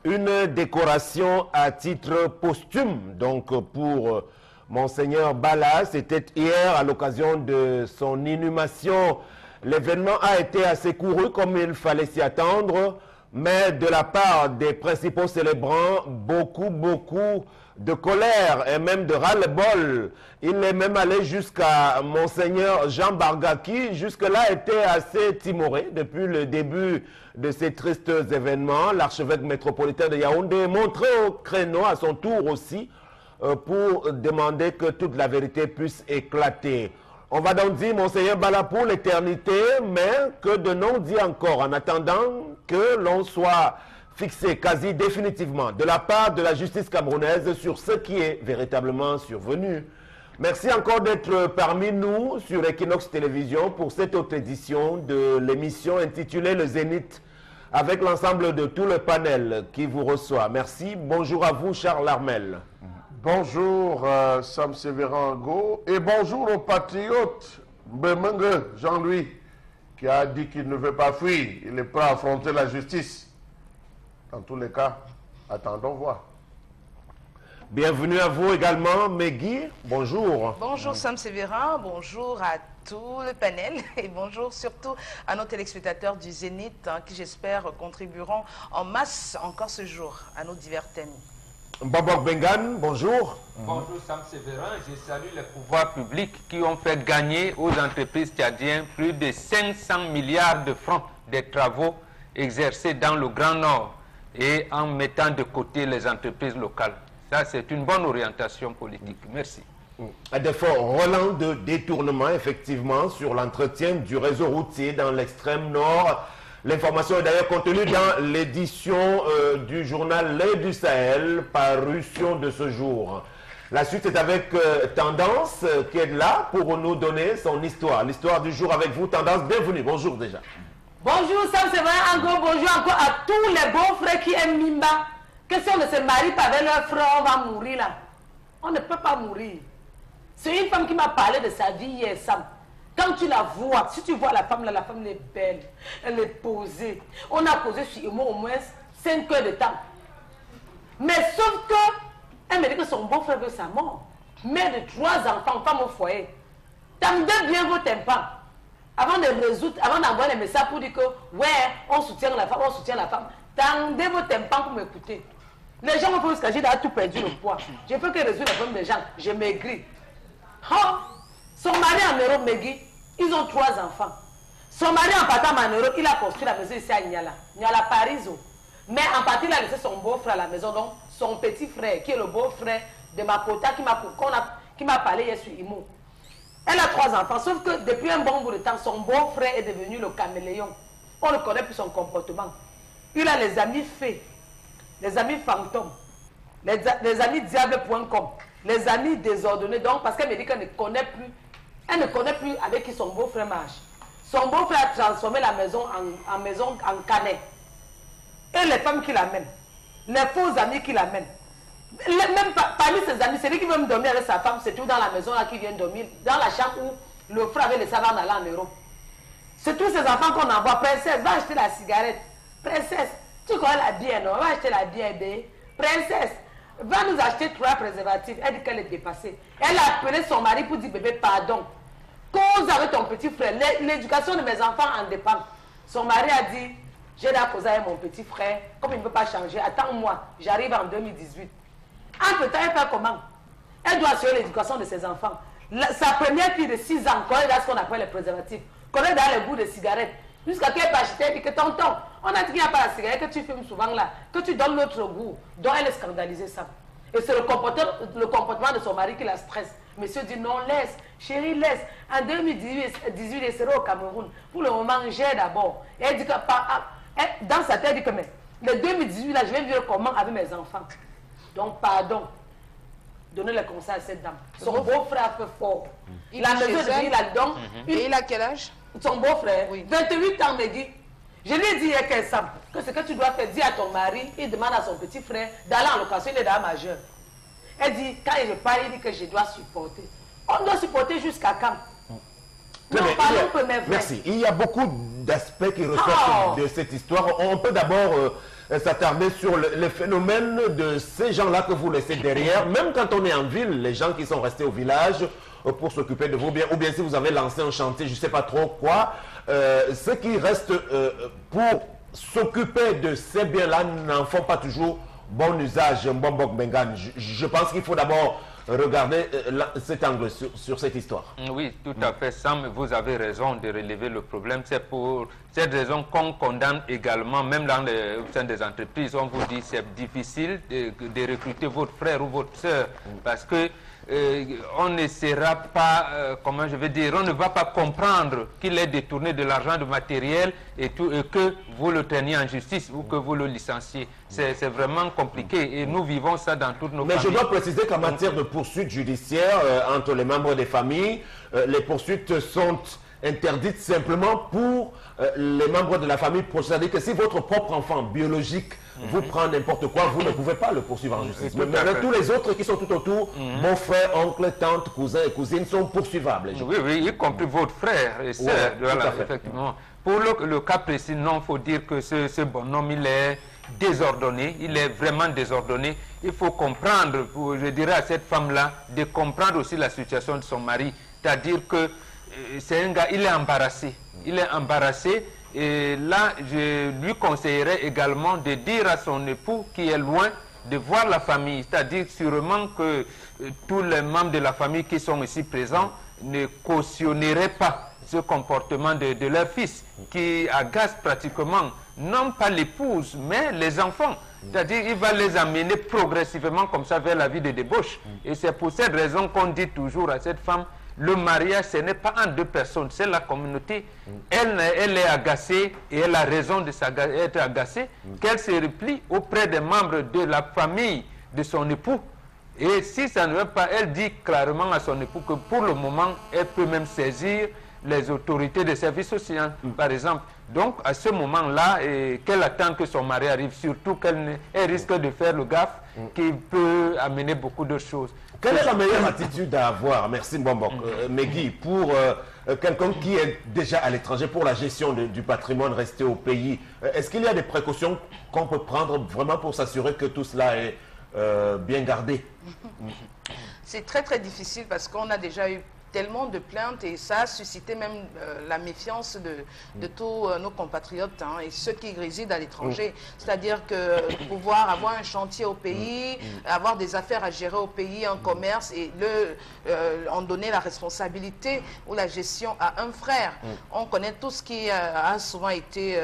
une décoration à titre posthume donc pour Monseigneur Bala. C'était hier à l'occasion de son inhumation. L'événement a été assez couru comme il fallait s'y attendre, mais de la part des principaux célébrants, beaucoup de colère et même de ras-le-bol. Il est même allé jusqu'à Monseigneur Jean Barga qui jusque-là était assez timoré depuis le début de ces tristes événements. L'archevêque métropolitain de Yaoundé montré au créneau à son tour aussi pour demander que toute la vérité puisse éclater. On va donc dire Monseigneur Bala pour l'éternité, mais que de non-dit encore en attendant que l'on soit fixé quasi définitivement de la part de la justice camerounaise sur ce qui est véritablement survenu. Merci encore d'être parmi nous sur Equinox Télévision pour cette autre édition de l'émission intitulée Le Zénith avec l'ensemble de tout le panel qui vous reçoit. Merci. Bonjour à vous, Charles Larmel. Bonjour Sam Sévéran Go et bonjour au patriote Mbemenge Jean-Louis qui a dit qu'il ne veut pas fuir, il est prêt à affronter la justice. Dans tous les cas, attendons voir. Bienvenue à vous également, Megui. Bonjour. Bonjour Sam Sévérin, bonjour à tout le panel et bonjour surtout à nos téléspectateurs du Zénith qui j'espère contribueront en masse encore ce jour à nos divers thèmes. Babok Bengan, bonjour. Bonjour Sam Sévérin, je salue les pouvoirs publics qui ont fait gagner aux entreprises tchadiennes plus de 500 milliards de francs des travaux exercés dans le Grand Nord et en mettant de côté les entreprises locales. Ça, c'est une bonne orientation politique. Merci. Des forts relents de détournement, effectivement, sur l'entretien du réseau routier dans l'extrême nord. L'information est d'ailleurs contenue dans l'édition du journal L'Œil du Sahel, parution de ce jour. La suite est avec Tendance, qui est là pour nous donner son histoire. L'histoire du jour avec vous, Tendance, bienvenue. Bonjour déjà. Bonjour Sam Sévérin, encore bonjour encore à tous les beaux frères qui aiment Mimba. Que si on ne se marie pas avec leur frère, on va mourir là. On ne peut pas mourir. C'est une femme qui m'a parlé de sa vie hier, Sam. Quand tu la vois, si tu vois la femme là, la femme elle est belle, elle est posée. On a posé sur Imo au moins 5 heures de temps. Mais sauf que, elle me dit que son beau-frère veut sa mort. Mère de 3 enfants, femme au foyer. Tendez bien vos tympans. Avant de résoudre, avant d'envoyer les messages pour dire que, ouais, on soutient la femme, on soutient la femme. Tendez vos tympans pour m'écouter. Les gens me font jusqu'à j'ai tout perdu le poids. Je peux que résoudre le problème des gens. Je maigris. Oh, son mari en Europe maigrit. Ils ont 3 enfants. Son mari en partant en Europe, il a construit la maison ici à Niala. Niala Pariso. Mais en partie, il a laissé son beau-frère à la maison. Donc, son petit frère, qui est le beau-frère de Makota, qui m'a parlé hier sur Imo. Elle a 3 enfants. Sauf que depuis un bon bout de temps, son beau-frère est devenu le caméléon. On ne connaît plus son comportement. Il a les amis fées, les amis fantômes, les amis diable.com, les amis désordonnés. Donc, parce qu'elle me dit qu'elle ne connaît plus, elle ne connaît plus avec qui son beau-frère marche. Son beau-frère a transformé la maison en maison en canet. Et les femmes qui l'amènent, les faux amis qui l'amènent. Même parmi ses amis, celui qui veut me dormir avec sa femme, c'est tout dans la maison là qui vient dormir, dans la chambre où le frère avait laissé avant d'aller en Europe. C'est tous ces enfants qu'on envoie. Princesse, va acheter la cigarette. Princesse, tu connais la bière, non? Va acheter la bière, bé. Princesse, va nous acheter 3 préservatifs. Elle dit qu'elle est dépassée. Elle a appelé son mari pour dire, bébé, pardon. Cause avec ton petit frère. L'éducation de mes enfants en dépend. Son mari a dit, j'ai la cause avec mon petit frère. Comme il ne peut pas changer, attends-moi. J'arrive en 2018. Entre-temps, elle fait comment? Elle doit assurer l'éducation de ses enfants. Sa première fille de 6 ans, connaît dans ce qu'on appelle les préservatifs. Connaît dans les goûts de cigarettes. Jusqu'à qu'elle peut acheter, elle dit que tonton, on a dit qu'il n'y a pas la cigarette, que tu fumes souvent là, que tu donnes l'autre goût. Donc elle est scandalisée ça. Et c'est le comportement de son mari qui la stresse. Monsieur dit non, laisse, chérie, laisse. En 2018, elle sera au Cameroun. Pour le moment, j'ai d'abord. Et elle dit que, dans sa tête, elle dit que, mais, le 2018, là, je vais vivre comment avec mes enfants. Donc, pardon. Donnez le conseil à cette dame. Son beau-frère fait fort. Il a donc. Et il a quel âge? Son beau-frère, oui. 28 ans, me dit. Je lui ai dit hier qu'elle semble que ce que tu dois faire, dis à ton mari, il demande à son petit frère d'aller en location, il est dans majeur. Elle dit, quand je parle, il dit que je dois supporter. On doit supporter jusqu'à quand? Non, Merci. Il y a beaucoup d'aspects qui ressortent de cette histoire. On peut d'abord s'attarder sur le phénomène de ces gens-là que vous laissez derrière, même quand on est en ville, les gens qui sont restés au village pour s'occuper de vos biens, ou bien si vous avez lancé un chantier, je ne sais pas trop quoi, ceux qui restent pour s'occuper de ces biens-là n'en font pas toujours bon usage. Je pense qu'il faut d'abord regarder cet angle sur cette histoire. Oui, tout à fait, Sam, vous avez raison de relever le problème. C'est pour cette raison qu'on condamne également, même au sein des entreprises, on vous dit c'est difficile de recruter votre frère ou votre soeur parce que on ne sera pas, comment je vais dire, on ne va pas comprendre qu'il est détourné de l'argent, de matériel et que vous le teniez en justice ou que vous le licenciez. C'est vraiment compliqué et nous vivons ça dans toutes nos familles. Mais je dois préciser qu'en matière de poursuites judiciaires entre les membres des familles, les poursuites sont interdites simplement pour les membres de la famille. C'est-à-dire que si votre propre enfant biologique vous prend n'importe quoi, vous ne pouvez pas le poursuivre en justice. Mais tous les autres qui sont tout autour, beaux-frères, oncles, tantes, cousins et cousines, sont poursuivables. Oui, oui, y compris votre frère et soeur. Voilà, effectivement. Pour le cas précis, non, il faut dire que ce bonhomme, il est désordonné, il est vraiment désordonné. Il faut comprendre, je dirais à cette femme-là, de comprendre aussi la situation de son mari. C'est-à-dire que c'est un gars, il est embarrassé. Il est embarrassé. Et là, je lui conseillerais également de dire à son époux qui est loin de voir la famille. C'est-à-dire sûrement que tous les membres de la famille qui sont ici présents ne cautionneraient pas ce comportement de leur fils qui agace pratiquement non pas l'épouse mais les enfants. C'est-à-dire qu'il va les amener progressivement comme ça vers la vie de débauche. Et c'est pour cette raison qu'on dit toujours à cette femme, le mariage, ce n'est pas en deux personnes, c'est la communauté. Elle est agacée et elle a raison d'être agacée, qu'elle se replie auprès des membres de la famille de son époux. Et si ça ne veut pas, elle dit clairement à son époux que pour le moment, elle peut même saisir les autorités des services sociaux, par exemple. Donc, à ce moment-là, qu'elle attend que son mari arrive, surtout qu'elle risque de faire le gaffe qui peut amener beaucoup de choses. Quelle est la meilleure attitude à avoir, merci Mbombok, Megui, pour quelqu'un qui est déjà à l'étranger, pour la gestion du patrimoine resté au pays? Est-ce qu'il y a des précautions qu'on peut prendre vraiment pour s'assurer que tout cela est bien gardé? C'est très très difficile parce qu'on a déjà eu tellement de plaintes et ça a suscité même la méfiance de tous nos compatriotes et ceux qui résident à l'étranger. C'est-à-dire que pouvoir avoir un chantier au pays, avoir des affaires à gérer au pays, un commerce et en donner la responsabilité ou la gestion à un frère. On connaît tout ce qui a souvent été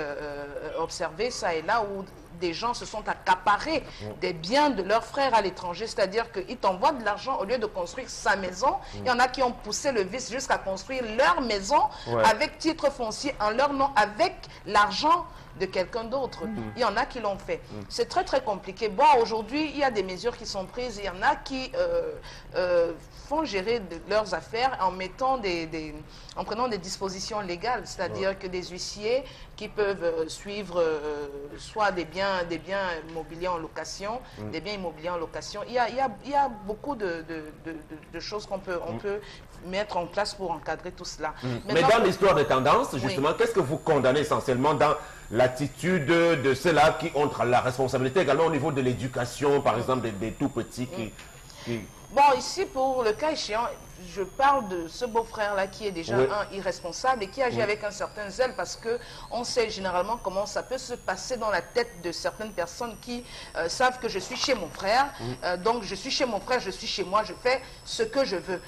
observé, ça et là, où des gens se sont accaparés des biens de leurs frères à l'étranger, c'est-à-dire qu'ils t'envoient de l'argent au lieu de construire sa maison. Il y en a qui ont poussé le vice jusqu'à construire leur maison avec titre foncier en leur nom, avec l'argent de quelqu'un d'autre. Il y en a qui l'ont fait. C'est très très compliqué. Bon, aujourd'hui, il y a des mesures qui sont prises. Il y en a qui font gérer leurs affaires en prenant des dispositions légales, c'est-à-dire que des huissiers qui peuvent suivre soit des biens immobiliers en location, des biens immobiliers en location. Il y a beaucoup de choses qu'on peut mettre en place pour encadrer tout cela. Mais dans l'histoire des tendances, justement, qu'est-ce que vous condamnez essentiellement dans l'attitude de ceux-là qui ont la responsabilité également au niveau de l'éducation, par exemple, des tout-petits qui... Bon, ici, pour le cas échéant, je parle de ce beau-frère-là qui est déjà un irresponsable et qui agit avec un certain zèle parce qu'on sait généralement comment ça peut se passer dans la tête de certaines personnes qui savent que je suis chez mon frère, donc je suis chez mon frère, je suis chez moi, je fais ce que je veux.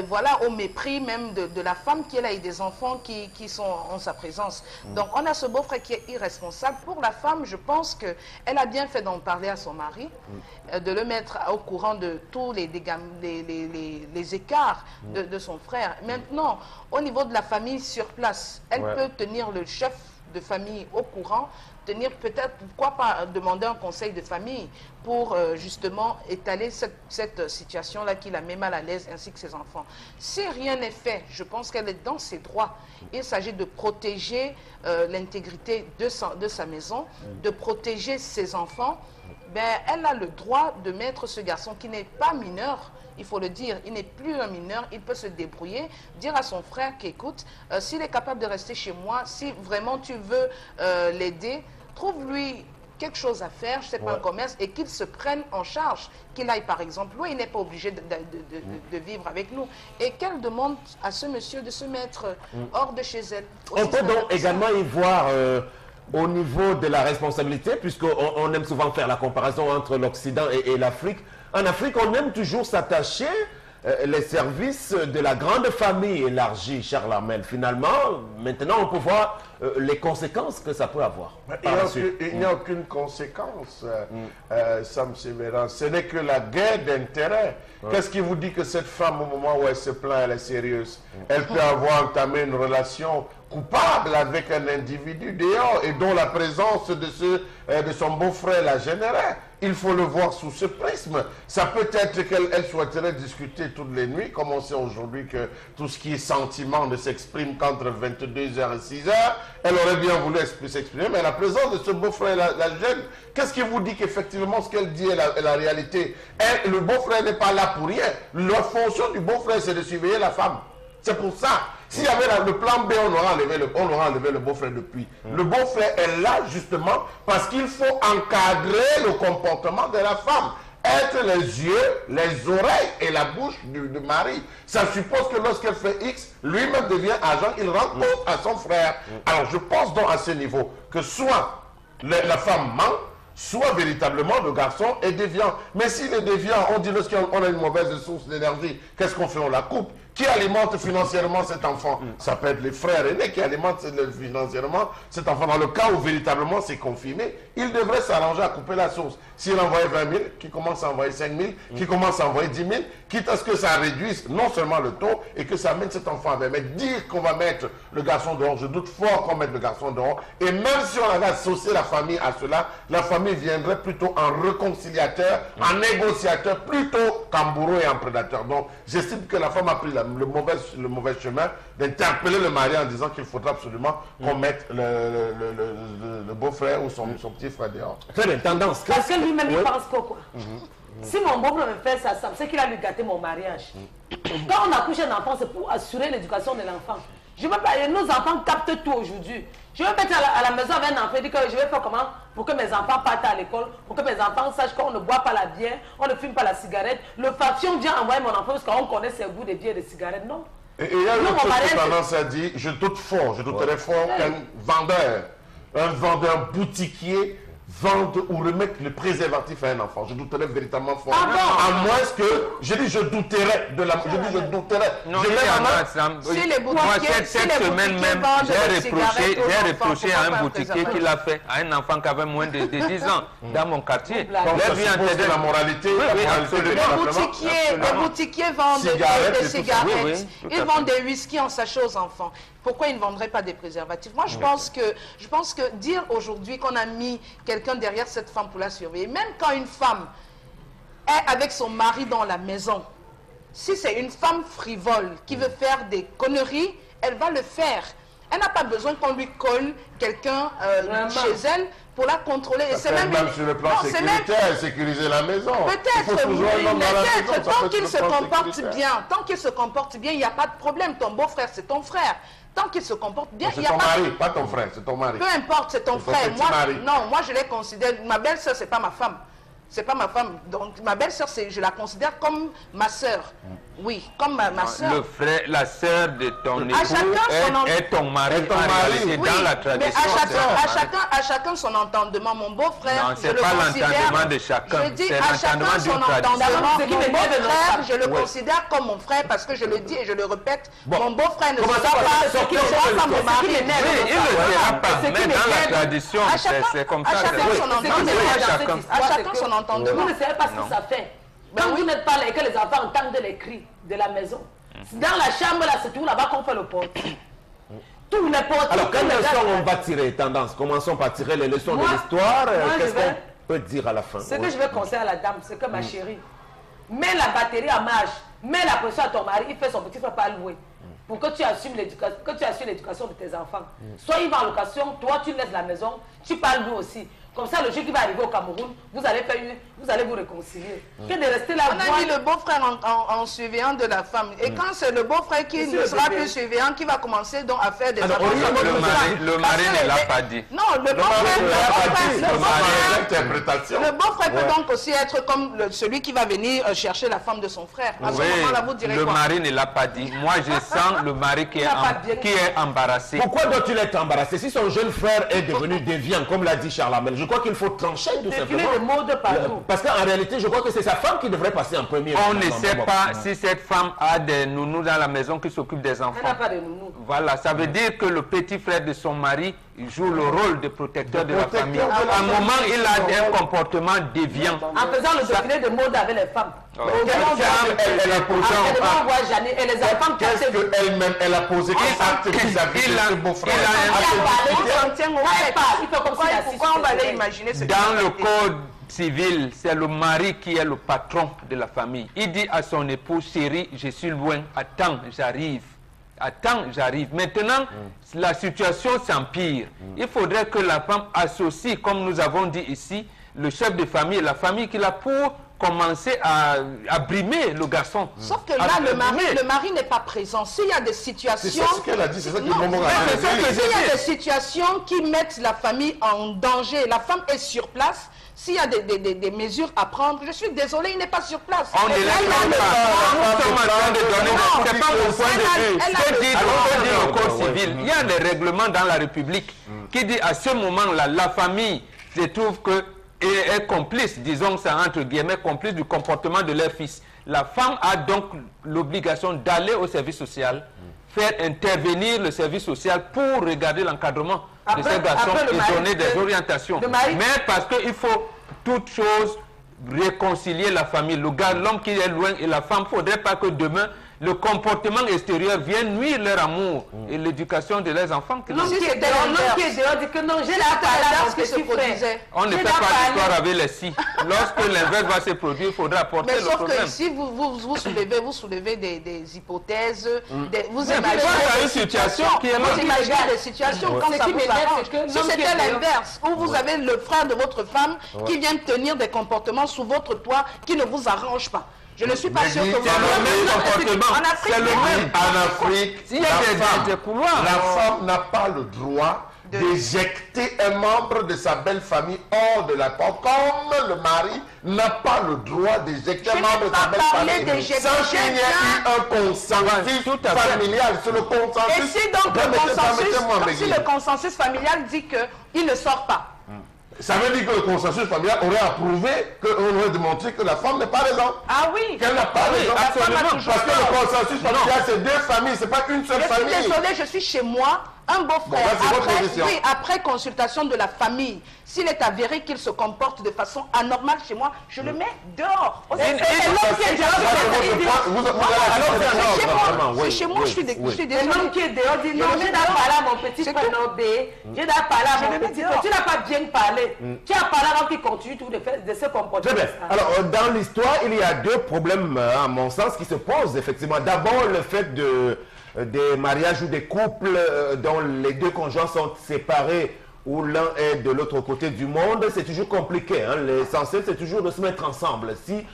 Voilà, au mépris même de la femme qui est là et des enfants qui sont en sa présence. Donc on a ce beau-frère qui est irresponsable. Pour la femme, je pense qu'elle a bien fait d'en parler à son mari, de le mettre au courant de tous les écarts de son frère. Maintenant, au niveau de la famille sur place, elle peut tenir le chef de famille au courant, tenir peut-être, pourquoi pas demander un conseil de famille pour justement étaler cette situation-là qui la met mal à l'aise ainsi que ses enfants. Si rien n'est fait, je pense qu'elle est dans ses droits. Il s'agit de protéger l'intégrité de sa maison, de protéger ses enfants. Ben, elle a le droit de mettre ce garçon qui n'est pas mineur, il faut le dire, il n'est plus un mineur, il peut se débrouiller, dire à son frère qu'écoute, s'il est capable de rester chez moi, si vraiment tu veux l'aider, trouve-lui quelque chose à faire, je ne sais pas, un commerce, et qu'il se prenne en charge, qu'il aille par exemple loin, il n'est pas obligé de vivre avec nous. Et qu'elle demande à ce monsieur de se mettre hors de chez elle. On peut donc également y voir au niveau de la responsabilité, puisqu'on aime souvent faire la comparaison entre l'Occident et l'Afrique. En Afrique, on aime toujours s'attacher les services de la grande famille élargie, Charles Armel. Finalement, maintenant, on peut voir les conséquences que ça peut avoir. Il n'y a aucune conséquence, Sam Sévérin. Ce n'est que la guerre d'intérêt. Qu'est-ce qui vous dit que cette femme, au moment où elle se plaint, elle est sérieuse? Elle peut avoir entamé une relation coupable avec un individu dehors et dont la présence de son beau-frère la générait. Il faut le voir sous ce prisme. Ça peut être qu'elle souhaiterait discuter toutes les nuits, comme on sait aujourd'hui que tout ce qui est sentiment ne s'exprime qu'entre 22h et 6h. Elle aurait bien voulu s'exprimer, mais la présence de ce beau-frère la gêne. Qu'est-ce qui vous dit qu'effectivement ce qu'elle dit est la réalité? Le beau-frère n'est pas là pour rien. La fonction du beau-frère, c'est de surveiller la femme. C'est pour ça. S'il y avait le plan B, on aura enlevé le beau-frère depuis. Le beau-frère est là justement parce qu'il faut encadrer le comportement de la femme. Être les yeux, les oreilles et la bouche du mari. Ça suppose que lorsqu'elle fait X, lui-même devient agent, il rend compte à son frère. Alors je pense donc à ce niveau que soit la femme ment, soit véritablement le garçon est déviant. Mais s'il est déviant, on dit lorsqu'on a une mauvaise source d'énergie, qu'est-ce qu'on fait? On la coupe. Qui alimente financièrement cet enfant? Ça peut être les frères aînés qui alimentent financièrement cet enfant. Dans le cas où véritablement c'est confiné, il devrait s'arranger à couper la source. S'il envoie 20 000, qui commence à envoyer 5 000, qui commence à envoyer 10 000, quitte à ce que ça réduise non seulement le taux et que ça mène cet enfant avec. Mais dire qu'on va mettre le garçon dehors, je doute fort qu'on mette le garçon dehors. Et même si on avait associé la famille à cela, la famille viendrait plutôt en réconciliateur, en négociateur, plutôt qu'en bourreau et en prédateur. Donc j'estime que la femme a pris le mauvais chemin d'interpeller le mari en disant qu'il faudra absolument qu'on mette le beau-frère ou son petit frère dehors. Très bien, tendance. Parce que lui-même, il pense quoi. Si mon beau-frère me fait ça, c'est qu'il a lui gâté mon mariage. Quand on accouche un enfant, c'est pour assurer l'éducation de l'enfant. Je veux pas, nos enfants captent tout aujourd'hui. Je vais mettre à la maison avec un enfant et dire que je vais faire comment pour que mes enfants partent à l'école, pour que mes enfants sachent qu'on ne boit pas la bière, on ne fume pas la cigarette. Le faction vient envoyer mon enfant parce qu'on connaît ses goûts de bière et de cigarette. Non. Et il y a une autre chose qui tendance à dire, je doute fort, je douterais fort qu'un vendeur boutiquier vendre ou remettre le préservatif à un enfant. Je douterais véritablement fort. À moins que, je dis je douterais de la... Je dis je douterais. Non, cette semaine même, j'ai reproché à un boutiquier qui l'a fait à un enfant qui avait moins de 10 ans dans mon quartier. La moralité. Les boutiquiers vendent des cigarettes. Ils vendent des whisky en sachet aux enfants. Pourquoi ils ne vendraient pas des préservatifs? Moi, je pense que dire aujourd'hui qu'on a mis quelqu'un derrière cette femme pour la surveiller, même quand une femme est avec son mari dans la maison, si c'est une femme frivole qui veut faire des conneries, elle va le faire. Elle n'a pas besoin qu'on lui colle quelqu'un chez elle pour la contrôler. C'est même sur le plan sécuritaire, sécuriser la maison. Peut-être, tant qu'il se comporte bien, il n'y a pas de problème. Ton beau-frère, c'est ton frère. Tant qu'il se comporte bien, il n'y a pas... C'est ton mari, pas ton frère, c'est ton mari. Peu importe, c'est ton frère. Moi, je les considère... Ma belle-sœur, c'est pas ma femme. C'est pas ma femme. Donc, ma belle-sœur, je la considère comme ma sœur. Oui, comme ma sœur. Le frère, la sœur de ton époux est ton mari. Oui, dans la tradition. Mais à chacun son entendement. Mon beau-frère, je le considère... Non, c'est pas l'entendement de chacun. Je dis à chacun son entendement. Mon beau-frère, je le considère comme mon frère parce que je le dis et je le répète. Mon beaufrère ne sera pas ce qu'il sera comme mon mari. Oui, il ne sera pas. Mais dans la tradition, c'est comme ça. À chacun son entendement. Vous ne savez pas ce que ça fait. Quand vous n'êtes pas là et que les enfants entendent les cris de la maison, dans la chambre, là, c'est tout là-bas qu'on fait le portrait. Tous les portraits. Alors, quelles leçons on va tirer, tendance? Commençons par tirer les leçons de l'histoire. Qu'est-ce qu'on peut dire à la fin? Ce que je vais conseiller à la dame, c'est que ma chérie, mets la batterie en marche, mets la pression à ton mari, il fait son petit frère pas louer. Pour que tu assumes l'éducation de tes enfants. Soit il va en location, toi tu laisses la maison, tu parles lui aussi. Comme ça, le jour qui va arriver au Cameroun, vous allez vous réconcilier. Que de rester là. On a mis le beau-frère en surveillant de la femme. Et quand c'est le beau-frère qui ne sera plus surveillant, qui va commencer donc à faire des affaires. Le mari ne l'a pas dit. Non, le beau-frère interprétation. Le beau-frère peut donc aussi être comme celui qui va venir chercher la femme de son frère. À ce moment-là, vous direz le quoi? mari ne l'a pas dit. Moi, je sens le mari qui est embarrassé. Pourquoi doit-il être embarrassé? Si son jeune frère est devenu déviant, comme l'a dit Charles Hamel, je crois qu'il faut trancher tout simplement. Le mot de partout. Parce qu'en réalité, je crois que c'est sa femme qui devrait passer en premier. On ne sait pas si cette femme a des nounous dans la maison qui s'occupent des enfants. Elle n'a pas de nounous. Voilà, ça veut dire que le petit frère de son mari joue le rôle de protecteur de la famille. À un moment, il a un comportement déviant. En faisant le défilé de mode avec les femmes. Elle a posé et les enfants qui qu'est-ce qu'elle-même, elle a posé comme acte vis-à-vis de ce beau-frère? Pourquoi on va aller imaginer ce Dans le code civil, c'est le mari qui est le patron de la famille. Il dit à son époux, chérie, je suis loin, attends, j'arrive. Attends, j'arrive. Maintenant, la situation s'empire. Il faudrait que la femme associe, comme nous avons dit ici, le chef de famille et la famille qu'il a pour commencer à brimer le garçon. Sauf que là, le mari n'est pas présent. S'il y a des situations... C'est ce qu'elle a dit, c'est ça qui Non, est bon. s'il y a des situations qui mettent la famille en danger, la femme est sur place, s'il y a des mesures à prendre, je suis désolée, il n'est pas sur place. On ne laisse pas. Nous sommes en train de donner... C'est pas mon point de vue. Que dit le code civil? Il y a des règlements dans la République qui dit à ce moment-là, la famille se trouve que est complice, disons ça entre guillemets, complice du comportement de leur fils. La femme a donc l'obligation d'aller au service social, faire intervenir le service social pour regarder l'encadrement de ces garçons et donner des orientations. Mais parce qu'il faut toute chose réconcilier la famille. L'homme qui est loin et la femme, il ne faudrait pas que demain le comportement extérieur vient nuire leur amour et l'éducation de leurs enfants. L'homme qui est dehors dit que non, j'ai la parole qui se produisait. On ne fait pas l'histoire avec les si. Lorsque l'inverse va se produire, il faudra apporter le problème. Mais sauf que ici, vous soulevez des hypothèses, vous imaginez une situation qui est là. Vous imaginez des situations quand ça vous arrange. Si c'était l'inverse, où vous avez le frère de votre femme qui vient tenir des comportements sous votre toit qui ne vous arrangent pas. Je ne suis pas sûr que vous c'est le même comportement. C'est le même. En Afrique, la femme n'a pas le droit d'éjecter un membre de sa belle famille hors de la porte, comme le mari n'a pas le droit d'éjecter un membre de sa belle famille sans qu'il y ait eu un consensus familial. C'est le consensus. Et si donc le consensus familial dit qu'il ne sort pas, ça veut dire que le consensus familial aurait approuvé, qu'on aurait démontré que la femme n'est pas raison. Ah oui. Qu'elle n'a pas raison. Absolument. Parce que le consensus familial, c'est deux familles, c'est pas une seule famille. Je suis désolée, je suis chez moi, un beau-frère. Après consultation de la famille, s'il est avéré qu'il se comporte de façon anormale chez moi, je le mets dehors. C'est chez moi, je suis désolée. L'homme qui est dehors dit non, j'ai d'abord parlé à mon petit frère Nobé, j'ai d'abord parlé à mon petit frère. Tu n'as pas bien parlé. Tu as parlé avant qu'il continue tout de se comporter. Alors, dans l'histoire, il y a deux problèmes, à mon sens, qui se posent effectivement. D'abord, le fait des mariages ou des couples dont les deux conjoints sont séparés où l'un est de l'autre côté du monde, c'est toujours compliqué. L'essentiel, c'est toujours de se mettre ensemble. Si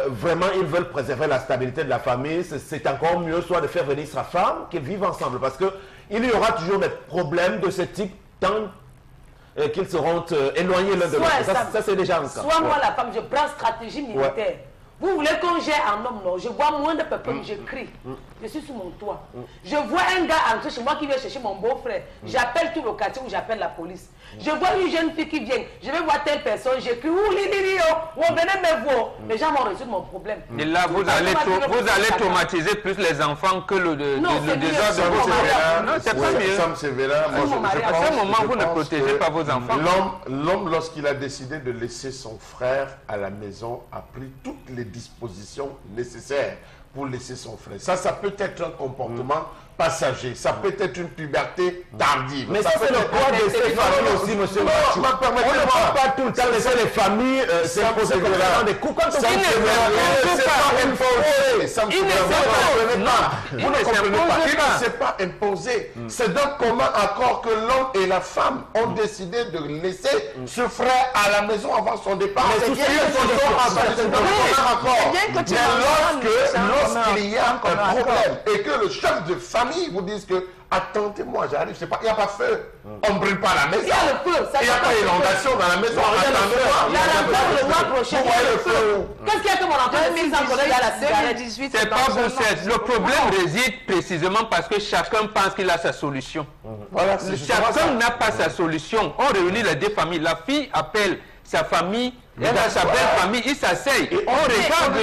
vraiment ils veulent préserver la stabilité de la famille, c'est encore mieux soit de faire venir sa femme, qu'ils vivent ensemble. Parce qu'il y aura toujours des problèmes de ce type tant qu'ils seront éloignés l'un de l'autre. Ça c'est déjà un cas. Soit moi, la femme, je prends stratégie militaire. Vous voulez qu'on gère un homme, non? Je vois moins de personnes, je crie. Je suis sous mon toit. Je vois un gars entrer chez moi qui vient chercher mon beau-frère. J'appelle tout le quartier ou j'appelle la police. Je vois une jeune fille qui vient. Je vais voir telle personne. J'écris, venez me voir. Les gens vont résoudre mon problème. Et là, vous allez traumatiser plus les enfants que le désordre de vos sévérins. Non, c'est pas mieux. Sam Sévérin, à ce moment, vous ne protégez pas vos enfants. L'homme, lorsqu'il a décidé de laisser son frère à la maison, a pris toutes les dispositions nécessaires pour laisser son frère. Ça peut être un comportement passager, ça peut être une puberté tardive. Mais ça c'est le poids de ces familles aussi, monsieur Mathieu. On ne peut pas tout le temps laisser les familles s'imposer des coups. Quand on c'est pas imposé. Vous ne comprenez pas. Il ne s'est pas imposé. C'est d'un commun accord que l'homme et la femme ont décidé de laisser ce frère à la maison avant son départ. Mais lorsqu'il y a un problème et que le chef de famille famille vous disent que attendez-moi, j'arrive, c'est pas, il n'y a pas feu, on ne brûle pas la maison. Il y a le feu, il n'y a pas d'inondation dans la maison. Le mois prochain, il y a le feu. Qu'est-ce qu'il y a que mon enfant de 6 ans qu'on a la cigarette? 2018, C'est pas vous, le problème réside précisément parce que chacun pense qu'il a sa solution. Voilà, Chacun n'a pas sa solution. On réunit les deux familles. La fille appelle sa famille, elle a sa belle famille, ils s'asseyent. On regarde.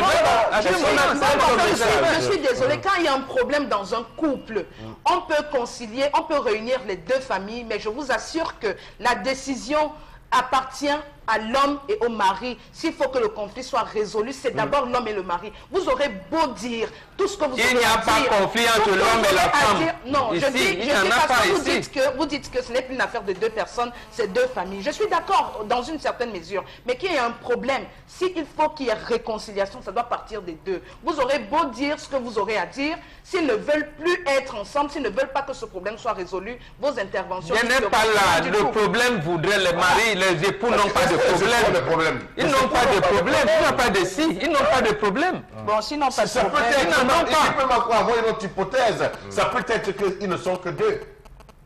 Je suis désolée, quand il y a un problème dans un couple, on peut concilier, on peut réunir les deux familles, mais je vous assure que la décision appartient à l'homme et au mari. S'il faut que le conflit soit résolu, c'est d'abord l'homme et le mari. Vous aurez beau dire tout ce que vous aurez à dire. Il n'y a pas conflit entre l'homme et la femme. Non, ici, je dis parce que vous dites que ce n'est plus une affaire de deux personnes, c'est deux familles. Je suis d'accord dans une certaine mesure, mais qu'il y ait un problème, s'il faut qu'il y ait réconciliation, ça doit partir des deux. Vous aurez beau dire ce que vous aurez à dire, s'ils ne veulent plus être ensemble, s'ils ne veulent pas que ce problème soit résolu, vos interventions... Je n'ai pas là. Le problème voudrait les maris, les époux n'ont pas de problème. Ils n'ont pas de problème. Ils n'ont pas de si. Ils n'ont pas de problème. Bon, s'ils n'ont pas de problème... Ça peut avoir une autre hypothèse. Ça peut être qu'ils ne sont que deux.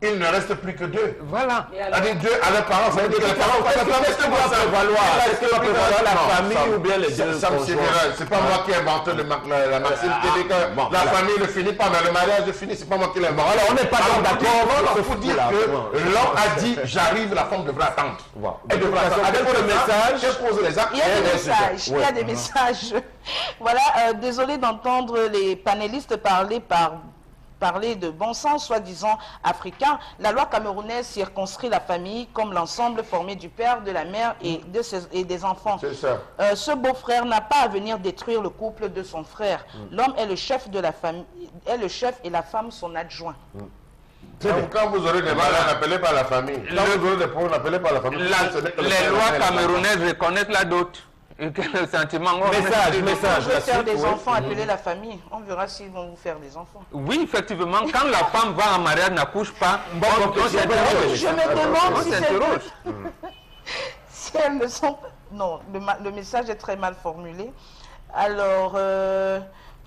Il ne reste plus que deux. Voilà. Avec deux, à leurs parents, ça veut dire que les parents... Est-ce que va prévaloir? Est-ce que va prévaloir la famille ou bien les deux conjoints? C'est pas moi qui ai inventé la maxime qui dit que la famille ne finit pas, mais le mariage finit, c'est pas moi qui l'ai inventé. Alors on n'est pas d'accord. Il faut dire que l'homme a dit j'arrive, la femme devra attendre. Elle devra attendre. Avec le message, pose les actes. Il y a des messages. Il y a des messages. Voilà, désolé d'entendre les panélistes parler de bon sens, soi-disant africain. La loi camerounaise circonscrit la famille comme l'ensemble formé du père, de la mère et des enfants. C'est ça. Ce beau-frère n'a pas à venir détruire le couple de son frère. L'homme est le chef de la famille, est le chef et la femme son adjoint. Quand vous aurez des malades, n'appelez pas la famille. Quand vous aurez des problèmes, n'appelez pas la famille. Les lois camerounaises reconnaissent la dot. Le sentiment. Message. Faire des enfants, appeler la famille. On verra s'ils vont vous faire des enfants. Oui, effectivement, quand la femme va en mariage, n'accouche pas, je me demande si elles ne sont pas... Non, le message est très mal formulé. Alors,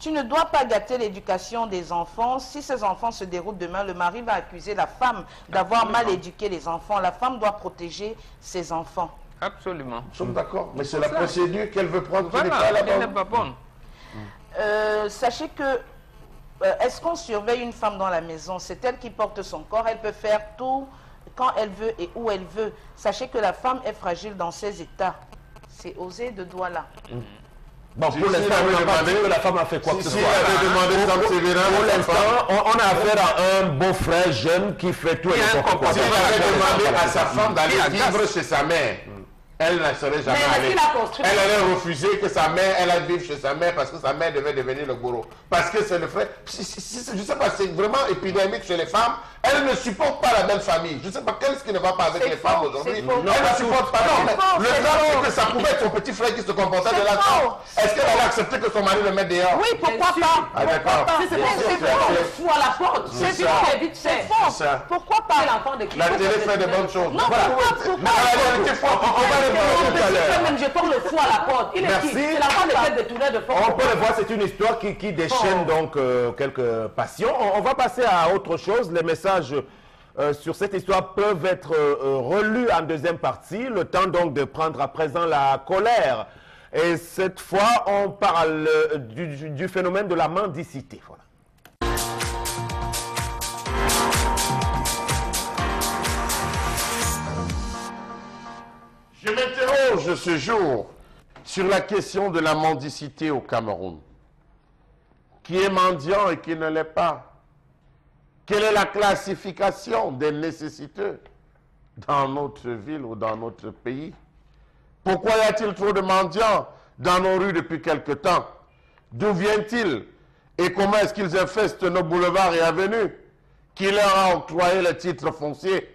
tu ne dois pas gâter l'éducation des enfants. Si ces enfants se déroulent demain, le mari va accuser la femme d'avoir mal éduqué les enfants. La femme doit protéger ses enfants. Absolument. Nous sommes d'accord, mais c'est la procédure qu'elle veut prendre qui n'est pas bonne. Sachez que, est-ce qu'on surveille une femme dans la maison? C'est elle qui porte son corps, elle peut faire tout quand elle veut et où elle veut. Sachez que la femme est fragile dans ses états. C'est osé de doigt là. Bon, pour l'instant, on n'a pas dit que la femme a fait quoi que ce soit. Pour l'instant, on a affaire à un beau-frère jeune qui fait tout et n'importe quoi. Si j'avais demandé à sa femme d'aller vivre chez sa mère, elle ne serait jamais allée. Elle allait refuser que sa mère, elle aille vivre chez sa mère parce que sa mère devait devenir le bourreau. Parce que c'est le frère. Je ne sais pas, c'est vraiment épidémique chez les femmes. Elle ne supporte pas la belle famille. Je ne sais pas qu'est-ce qui ne va pas avec les femmes aujourd'hui. Elle ne supporte pas. Non, mais le drame, c'est que ça pouvait être son petit frère qui se comportait de la sorte. Est-ce qu'elle allait accepter que son mari le mette dehors? Oui, pourquoi pas? Ah, d'accord. C'est le fou à la porte. C'est faux. Pourquoi pas? La télé fait de bonnes choses. Non, pourquoi? Je porte le fou à la porte. Il est qui? C'est l'enfant de tête de tournée de force. On peut le voir, c'est une histoire qui déchaîne donc quelques passions. On va passer à autre chose. Les messages sur cette histoire peuvent être relus en deuxième partie. Le temps donc de prendre à présent la colère. Et cette fois, on parle du phénomène de la mendicité. Voilà. Je m'interroge ce jour sur la question de la mendicité au Cameroun. Qui est mendiant et qui ne l'est pas? Quelle est la classification des nécessiteux dans notre ville ou dans notre pays? Pourquoi y a-t-il trop de mendiants dans nos rues depuis quelque temps? D'où viennent-ils? Et comment est-ce qu'ils infestent nos boulevards et avenues? Qui leur a octroyé les titres fonciers?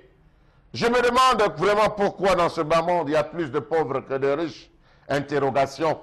Je me demande vraiment pourquoi dans ce bas monde il y a plus de pauvres que de riches. Interrogation.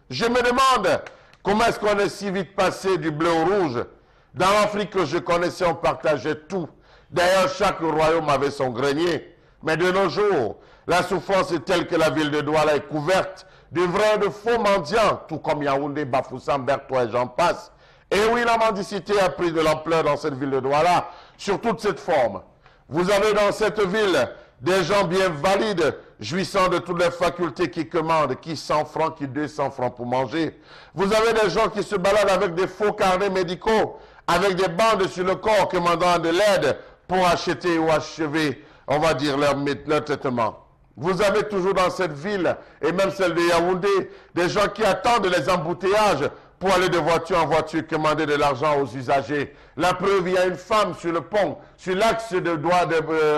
Je me demande comment est-ce qu'on est si vite passé du bleu au rouge. Dans l'Afrique que je connaissais, on partageait tout. D'ailleurs, chaque royaume avait son grenier. Mais de nos jours, la souffrance est telle que la ville de Douala est couverte de vrais et de faux mendiants, tout comme Yaoundé, Bafoussam, Bertois et j'en passe. Et oui, la mendicité a pris de l'ampleur dans cette ville de Douala, sur toute cette forme. Vous avez dans cette ville des gens bien valides, jouissant de toutes les facultés qui commandent, qui 100 francs, qui 200 francs pour manger. Vous avez des gens qui se baladent avec des faux carnets médicaux, avec des bandes sur le corps commandant de l'aide pour acheter ou achever, on va dire, leur traitement. Vous avez toujours dans cette ville, et même celle de Yaoundé, des gens qui attendent les embouteillages pour aller de voiture en voiture commander de l'argent aux usagers. La preuve, il y a une femme sur le pont, sur l'axe de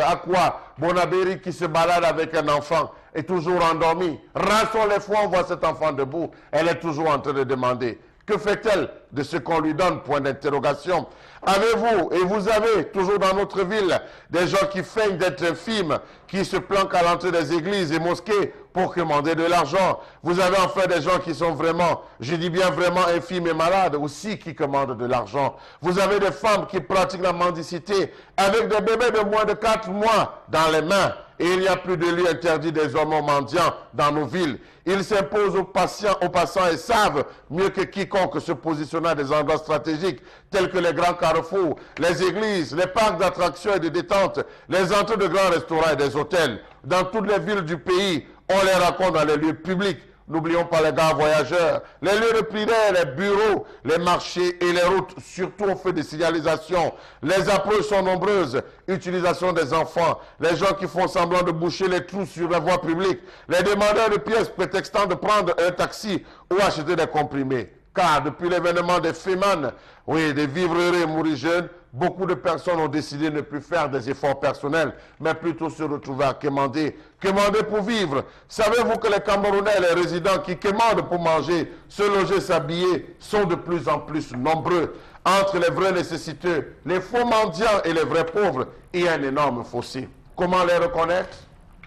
Aqua, Bonabéry, qui se balade avec un enfant, est toujours endormie. Rançon les fois, on voit cet enfant debout, elle est toujours en train de demander. Que fait-elle de ce qu'on lui donne? Point d'interrogation. Avez-vous, et vous avez toujours dans notre ville, des gens qui feignent d'être infimes, qui se planquent à l'entrée des églises et mosquées pour commander de l'argent. Vous avez enfin des gens qui sont vraiment, je dis bien vraiment infimes et malades, aussi qui commandent de l'argent. Vous avez des femmes qui pratiquent la mendicité avec des bébés de moins de 4 mois dans les mains. Et il n'y a plus de lieu interdit désormais aux mendiants dans nos villes. Ils s'imposent aux passants et savent mieux que quiconque se positionner à des endroits stratégiques tels que les grands carrefours, les églises, les parcs d'attractions et de détente, les entrées de grands restaurants et des hôtels. Dans toutes les villes du pays, on les raconte dans les lieux publics. N'oublions pas les gars voyageurs, les lieux de prière, les bureaux, les marchés et les routes, surtout au fait de signalisation. Les approches sont nombreuses. Utilisation des enfants, les gens qui font semblant de boucher les trous sur la voie publique, les demandeurs de pièces prétextant de prendre un taxi ou acheter des comprimés. Car depuis l'événement des FEMAN, oui, des vivre heureux et mourir jeunes, beaucoup de personnes ont décidé de ne plus faire des efforts personnels, mais plutôt se retrouver à quémander. Quémander pour vivre. Savez-vous que les Camerounais, les résidents qui quémandent pour manger, se loger, s'habiller, sont de plus en plus nombreux. Entre les vrais nécessiteux, les faux mendiants et les vrais pauvres, il y a un énorme fossé. Comment les reconnaître?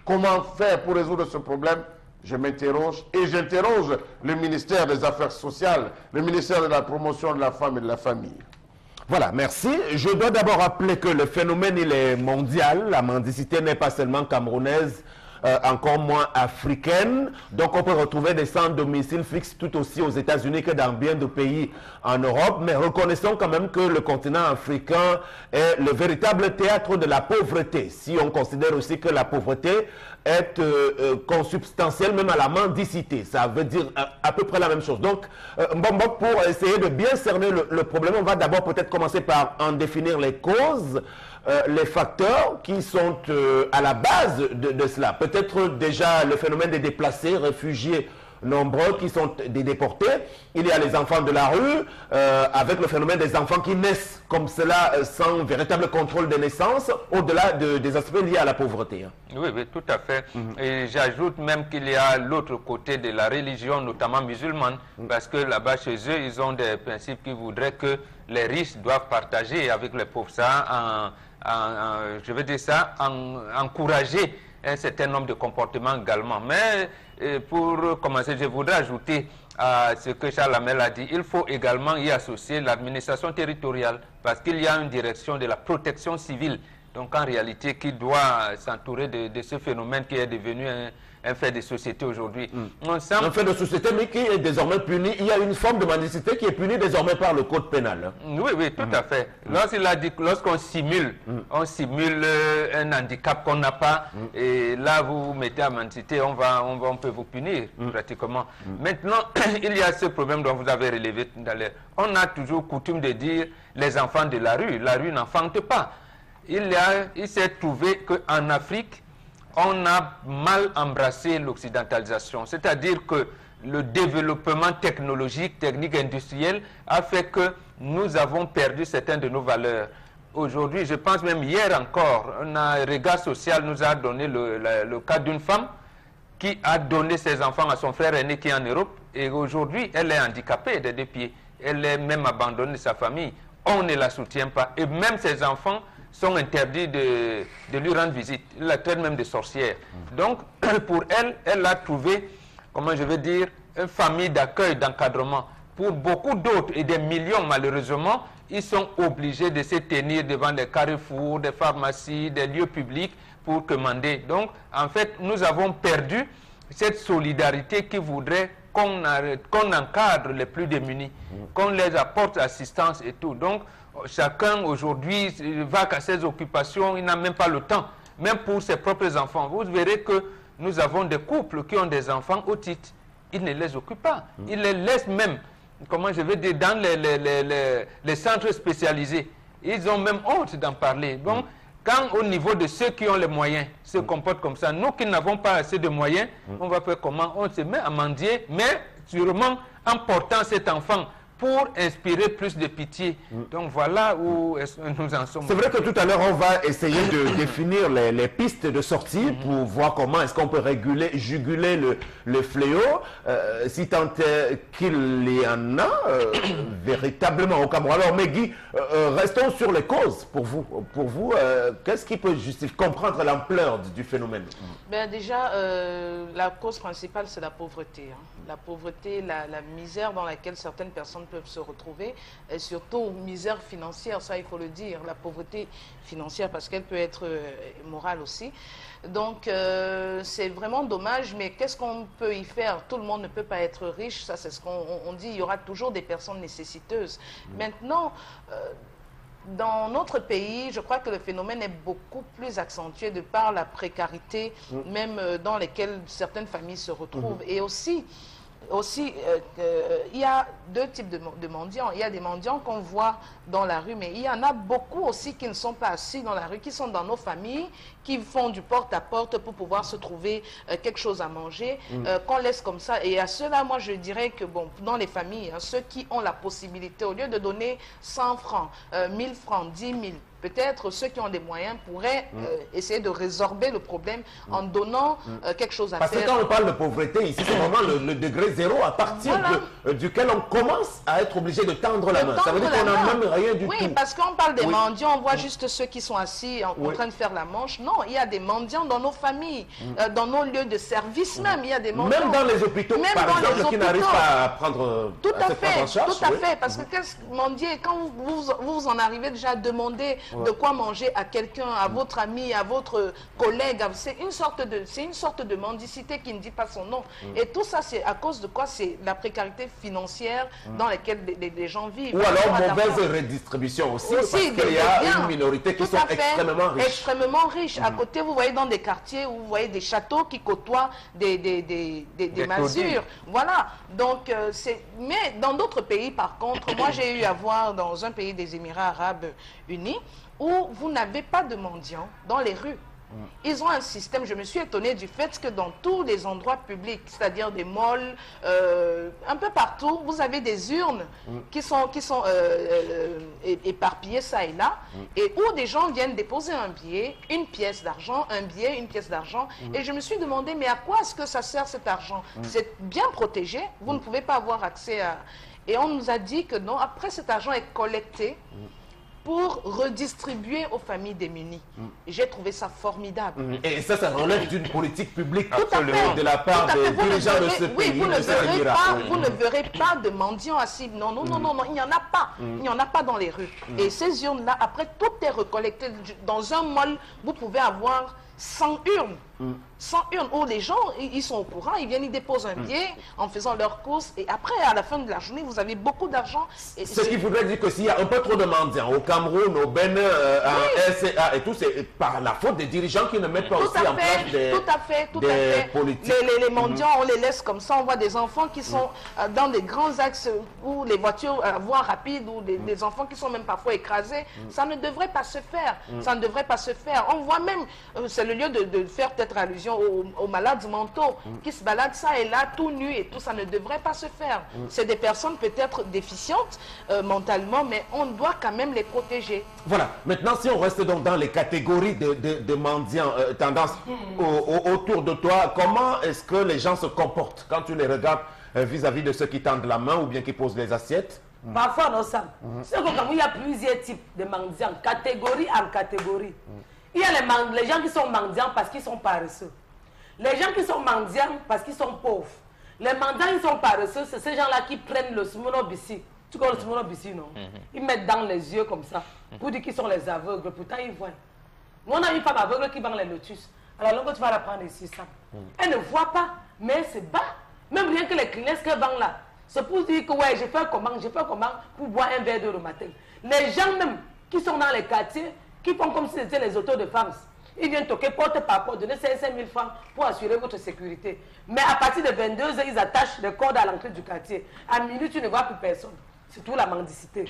Comment faire pour résoudre ce problème? Je m'interroge et j'interroge le ministère des Affaires sociales, le ministère de la Promotion de la Femme et de la Famille. Voilà, merci. Je dois d'abord rappeler que le phénomène, il est mondial. La mendicité n'est pas seulement camerounaise, encore moins africaine. Donc on peut retrouver des sans domicile fixe tout aussi aux États-Unis que dans bien de pays en Europe. Mais reconnaissons quand même que le continent africain est le véritable théâtre de la pauvreté. Si on considère aussi que la pauvreté est consubstantielle même à la mendicité. Ça veut dire à peu près la même chose. Donc, pour essayer de bien cerner le problème, on va d'abord peut-être commencer par en définir les causes, les facteurs qui sont à la base de cela. Peut-être déjà le phénomène des déplacés, réfugiés nombreux qui sont des déportés. Il y a les enfants de la rue, avec le phénomène des enfants qui naissent comme cela sans véritable contrôle des naissances, au-delà des aspects liés à la pauvreté. Oui, oui, tout à fait. Et j'ajoute même qu'il y a l'autre côté de la religion, notamment musulmane, parce que là-bas, chez eux, ils ont des principes qui voudraient que les riches doivent partager avec les pauvres. Ça, je veux dire ça, encourager un certain nombre de comportements également. Mais pour commencer, je voudrais ajouter à ce que Charles Hamel a dit, il faut également y associer l'administration territoriale, parce qu'il y a une direction de la protection civile, donc en réalité qui doit s'entourer de ce phénomène qui est devenu un fait de société aujourd'hui. Un fait de société, mais qui est désormais puni. Il y a une forme de mendicité qui est punie désormais par le code pénal. Oui, oui, tout à fait. Lorsqu'il a dit, lorsqu'on simule, on simule un handicap qu'on n'a pas, et là vous mettez à mendicité, on peut vous punir pratiquement. Maintenant, il y a ce problème dont vous avez relevé tout à l'heure. On a toujours coutume de dire les enfants de la rue n'enfante pas. Il s'est trouvé qu'en Afrique, on a mal embrassé l'occidentalisation, c'est-à-dire que le développement technologique, technique, industriel a fait que nous avons perdu certaines de nos valeurs. Aujourd'hui, je pense même hier encore, un regard social nous a donné le cas d'une femme qui a donné ses enfants à son frère aîné qui est en Europe, et aujourd'hui, elle est handicapée des 2 pieds. Elle est même abandonnée de sa famille. On ne la soutient pas. Et même ses enfants sont interdits de lui rendre visite. Il la traite même de sorcière. Donc, pour elle, elle a trouvé, comment je veux dire, une famille d'accueil, d'encadrement. Pour beaucoup d'autres, et des millions malheureusement, ils sont obligés de se tenir devant des carrefours, des pharmacies, des lieux publics pour commander. Donc, en fait, nous avons perdu cette solidarité qui voudrait qu'on encadre les plus démunis, qu'on les apporte assistance et tout. Donc, chacun aujourd'hui va qu'à ses occupations, il n'a même pas le temps, même pour ses propres enfants. Vous verrez que nous avons des couples qui ont des enfants autites. Ils ne les occupent pas. Ils les laissent même, comment je vais dire, dans les centres spécialisés. Ils ont même honte d'en parler. Donc, quand au niveau de ceux qui ont les moyens se comportent comme ça, nous qui n'avons pas assez de moyens, on va faire comment? On se met à mendier, mais sûrement en portant cet enfant pour inspirer plus de pitié. Donc voilà où nous en sommes. C'est vrai que tout à l'heure, on va essayer de définir les pistes de sortie pour voir comment est-ce qu'on peut juguler le fléau, si tant est qu'il y en a véritablement au Cameroun. Alors, Megui, restons sur les causes pour vous. Pour vous, qu'est-ce qui peut justifier, comprendre l'ampleur du phénomène? Ben déjà, la cause principale, c'est la pauvreté. Hein. La pauvreté, la misère dans laquelle certaines personnes peuvent se retrouver, et surtout misère financière, ça il faut le dire, la pauvreté financière parce qu'elle peut être morale aussi. Donc c'est vraiment dommage, mais qu'est-ce qu'on peut y faire? Tout le monde ne peut pas être riche, ça c'est ce qu'on dit, il y aura toujours des personnes nécessiteuses. Maintenant, dans notre pays, je crois que le phénomène est beaucoup plus accentué de par la précarité, même dans laquelle certaines familles se retrouvent. Et aussi il y a deux types de mendiants. Il y a des mendiants qu'on voit dans la rue, mais il y en a beaucoup aussi qui ne sont pas assis dans la rue, qui sont dans nos familles, qui font du porte-à-porte pour pouvoir se trouver quelque chose à manger, qu'on laisse comme ça. Et à ceux-là, moi, je dirais que, bon, dans les familles, hein, ceux qui ont la possibilité, au lieu de donner 100 francs, 1000 francs, 10 000, peut-être ceux qui ont des moyens pourraient essayer de résorber le problème en donnant quelque chose à faire. Parce que quand on parle de pauvreté, ici, c'est vraiment le degré zéro à partir duquel on commence à être obligé de tendre la main. Ça veut dire qu'on n'a même rien du tout. Oui, parce qu'on parle des mendiants, on voit juste ceux qui sont assis en train de faire la manche. Non, il y a des mendiants dans nos familles, dans nos lieux de service même. Il y il y a des mendiants. Même dans les hôpitaux, même par dans exemple, les qui n'arrivent pas à prendre tout à se prendre en charge. Tout à fait, parce que qu'est-ce mendier, quand vous en arrivez déjà à demander de quoi manger à quelqu'un, à votre ami, à votre collègue, c'est une sorte de mendicité qui ne dit pas son nom. Et tout ça, c'est à cause de quoi? C'est la précarité financière dans laquelle les gens vivent. Ou alors mauvaise redistribution aussi, parce qu'il y a une minorité qui sont extrêmement riches. Extrêmement riches. À côté, vous voyez dans des quartiers où vous voyez des châteaux qui côtoient des masures. Voilà. Donc, mais dans d'autres pays, par contre, moi j'ai eu à voir dans un pays des Émirats Arabes Unis, où vous n'avez pas de mendiants dans les rues. Ils ont un système, je me suis étonnée du fait que dans tous les endroits publics, c'est-à-dire des malls, un peu partout, vous avez des urnes qui sont éparpillées ça et là, et où des gens viennent déposer un billet, une pièce d'argent, un billet, une pièce d'argent, et je me suis demandé, mais à quoi est-ce que ça sert cet argent? C'est bien protégé, vous ne pouvez pas avoir accès à... Et on nous a dit que non, après cet argent est collecté, pour redistribuer aux familles démunies. J'ai trouvé ça formidable. Et ça relève d'une politique publique de la part des dirigeants de ce pays. Oui, vous ne verrez pas de mendiants assis. Non, non, non, non, non, il n'y en a pas. Il n'y en a pas dans les rues. Et ces urnes-là, après, tout est recollecté. Dans un mall, vous pouvez avoir 100 urnes. 100 urnes où les gens, ils sont au courant, ils viennent, ils déposent un billet en faisant leurs courses et après, à la fin de la journée, vous avez beaucoup d'argent. Ce qui voudrait dire que s'il y a un peu trop de mendiants au Cameroun, au Bénin, à RCA et tout, c'est par la faute des dirigeants qui ne mettent pas aussi en place des politiques. Les mendiants, on les laisse comme ça, on voit des enfants qui sont dans des grands axes où les voitures à voie rapide, ou des enfants qui sont même parfois écrasés. Ça ne devrait pas se faire. Ça ne devrait pas se faire. On voit même, c'est le lieu de faire peut-être allusion aux malades mentaux qui se baladent ça et là tout nus et tout, ça ne devrait pas se faire. C'est des personnes peut-être déficientes mentalement, mais on doit quand même les protéger. Voilà, maintenant si on reste donc dans les catégories de mendiants, tendance autour de toi, comment est-ce que les gens se comportent quand tu les regardes vis-à-vis de ceux qui tendent la main ou bien qui posent les assiettes? Parfois, non, ça. C'est comme il y a plusieurs types de mendiants, catégorie en catégorie. Il y a les gens qui sont mendiants parce qu'ils sont paresseux. Les gens qui sont mendiants parce qu'ils sont pauvres. Les mendiants qui sont paresseux, c'est ces gens-là qui prennent le sumonobissi. Tu connais le sumonobissi, non? Ils mettent dans les yeux comme ça pour dire qu'ils sont les aveugles. Pourtant, ils voient. Nous, on a une femme aveugle qui vend les lotus. Alors, là, tu vas la prendre ici, ça. Elle ne voit pas, mais elle se bat. Même rien que les Kleenex qu'elles vendent là, c'est pour dire que ouais, j'ai fait comment pour boire un verre d'eau le matin. Les gens même qui sont dans les quartiers, qui font comme si c'était les autos de France, ils viennent toquer porte par porte, donner 5 000 francs pour assurer votre sécurité. Mais à partir de 22 h, ils attachent des cordes à l'entrée du quartier. À minuit, tu ne vois plus personne. C'est tout la mendicité.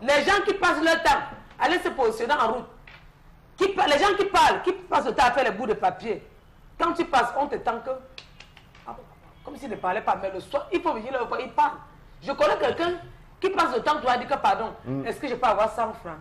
Les gens qui passent leur temps à aller se positionner en route, les gens qui parlent, qui passent le temps à faire les bouts de papier, quand tu passes, on te tend que... Comme s'il ne parlait pas, mais le soir, il faut venir le voir, il parle. Je connais quelqu'un qui passe le temps pour dire que pardon, est-ce que je peux avoir 100 francs?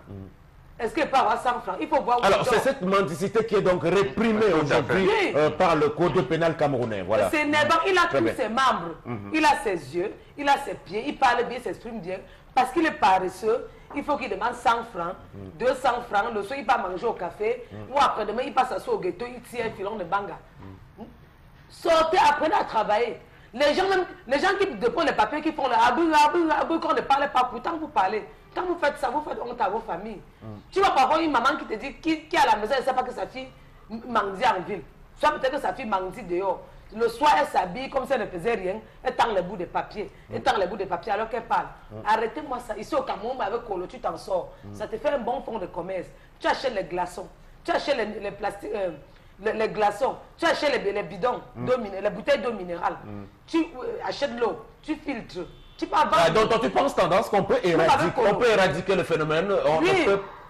Est-ce que je peux avoir 100 francs? Il faut voir où. Alors, c'est cette mendicité qui est donc réprimée aujourd'hui par le code pénal camerounais. Voilà. C'est énervant. Il a tous ses membres. Il a ses yeux, il a ses pieds, il parle bien, il s'exprime bien. Parce qu'il est paresseux, il faut qu'il demande 100 francs, 200 francs. Le soir, il va manger au café. Ou après-demain, il passe au ghetto, il tire un filon de banga. Sortez, apprenez à travailler. Les gens qui déposent les papiers, qui font le abou, quand on ne parle pas, pourtant vous parlez. Quand vous faites ça, vous faites honte à vos familles. Tu vas pas avoir une maman qui te dit, qui est à la maison, elle ne sait pas que sa fille mendie en ville. Soit peut-être que sa fille mendie dehors. Le soir, elle s'habille comme si elle ne faisait rien. Elle tend les bouts de papier. Elle tend les bouts de papier alors qu'elle parle. Arrêtez-moi ça. Ici au Cameroun, avec Colo, tu t'en sors. Ça te fait un bon fonds de commerce. Tu achètes les glaçons. Tu achètes les plastiques. Les glaçons, tu achètes les bidons, les bouteilles d'eau minérale, tu achètes l'eau, tu filtres, tu peux avoir... Donc tu penses tendance qu'on peut éradiquer le phénomène?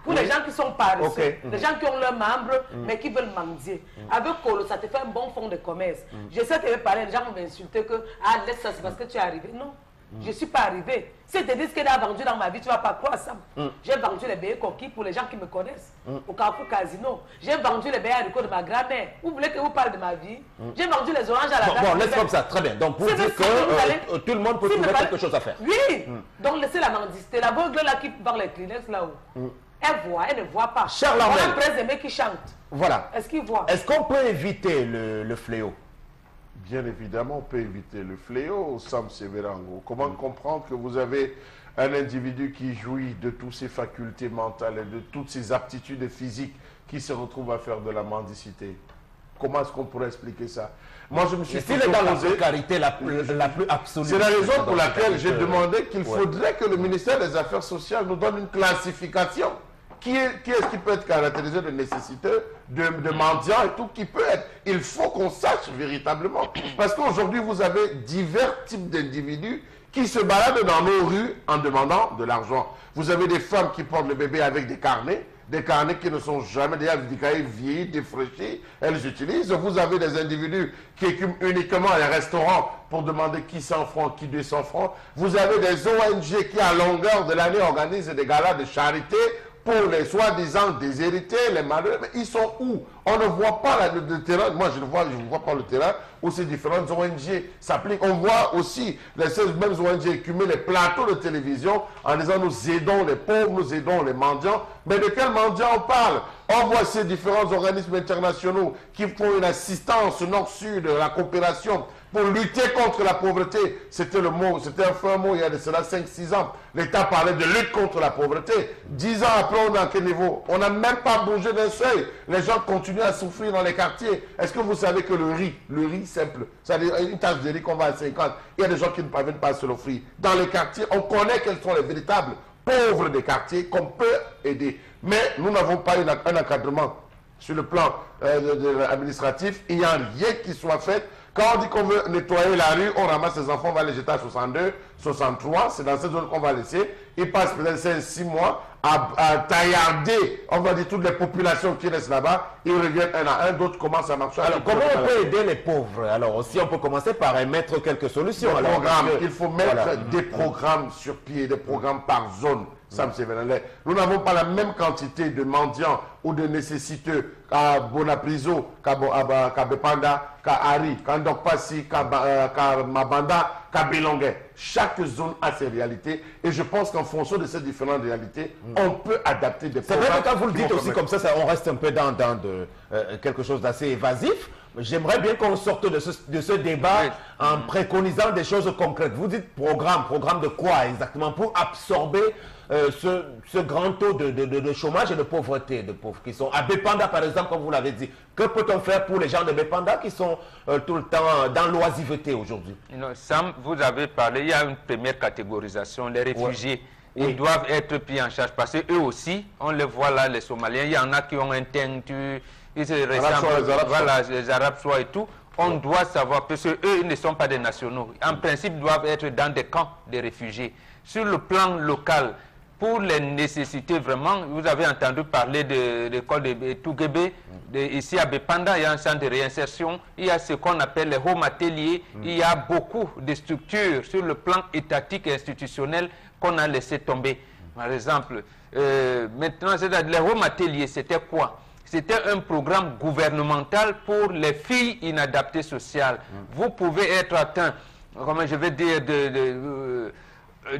Pour les gens qui sont paresseux, les gens qui ont leurs membres, mais qui veulent mendier. Avec Colo, ça te fait un bon fonds de commerce. Je sais que je vais parler, les gens vont m'insulter que « Ah, laisse ça, c'est parce que tu es arrivé. » Non. Je ne suis pas arrivé. Si tu te dis ce qu'il a vendu dans ma vie, tu ne vas pas croire ça. J'ai vendu les billets coquilles pour les gens qui me connaissent. Au Carrefour Casino. J'ai vendu les billets haricots de ma grand-mère. Vous voulez que vous parle de ma vie? J'ai vendu les oranges à la dame. Bon, laisse comme ça, très bien. Donc, pour dire que tout le monde peut trouver quelque chose à faire. Oui. Donc, laissez la mendicité. La beugle là qui vend les Kleenex là-haut. Elle voit, elle ne voit pas. Charles on a presque des mecs qui chantent. Voilà. Est-ce qu'ils voient? Est-ce qu'on peut éviter le fléau? Bien évidemment, on peut éviter le fléau, Sam Severango. Comment comprendre que vous avez un individu qui jouit de toutes ses facultés mentales et de toutes ses aptitudes physiques qui se retrouve à faire de la mendicité? Comment est-ce qu'on pourrait expliquer ça? Moi, je me suis posé dans la précarité la plus absolue. C'est la raison pour laquelle j'ai demandé qu'il faudrait que le ministère des Affaires sociales nous donne une classification. Qui est-ce qui peut être caractérisé de nécessiteux, de mendiant et tout, qui peut être. Il faut qu'on sache véritablement. Parce qu'aujourd'hui, vous avez divers types d'individus qui se baladent dans nos rues en demandant de l'argent. Vous avez des femmes qui portent le bébé avec des carnets qui ne sont jamais des cahiers vieillis, défraîchis, elles utilisent. Vous avez des individus qui écument uniquement les restaurants pour demander qui 100 francs, qui 200 francs. Vous avez des ONG qui, à longueur de l'année, organisent des galas de charité pour les soi-disant déshérités, les malheureux. Mais ils sont où? On ne voit pas le terrain. Moi, je ne vois pas le terrain où ces différentes ONG s'appliquent. On voit aussi les mêmes ONG écumer les plateaux de télévision en disant nous aidons les pauvres, nous aidons les mendiants. Mais de quels mendiants on parle? On voit ces différents organismes internationaux qui font une assistance nord-sud, la coopération pour lutter contre la pauvreté. C'était un fin mot il y a de cela 5-6 ans. L'État parlait de lutte contre la pauvreté. 10 ans après, on est à quel niveau? On n'a même pas bougé d'un seuil. Les gens continuent à souffrir dans les quartiers. Est-ce que vous savez que le riz simple, c'est-à-dire une tasse de riz qu'on va à 50, il y a des gens qui ne parviennent pas à se l'offrir. Dans les quartiers, on connaît quels sont les véritables pauvres des quartiers qu'on peut aider. Mais nous n'avons pas un encadrement sur le plan administratif. Il n'y a rien qui soit fait. Quand on dit qu'on veut nettoyer la rue, on ramasse les enfants, on va les jeter à 62, 63. C'est dans cette zone qu'on va laisser. Ils passent peut-être 6 mois à taillarder, on va dire, toutes les populations qui restent là-bas. Ils reviennent un à un, d'autres commencent à marcher. Alors, comment on peut aider les pauvres? Alors, aussi, on peut commencer par émettre quelques solutions. Il faut mettre des programmes sur pied, des programmes par zone. Sam Severango. Nous n'avons pas la même quantité de mendiants ou de nécessiteux qu'à Bonapriso, qu'à Bepanda, qu'à Ari, qu'à Ndokpasi, qu'à Mabanda, qu'à Belongue. Chaque zone a ses réalités et je pense qu'en fonction de ces différentes réalités, on peut adapter des programmes. C'est vrai que quand vous le dites aussi comme ça, on reste un peu dans quelque chose d'assez évasif. J'aimerais bien qu'on sorte de ce débat en préconisant des choses concrètes. Vous dites programme de quoi exactement pour absorber ce grand taux de chômage et de pauvreté, de pauvres qui sont à Bépanda par exemple, comme vous l'avez dit. Que peut-on faire pour les gens de Bépanda qui sont tout le temps dans l'oisiveté aujourd'hui? Sam, vous avez parlé, il y a une première catégorisation, les réfugiés. Ils doivent être pris en charge parce qu'eux aussi, on les voit là, les Somaliens, il y en a qui ont un teinture, ils se ressemblent, les Arabes et tout. On doit savoir, parce qu'eux, ils ne sont pas des nationaux. En principe, ils doivent être dans des camps de réfugiés. Sur le plan local, pour les nécessités vraiment, vous avez entendu parler de l'école de Touguébé, ici à Bépanda, il y a un centre de réinsertion, il y a ce qu'on appelle les home ateliers, il y a beaucoup de structures sur le plan étatique et institutionnel qu'on a laissé tomber. Par exemple, maintenant, les home ateliers, c'était quoi? C'était un programme gouvernemental pour les filles inadaptées sociales. Vous pouvez être atteint, comment je vais dire,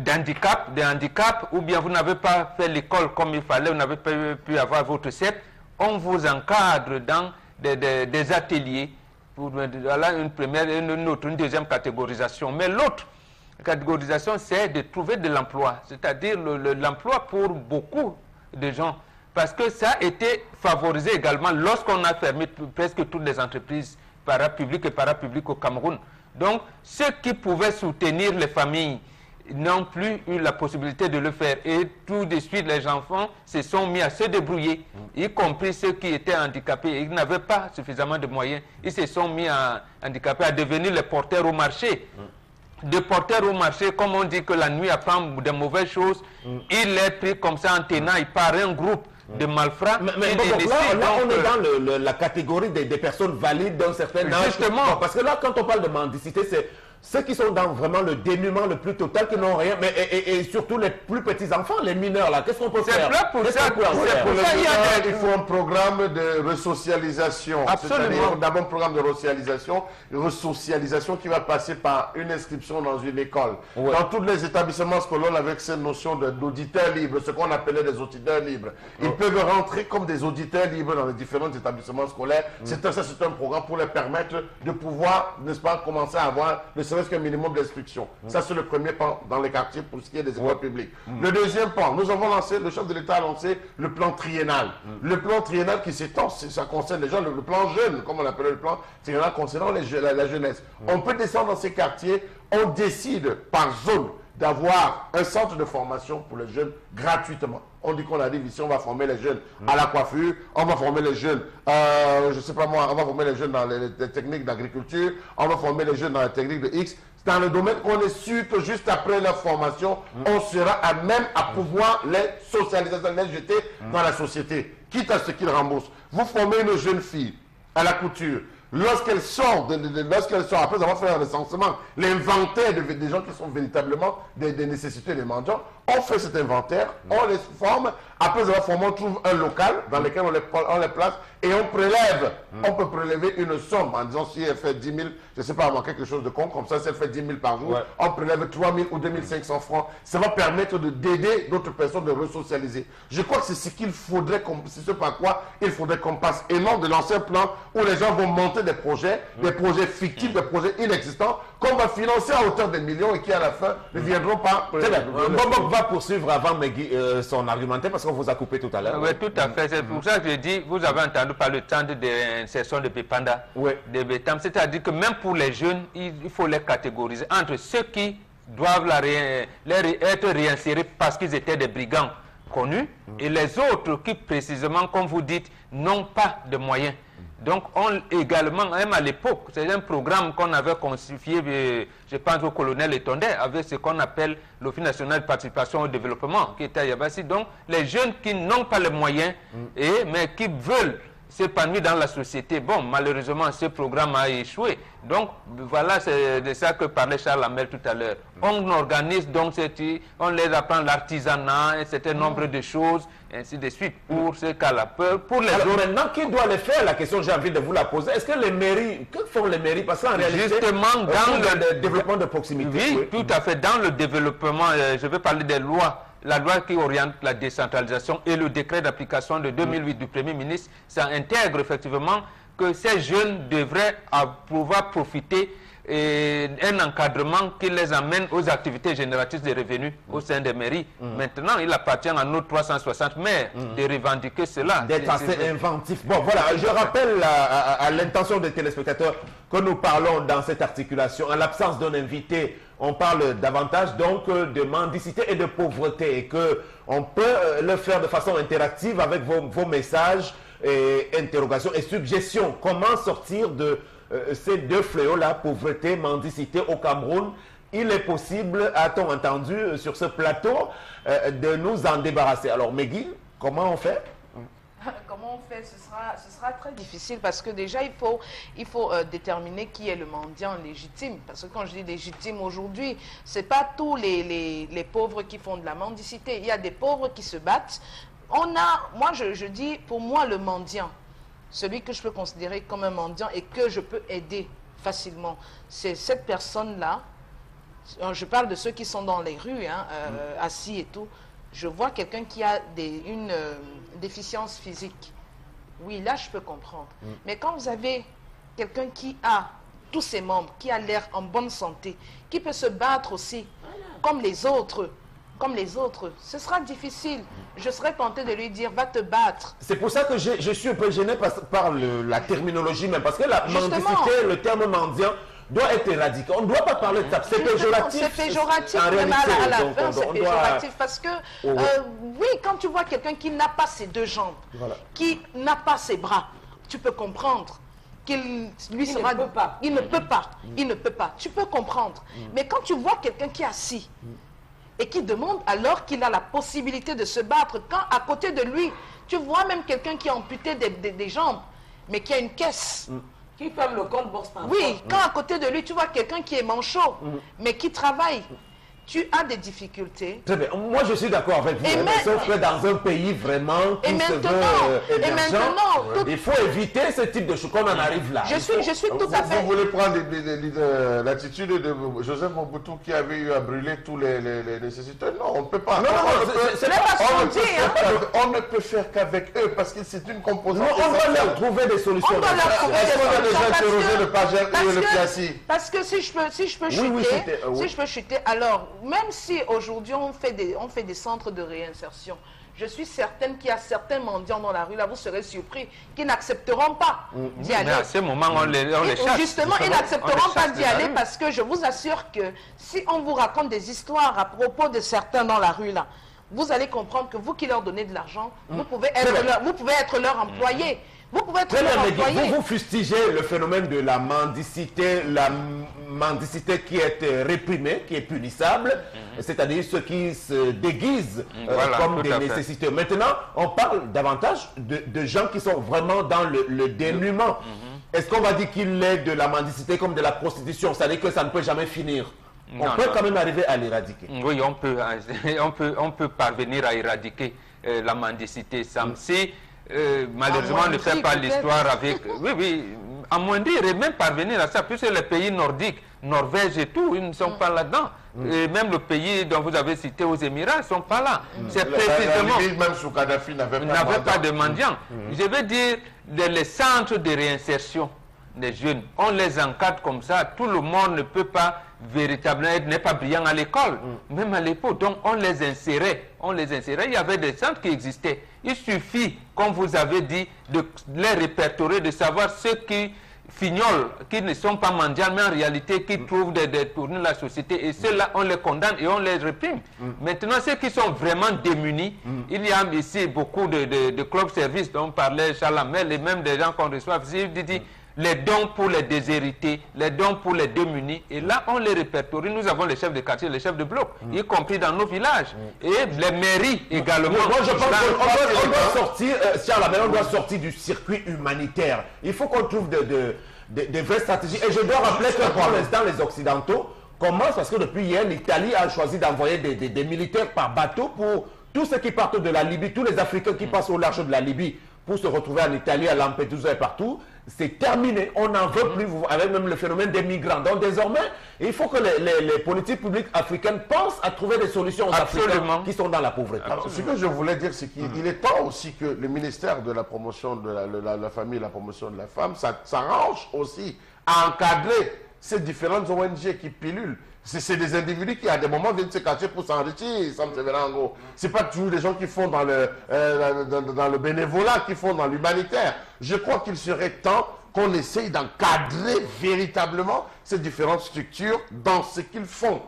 handicap, ou bien vous n'avez pas fait l'école comme il fallait, vous n'avez pas pu avoir votre CEP, on vous encadre dans des ateliers pour voilà, une deuxième catégorisation. Mais l'autre catégorisation, c'est de trouver de l'emploi, c'est-à-dire l'emploi pour beaucoup de gens. Parce que ça a été favorisé également lorsqu'on a fermé presque toutes les entreprises parapubliques et parapubliques au Cameroun. Donc, ceux qui pouvaient soutenir les familles n'ont plus eu la possibilité de le faire. Et tout de suite, les enfants se sont mis à se débrouiller, y compris ceux qui étaient handicapés. Ils n'avaient pas suffisamment de moyens. Ils se sont mis à handicapés, à devenir les porteurs au marché. De porteurs au marché, comme on dit que la nuit apprend de mauvaises choses, il est pris comme ça en tenaille par un groupe de malfrats. Mais donc là, on est dans la catégorie des personnes valides d'un certain âge. Justement. Parce que là, quand on parle de mendicité, c'est ceux qui sont dans vraiment le dénuement le plus total, qui n'ont rien, mais et surtout les plus petits enfants, les mineurs là, qu'est-ce qu'on peut faire? C'est pour ça il faut un programme de resocialisation. Absolument. D'abord un programme de resocialisation qui va passer par une inscription dans une école. Dans tous les établissements scolaires avec cette notion d'auditeurs libres, ce qu'on appelait des auditeurs libres. Ils peuvent rentrer comme des auditeurs libres dans les différents établissements scolaires. C'est un programme pour les permettre de pouvoir, n'est-ce pas, commencer à avoir ne serait-ce qu'un minimum d'instruction. Ça, c'est le premier pan dans les quartiers pour ce qui est des écoles publiques. Le deuxième pan, nous avons lancé, le chef de l'État a lancé le plan triennal. Le plan triennal qui s'étend, ça concerne les gens, le plan jeune, comme on appelle le plan triennal concernant la jeunesse. On peut descendre dans ces quartiers, on décide par zone d'avoir un centre de formation pour les jeunes gratuitement. On dit qu'on arrive ici, on va former les jeunes à la coiffure, on va former les jeunes, je sais pas moi, on va former les jeunes dans les techniques d'agriculture, on va former les jeunes dans la technique de X. Dans le domaine qu'on est sûr que juste après leur formation, on sera à même à pouvoir les socialiser, les jeter dans la société, quitte à ce qu'ils remboursent. Vous formez une jeune fille à la couture. Lorsqu'elle sort, après avoir fait un recensement, l'inventaire des gens qui sont véritablement des nécessités des mendiants, on fait cet inventaire, on les forme, après avoir formé, on trouve un local dans lequel on les place et on prélève. On peut prélever une somme en disant si elle fait 10 000, je ne sais pas moi, quelque chose de con, comme ça, si elle fait 10 000 par jour, on prélève 3 000 ou 2 500 francs. Ça va permettre d'aider d'autres personnes de resocialiser. Je crois que c'est ce qu'il faudrait, c'est ce par quoi il faudrait qu'on passe, et non de lancer un plan où les gens vont monter des projets fictifs, des projets inexistants, qu'on va financer à hauteur de millions et qui à la fin ne viendront pas. Bob va poursuivre avant son argumentaire parce qu'on vous a coupé tout à l'heure. Oui, tout à fait. C'est pour ça que je dis, vous avez entendu parler du centre d'insertion de Bépanda, de Bétam. C'est-à-dire que même pour les jeunes, il faut les catégoriser entre ceux qui doivent être réinsérés parce qu'ils étaient des brigands connus et les autres qui, précisément, comme vous dites, n'ont pas de moyens. Donc, également, même à l'époque, c'est un programme qu'on avait confié, je pense, au colonel Etondet, avec ce qu'on appelle l'Office national de participation au développement, qui était à Yabassi. Donc, les jeunes qui n'ont pas les moyens, mais qui veulent s'épanouir dans la société. Bon, malheureusement, ce programme a échoué. Donc, voilà, c'est de ça que parlait Charles Lamel tout à l'heure. On organise donc, on les apprend l'artisanat, un certain nombre de choses, ainsi de suite, pour ce cas-là. Pour les autres... Maintenant, qui doit les faire? La question, j'ai envie de vous la poser. Est-ce que les mairies, que font les mairies? Parce qu'en réalité, justement, dans le développement de proximité. Oui, tout à fait. Dans le développement, je vais parler des lois. La loi qui oriente la décentralisation et le décret d'application de 2008 du Premier ministre, ça intègre effectivement que ces jeunes devraient pouvoir profiter un encadrement qui les amène aux activités génératrices de revenus au sein des mairies. Maintenant, il appartient à nos 360 maires de revendiquer cela. D'être assez inventif. Bon, voilà, je rappelle à l'intention des téléspectateurs que nous parlons dans cette articulation. En l'absence d'un invité, on parle davantage donc de mendicité et de pauvreté et qu'on peut le faire de façon interactive avec vos messages, et interrogations et suggestions. Comment sortir de ces deux fléaux-là, pauvreté, mendicité au Cameroun? Il est possible, a-t-on entendu sur ce plateau, de nous en débarrasser. Alors, Megui, comment on fait? Comment on fait? Ce sera très difficile parce que déjà, il faut déterminer qui est le mendiant légitime. Parce que quand je dis légitime aujourd'hui, ce n'est pas tous les pauvres qui font de la mendicité. Il y a des pauvres qui se battent. Moi, je dis, pour moi, le mendiant, celui que je peux considérer comme un mendiant et que je peux aider facilement, c'est cette personne-là. Je parle de ceux qui sont dans les rues, hein, assis et tout. Je vois quelqu'un qui a une déficience physique. Oui, là, je peux comprendre. Mais quand vous avez quelqu'un qui a tous ses membres, qui a l'air en bonne santé, qui peut se battre aussi, comme les autres, ce sera difficile. Je serais tentée de lui dire, va te battre. C'est pour ça que je suis un peu gêné par la terminologie même, parce que la mendicité, le terme mendiant, doit être éradiqué. On ne doit pas parler de ça. C'est péjoratif. C'est péjoratif, en même réalité. à la fin, c'est péjoratif. Parce que, oui, quand tu vois quelqu'un qui n'a pas ses deux jambes, qui n'a pas ses bras, tu peux comprendre qu'il lui sera... ne peut pas. Il ne peut pas. Il ne peut pas. Tu peux comprendre. Mais quand tu vois quelqu'un qui est assis et qui demande alors qu'il a la possibilité de se battre, quand à côté de lui, tu vois même quelqu'un qui a amputé des jambes, mais qui a une caisse... Qui ferme le compte bourse par Oui, quand à côté de lui, tu vois quelqu'un qui est manchot, mais qui travaille, tu as des difficultés. Très bien. Moi, je suis d'accord avec vous. Sauf que dans un pays vraiment qui se veut émergent, il faut éviter ce type de choses. Qu'on en arrive là. Je suis tout à fait... Vous voulez prendre l'attitude de Joseph Mobutu qui avait eu à brûler tous les nécessiteurs? Non, on ne peut pas. On ne peut faire qu'avec eux parce que c'est une composante. On doit leur trouver des solutions. On doit leur trouver des solutions. Est-ce qu'on a déjà interrogé le Pager et le Piassi? Parce que si je peux chuter, alors... Même si aujourd'hui on fait des centres de réinsertion, je suis certaine qu'il y a certains mendiants dans la rue, là vous serez surpris, qui n'accepteront pas d'y aller. Mais à ce moment, on les chasse. Justement, ils n'accepteront pas d'y aller parce que je vous assure que si on vous raconte des histoires à propos de certains dans la rue, là, vous allez comprendre que vous qui leur donnez de l'argent, vous pouvez être leur employé. Vous pouvez être leur employé. Vous fustigez le phénomène de la mendicité qui est réprimée, qui est punissable, c'est-à-dire ceux qui se déguisent comme des nécessiteux. Maintenant, on parle davantage de gens qui sont vraiment dans le dénuement. Est-ce qu'on va dire qu'il est de la mendicité comme de la prostitution? C'est-à-dire que ça ne peut jamais finir. On peut quand même arriver à l'éradiquer. Oui, on peut parvenir à éradiquer la mendicité. Si malheureusement on ne fait pas l'histoire avec... Oui, amoindrir et même parvenir à ça, puisque les pays nordiques, Norvège et tout, ils ne sont pas là-dedans. Et même le pays dont vous avez cité aux Émirats, ils ne sont pas là. C'est précisément... Même sous Kadhafi n'avait pas de mendiants. Je veux dire, les centres de réinsertion des jeunes, on les encadre comme ça, tout le monde ne peut pas véritablement, n'est pas brillant à l'école, même à l'époque. Donc on les insérait. Il y avait des centres qui existaient. Il suffit, comme vous avez dit, de les répertorier, de savoir ceux qui fignolent, qui ne sont pas mendiants, mais en réalité qui trouvent des tournures de la société. Et ceux-là, on les condamne et on les réprime. Maintenant, ceux qui sont vraiment démunis, il y a ici beaucoup de clubs services dont parlait Charles Hamel et même des gens qu'on reçoit. Il dit les dons pour les déshérités, les dons pour les démunis. Et là, on les répertorie. Nous avons les chefs de quartier, les chefs de bloc, y compris dans nos villages. Et les mairies également. Moi, je pense qu'on doit sortir, Charles, on doit sortir du circuit humanitaire. Il faut qu'on trouve des vraies stratégies. Et je dois rappeler que pour l'instant, les Occidentaux commencent, parce que depuis hier, l'Italie a choisi d'envoyer des militaires par bateau pour tous ceux qui partent de la Libye, tous les Africains qui passent au large de la Libye, pour se retrouver en Italie, à Lampedusa et partout. c'est terminé. On n'en veut plus, avec même le phénomène des migrants. Donc désormais, il faut que les politiques publiques africaines pensent à trouver des solutions aux Africains qui sont dans la pauvreté. Alors, ce que je voulais dire, c'est qu'il est temps aussi que le ministère de la promotion de la famille et la promotion de la femme s'arrange aussi à encadrer ces différentes ONG qui pilulent. C'est des individus qui, à des moments, viennent se cacher pour s'enrichir, Sam Severango. Ce n'est pas toujours des gens qui font dans le bénévolat, qui font dans l'humanitaire. Je crois qu'il serait temps qu'on essaye d'encadrer véritablement ces différentes structures dans ce qu'ils font,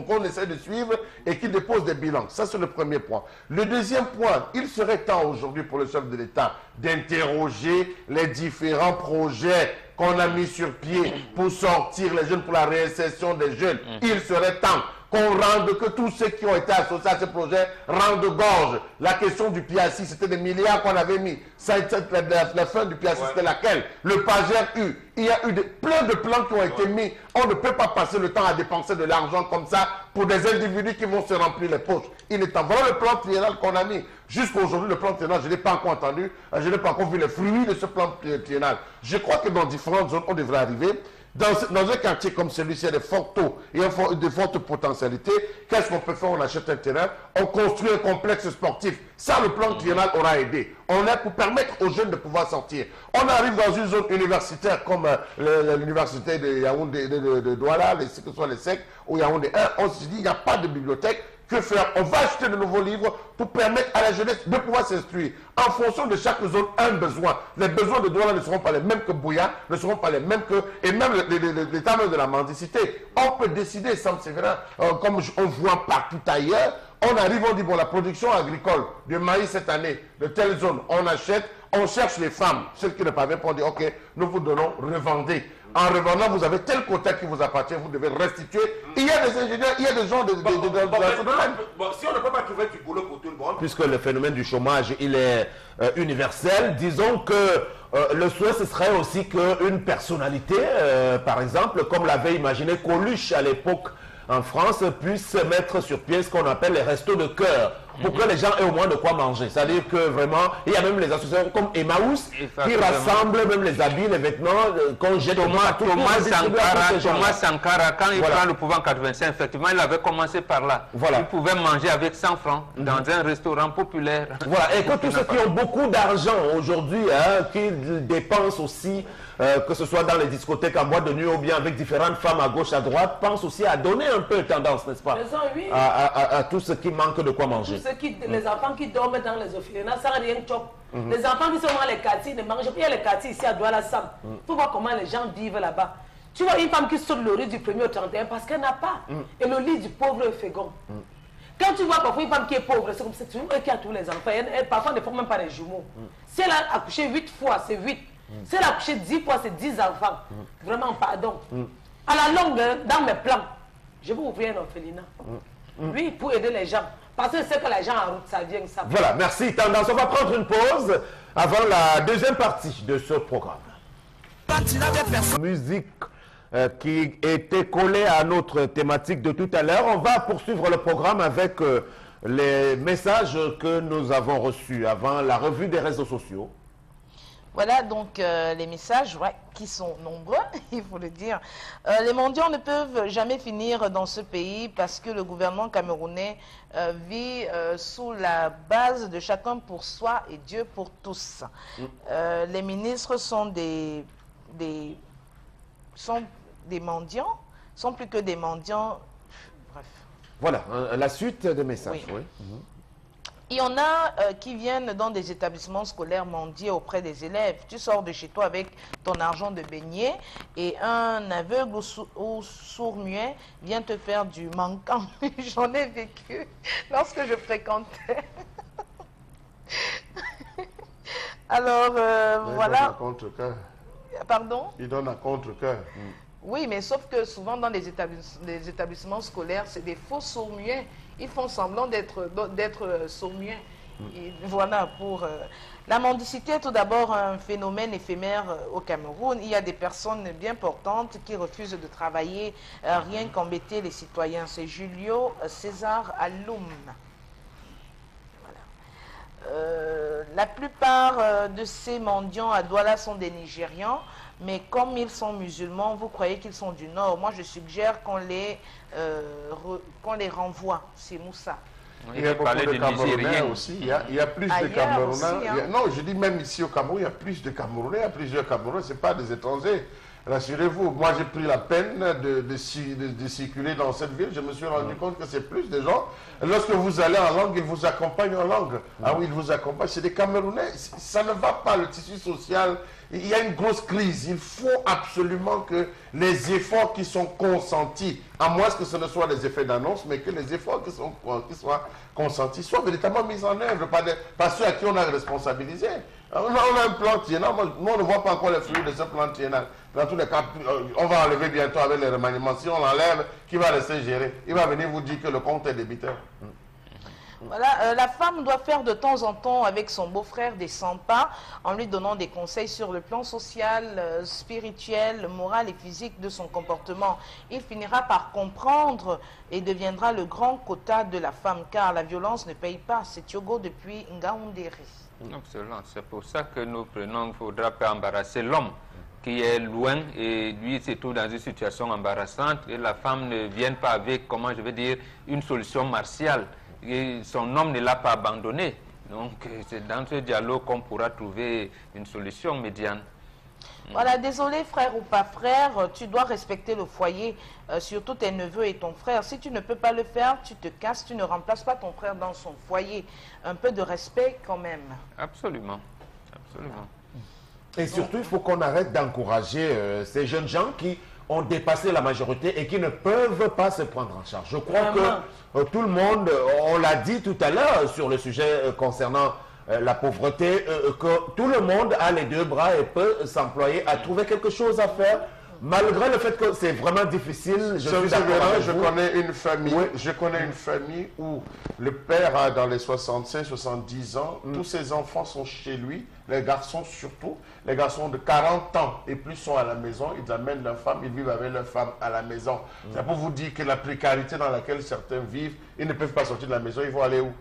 qu'on essaie de suivre et qu'ils déposent des bilans. Ça, c'est le premier point. Le deuxième point, il serait temps aujourd'hui pour le chef de l'État d'interroger les différents projets qu'on a mis sur pied pour sortir les jeunes, pour la réinsertion des jeunes. Il serait temps qu'on rende, que tous ceux qui ont été associés à ce projet rendent gorge. La question du PIACI, c'était des milliards qu'on avait mis. La fin du PIACI, c'était laquelle? Le PAGER eu. Il y a eu plein de plans qui ont été mis. On ne peut pas passer le temps à dépenser de l'argent comme ça pour des individus qui vont se remplir les poches. Il est temps. Voilà le plan triennal qu'on a mis. Jusqu'à aujourd'hui, le plan triennal, je n'ai pas encore entendu, je n'ai pas encore vu les fruits de ce plan triennal. Je crois que dans différentes zones, on devrait arriver. Dans un quartier comme celui-ci, il y a des forts taux et de fortes potentialités. Qu'est-ce qu'on peut faire? On achète un terrain, on construit un complexe sportif. Ça, le plan triennal aura aidé. On est pour permettre aux jeunes de pouvoir sortir. On arrive dans une zone universitaire comme l'université de Yaoundé, de Douala, que ce soit les SEC ou Yaoundé 1. On se dit, il n'y a pas de bibliothèque. Que faire? On va acheter de nouveaux livres pour permettre à la jeunesse de pouvoir s'instruire. En fonction de chaque zone, un besoin. Les besoins de Douala ne seront pas les mêmes que Bouya, ne seront pas les mêmes que... Et même l'état de la mendicité. On peut décider, Sam Séverin, comme on voit partout ailleurs, on arrive, on dit, bon, la production agricole de maïs cette année, de telle zone, on achète, on cherche les femmes, celles qui ne parviennent pas, on dit, ok, nous vous donnons, revendez. En revendant, vous avez tel quota qui vous appartient, vous devez restituer. Il y a des ingénieurs, il y a des gens dans ce domaine. Bon, si on ne peut pas trouver du boulot pour tout le monde, puisque le phénomène du chômage, il est universel, disons que le souhait, ce serait aussi qu'une personnalité, par exemple, comme l'avait imaginé Coluche à l'époque en France, puisse mettre sur pied ce qu'on appelle les restos de cœur, pour que les gens aient au moins de quoi manger. C'est-à-dire que vraiment, il y a même les associations comme Emmaüs qui rassemblent même les habits, les vêtements qu'on jette. Thomas Sankara, quand il prend le pouvoir en 85, effectivement, il avait commencé par là. Voilà. Il pouvait manger avec 100 francs dans un restaurant populaire. Voilà, et que tous ceux qui ont beaucoup d'argent aujourd'hui, qui dépensent aussi, que ce soit dans les discothèques en boîte de nuit ou bien avec différentes femmes à gauche, à droite, pensent aussi à donner un peu de tendance, n'est-ce pas, à tous ceux qui manquent de quoi manger. Les enfants qui dorment dans les orphelinats sans rien chop. Les enfants qui sont dans les quartiers ne mangent pas. Il y a les quartiers ici à Douala-Sam. Il faut voir comment les gens vivent là-bas. Tu vois une femme qui saute le riz du 1er au 31 parce qu'elle n'a pas. Et le lit du pauvre est fécond. Quand tu vois parfois une femme qui est pauvre, c'est comme ça, tu vois qui a tous les enfants. Elle, parfois, ne font même pas les jumeaux. Si elle a accouché 8 fois, c'est 8. Si elle a accouché 10 fois, c'est 10 enfants. Vraiment, pardon. À la longue, dans mes plans, je vais ouvrir un orphelinat. Oui, pour aider les gens. Parce que c'est que les gens en route, ça vient, ça. Voilà, merci. Tendance, on va prendre une pause avant la deuxième partie de ce programme. Musique qui était collée à notre thématique de tout à l'heure. On va poursuivre le programme avec les messages que nous avons reçus avant la revue des réseaux sociaux. Voilà donc les messages qui sont nombreux, il faut le dire. Les mendiants ne peuvent jamais finir dans ce pays parce que le gouvernement camerounais vit sous la base de chacun pour soi et Dieu pour tous. Les ministres sont des mendiants, sont plus que des mendiants. Bref. Voilà, la suite des messages. Oui. Oui. Il y en a qui viennent dans des établissements scolaires mendier auprès des élèves. Tu sors de chez toi avec ton argent de beignet et un aveugle ou sourd-muet vient te faire du manquant. J'en ai vécu lorsque je fréquentais. Alors, voilà. Il donne à contre-cœur. Pardon? Il donne à contre-cœur. Oui, mais sauf que souvent dans les établissements scolaires, c'est des faux sourds-muets. Ils font semblant d'être sourds-muets. Voilà, pour... La mendicité est tout d'abord un phénomène éphémère au Cameroun. Il y a des personnes bien portantes qui refusent de travailler rien qu'embêter les citoyens. C'est Julio César Aloum. La plupart de ces mendiants à Douala sont des Nigérians, mais comme ils sont musulmans, vous croyez qu'ils sont du Nord. Moi, je suggère qu'on les renvoie. C'est Moussa. Il y a beaucoup de Camerounais aussi. Il y a plus de Camerounais. Aussi, hein. Non, je dis même ici au Cameroun, il y a plus de Camerounais. Il y a plusieurs Camerounais. Ce n'est pas des étrangers. Rassurez-vous, moi j'ai pris la peine de circuler dans cette ville. Je me suis rendu compte que c'est plus des gens. Lorsque vous allez en langue, ils vous accompagnent en langue. Ah oui, ils vous accompagnent. C'est des Camerounais. Ça ne va pas, le tissu social. Il y a une grosse crise. Il faut absolument que les efforts qui sont consentis, à moins que ce ne soit des effets d'annonce, mais que les efforts qui soient consentis soient véritablement mis en œuvre par ceux à qui on a responsabilisé. On a un plan triennal. Nous, on ne voit pas encore les fruits de ce plan triennal. Dans tous les cas, on va enlever bientôt avec les remaniements. Si on l'enlève, qui va rester géré? Il va venir vous dire que le compte est débiteur. Voilà, la femme doit faire de temps en temps avec son beau-frère des 100 pas en lui donnant des conseils sur le plan social, spirituel, moral et physique de son comportement. Il finira par comprendre et deviendra le grand quota de la femme car la violence ne paye pas. C'est Tiogo depuis Ngaoundéry. Excellent. C'est pour ça que nous prenons, il ne faudra pas embarrasser l'homme qui est loin et lui se trouve dans une situation embarrassante et la femme ne vient pas avec, comment je vais dire, une solution martiale. Et son homme ne l'a pas abandonné. Donc c'est dans ce dialogue qu'on pourra trouver une solution médiane. Voilà, désolé frère ou pas frère, tu dois respecter le foyer, surtout tes neveux et ton frère. Si tu ne peux pas le faire, tu te casses, tu ne remplaces pas ton frère dans son foyer. Un peu de respect quand même. Absolument, absolument. Et surtout, il faut qu'on arrête d'encourager ces jeunes gens qui ont dépassé la majorité et qui ne peuvent pas se prendre en charge. Je crois que tout le monde, on l'a dit tout à l'heure sur le sujet concernant la pauvreté, que tout le monde a les deux bras et peut s'employer à trouver quelque chose à faire, malgré le fait que c'est vraiment difficile. Je connais une famille où le père a dans les 65-70 ans, tous ses enfants sont chez lui, les garçons surtout, les garçons de 40 ans et plus sont à la maison, ils amènent leurs femmes, ils vivent avec leurs femmes à la maison. C'est pour vous dire que la précarité dans laquelle certains vivent, ils ne peuvent pas sortir de la maison, ils vont aller où?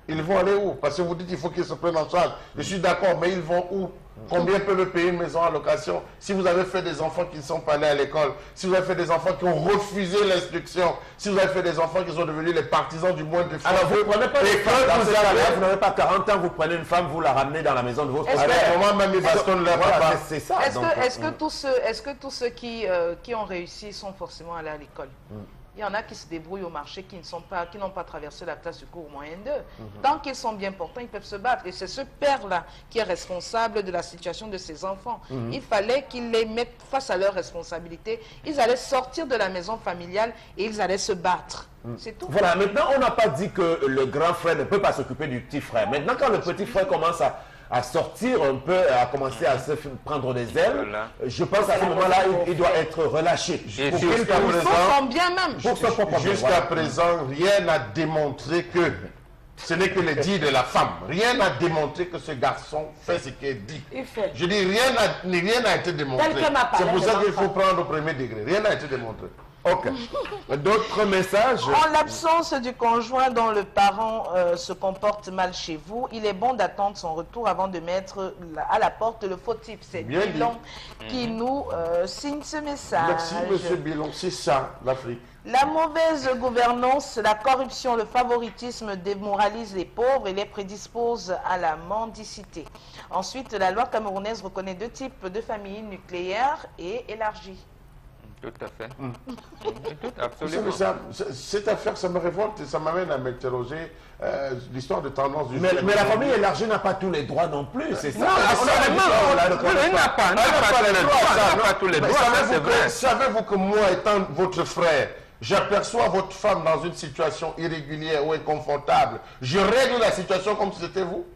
Ils vont aller où? Parce que vous dites qu'il faut qu'ils se prennent en charge. Je suis d'accord, mais ils vont où? Combien peuvent payer une maison à location? Si vous avez fait des enfants qui ne sont pas allés à l'école, si vous avez fait des enfants qui ont refusé l'instruction, si vous avez fait des enfants qui sont devenus les partisans du moins de France. Alors vous ne prenez pas les femmes, vous n'avez pas 40 ans, vous prenez une femme, vous la ramenez dans la maison de votre frère. Même ils bastonnent leur papa. C'est ça. Est-ce que tous ceux qui ont réussi sont forcément allés à l'école? Il y en a qui se débrouillent au marché, qui n'ont pas traversé la classe du cours moyen d'eux. Tant qu'ils sont bien portants, ils peuvent se battre. Et c'est ce père-là qui est responsable de la situation de ses enfants. Il fallait qu'il les mette face à leurs responsabilités. Ils allaient sortir de la maison familiale et ils allaient se battre. C'est tout. Voilà, maintenant on n'a pas dit que le grand frère ne peut pas s'occuper du petit frère. Maintenant quand le petit frère commence à sortir un peu, à commencer à se prendre des ailes, voilà. Je pense à ce moment-là, il doit être relâché. Jusqu'à présent, rien n'a démontré que ce n'est que le dit de la femme. Rien n'a démontré que ce garçon fait ce qu'il dit. Je dis, rien n'a été démontré. C'est pour ça qu'il faut prendre au premier degré. Rien n'a été démontré. Ok. D'autres messages? En l'absence du conjoint dont le parent se comporte mal chez vous, il est bon d'attendre son retour avant de mettre à la porte le fautif. C'est Bilon qui nous signe ce message. Merci, monsieur Bilon. C'est ça, l'Afrique. La mauvaise gouvernance, la corruption, le favoritisme démoralisent les pauvres et les prédispose à la mendicité. Ensuite, la loi camerounaise reconnaît deux types de familles, nucléaires et élargies. Tout à fait. Absolument. Cette affaire, ça me révolte et ça m'amène à m'interroger l'histoire de tendance du... Mais la famille élargie n'a pas tous les droits non plus, c'est ça? Non, elle n'a pas tous les droits, c'est vrai. Savez-vous que moi, étant votre frère, j'aperçois votre femme dans une situation irrégulière ou inconfortable, je règle la situation comme si c'était vous?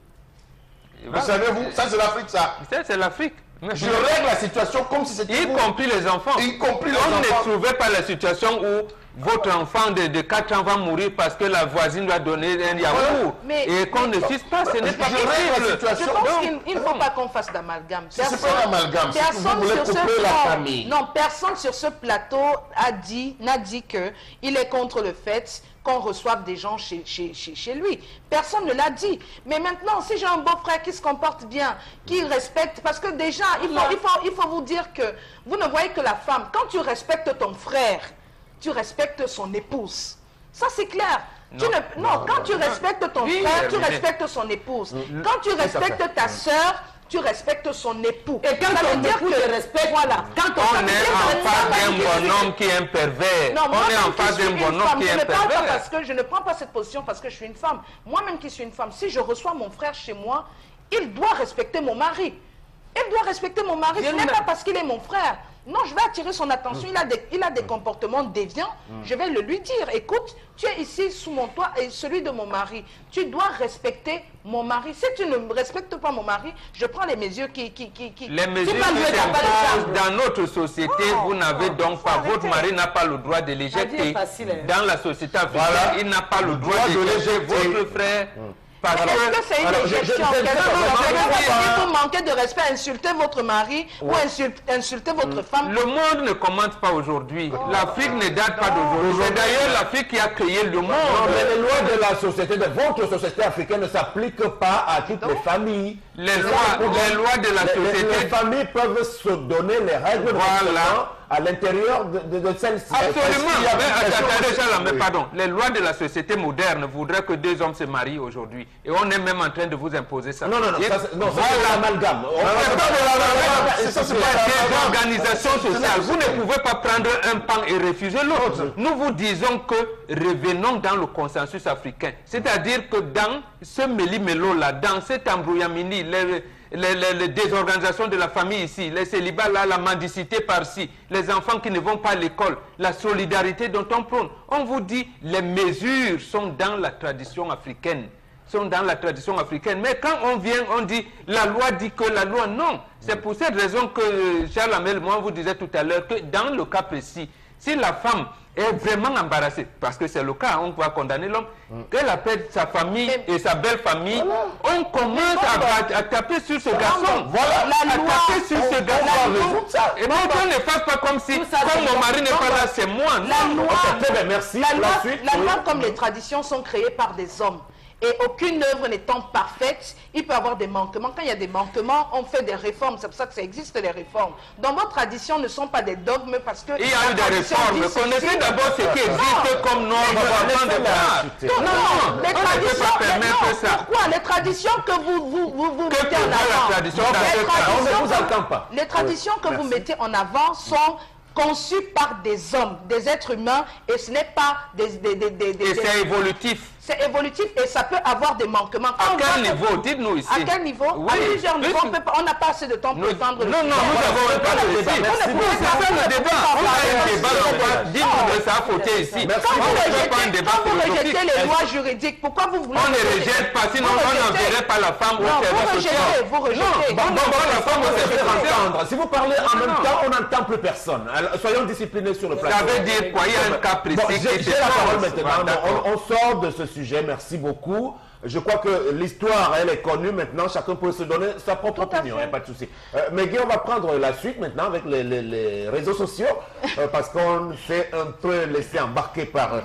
Vous savez-vous? Ça, c'est l'Afrique, ça. C'est l'Afrique. Je règle la situation comme si c'était y compris les enfants. Y compris les enfants. On ne trouvait pas la situation où votre enfant de 4 ans va mourir parce que la voisine lui a donné un yaourt et qu'on ne suce pas, ce n'est pas possible. Je pense qu'il ne faut pas qu'on fasse d'amalgame. C'est pas l'amalgame, c'est que vous voulez couper la famille. Non, personne sur ce plateau n'a dit qu'il est contre le fait qu'on reçoive des gens chez lui. Personne ne l'a dit. Mais maintenant, si j'ai un beau-frère qui se comporte bien, qui respecte, parce que déjà, il faut vous dire que vous ne voyez que la femme. Quand tu respectes ton frère, tu respectes son épouse. Ça, c'est clair. Quand tu respectes ton frère, tu respectes son épouse. Quand tu respectes ta soeur, tu respectes son époux. Et quand ton époux te respecte, voilà. On est en face d'un bonhomme qui est un pervers. Non, on est en face d'un bonhomme qui est un pervers. Je ne prends pas cette position parce que je suis une femme. Moi-même qui suis une femme, si je reçois mon frère chez moi, il doit respecter mon mari. Il doit respecter mon mari. Ce n'est pas parce qu'il est mon frère. Non, je vais attirer son attention. Il a des comportements déviants. Je vais le lui dire. Écoute, tu es ici sous mon toit et celui de mon mari. Tu dois respecter mon mari. Si tu ne respectes pas mon mari, je prends les mesures qui... Les mesures qui s'imposent dans notre société, vous n'avez donc pas... Votre mari n'a pas le droit de les jeter. Dans la société africaine, il n'a pas le droit de les jeter votre frère... Est-ce que c'est une éjection? Si vous manquez de respect, insultez votre mari ou insultez votre femme. Le monde ne commente pas aujourd'hui. L'Afrique ne date pas d'aujourd'hui. C'est d'ailleurs l'Afrique qui a créé le monde. Non, mais les lois de la société, de votre société africaine ne s'appliquent pas à toutes les familles. Les lois de la société... Les familles peuvent se donner les règles à l'intérieur de celle-ci. Absolument. Mais pardon. Les lois de la société moderne voudraient que 2 hommes se marient aujourd'hui. Et on est même en train de vous imposer ça. Non, c'est l'amalgame. C'est des organisations sociales. Vous ne pouvez pas prendre un pan et refuser l'autre. Nous vous disons que revenons dans le consensus africain. C'est-à-dire que dans ce méli-mélo-là, dans cet embrouillamini, les désorganisations de la famille ici, les célibats là, la mendicité par-ci, les enfants qui ne vont pas à l'école, la solidarité dont on prône. On vous dit, les mesures sont dans la tradition africaine. Mais quand on vient, on dit, la loi dit que la loi, non. C'est pour cette raison que Charles Amel, moi, vous disait tout à l'heure que dans le cas précis, si la femme est vraiment embarrassée, parce que c'est le cas, on va condamner l'homme, qu'elle appelle sa famille et sa belle famille, on commence à taper sur ce garçon. Voilà, la loi, taper sur ce garçon. Et donc on ne fasse pas comme si, comme mon mari n'est pas là, c'est moi. La loi, très bien, merci. La loi comme les traditions sont créées par des hommes. Et aucune œuvre n'étant parfaite, il peut y avoir des manquements. Quand il y a des manquements, on fait des réformes. C'est pour ça que ça existe, les réformes. Dans vos traditions ne sont pas des dogmes parce que... Il y a eu des réformes. Connaissez d'abord ce qui existe comme norme avant de faire. Non, les traditions... Pourquoi? Les traditions que vous mettez en avant... Les traditions que vous mettez en avant sont... conçus par des hommes, des êtres humains, et ce n'est pas des... Et c'est évolutif. C'est évolutif et ça peut avoir des manquements. À quel niveau? Dites-nous ici. À quel niveau? Oui. À plusieurs niveaux. On n'a pas assez de temps pour étendre le Non, nous avons un cas de débat. C'est ça le débat. On a un débat. Dites-nous de ça à côté ici. Quand vous rejetez les lois juridiques, pourquoi vous voulez... On ne rejette pas, sinon on n'enverrait pas la femme au service social. Vous rejetez. Si vous parlez en même temps, on n'entend plus personne. Soyons disciplinés sur le plateau. Ça veut dire quoi? Il y a un cas précis qui J'ai la parole maintenant. On sort de ce sujet. Merci beaucoup. Je crois que l'histoire, elle est connue maintenant. Chacun peut se donner sa propre opinion. Il n'y a pas de souci. Mais Guy, on va prendre la suite maintenant avec les réseaux sociaux. Parce qu'on s'est un peu laissé embarquer par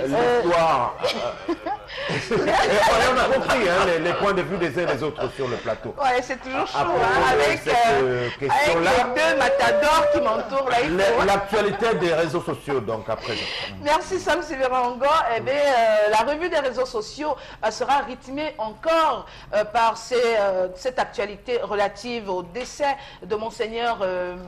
l'histoire. Et on a compris les points de vue des uns et des autres sur le plateau. Ouais, c'est toujours chaud avec les deux matadors qui m'entourent. L'actualité des réseaux sociaux, donc à présent. Merci Sam Sévérango. Eh bien, la revue des réseaux sociaux sera rythmée encore par cette actualité relative au décès de Monseigneur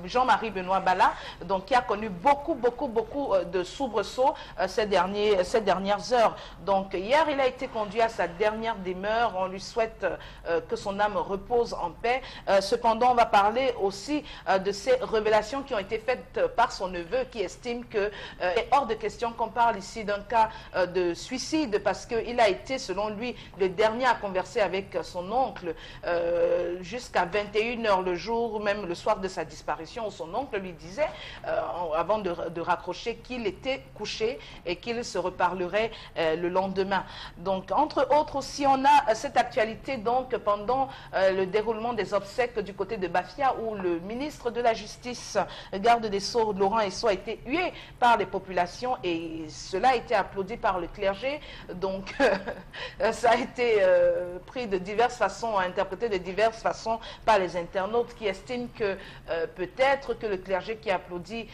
Jean-Marie Benoît Bala, donc qui a connu beaucoup de soubresauts ces dernières heures. Donc hier, il a été conduit à sa dernière demeure. On lui souhaite que son âme repose en paix. Cependant, on va parler aussi de ces révélations qui ont été faites par son neveu, qui estime que est hors de question qu'on parle ici d'un cas de suicide parce qu'il a été, selon lui, dit le dernier a conversé avec son oncle jusqu'à 21h le jour, même le soir de sa disparition, où son oncle lui disait, avant de raccrocher, qu'il était couché et qu'il se reparlerait le lendemain. Donc, entre autres aussi, on a cette actualité donc pendant le déroulement des obsèques du côté de Bafia, où le ministre de la Justice, garde des Sceaux, Laurent Esso, a été hué par les populations et cela a été applaudi par le clergé. Donc, ça a été pris de diverses façons, interprété de diverses façons par les internautes qui estiment que peut-être que le clergé qui applaudit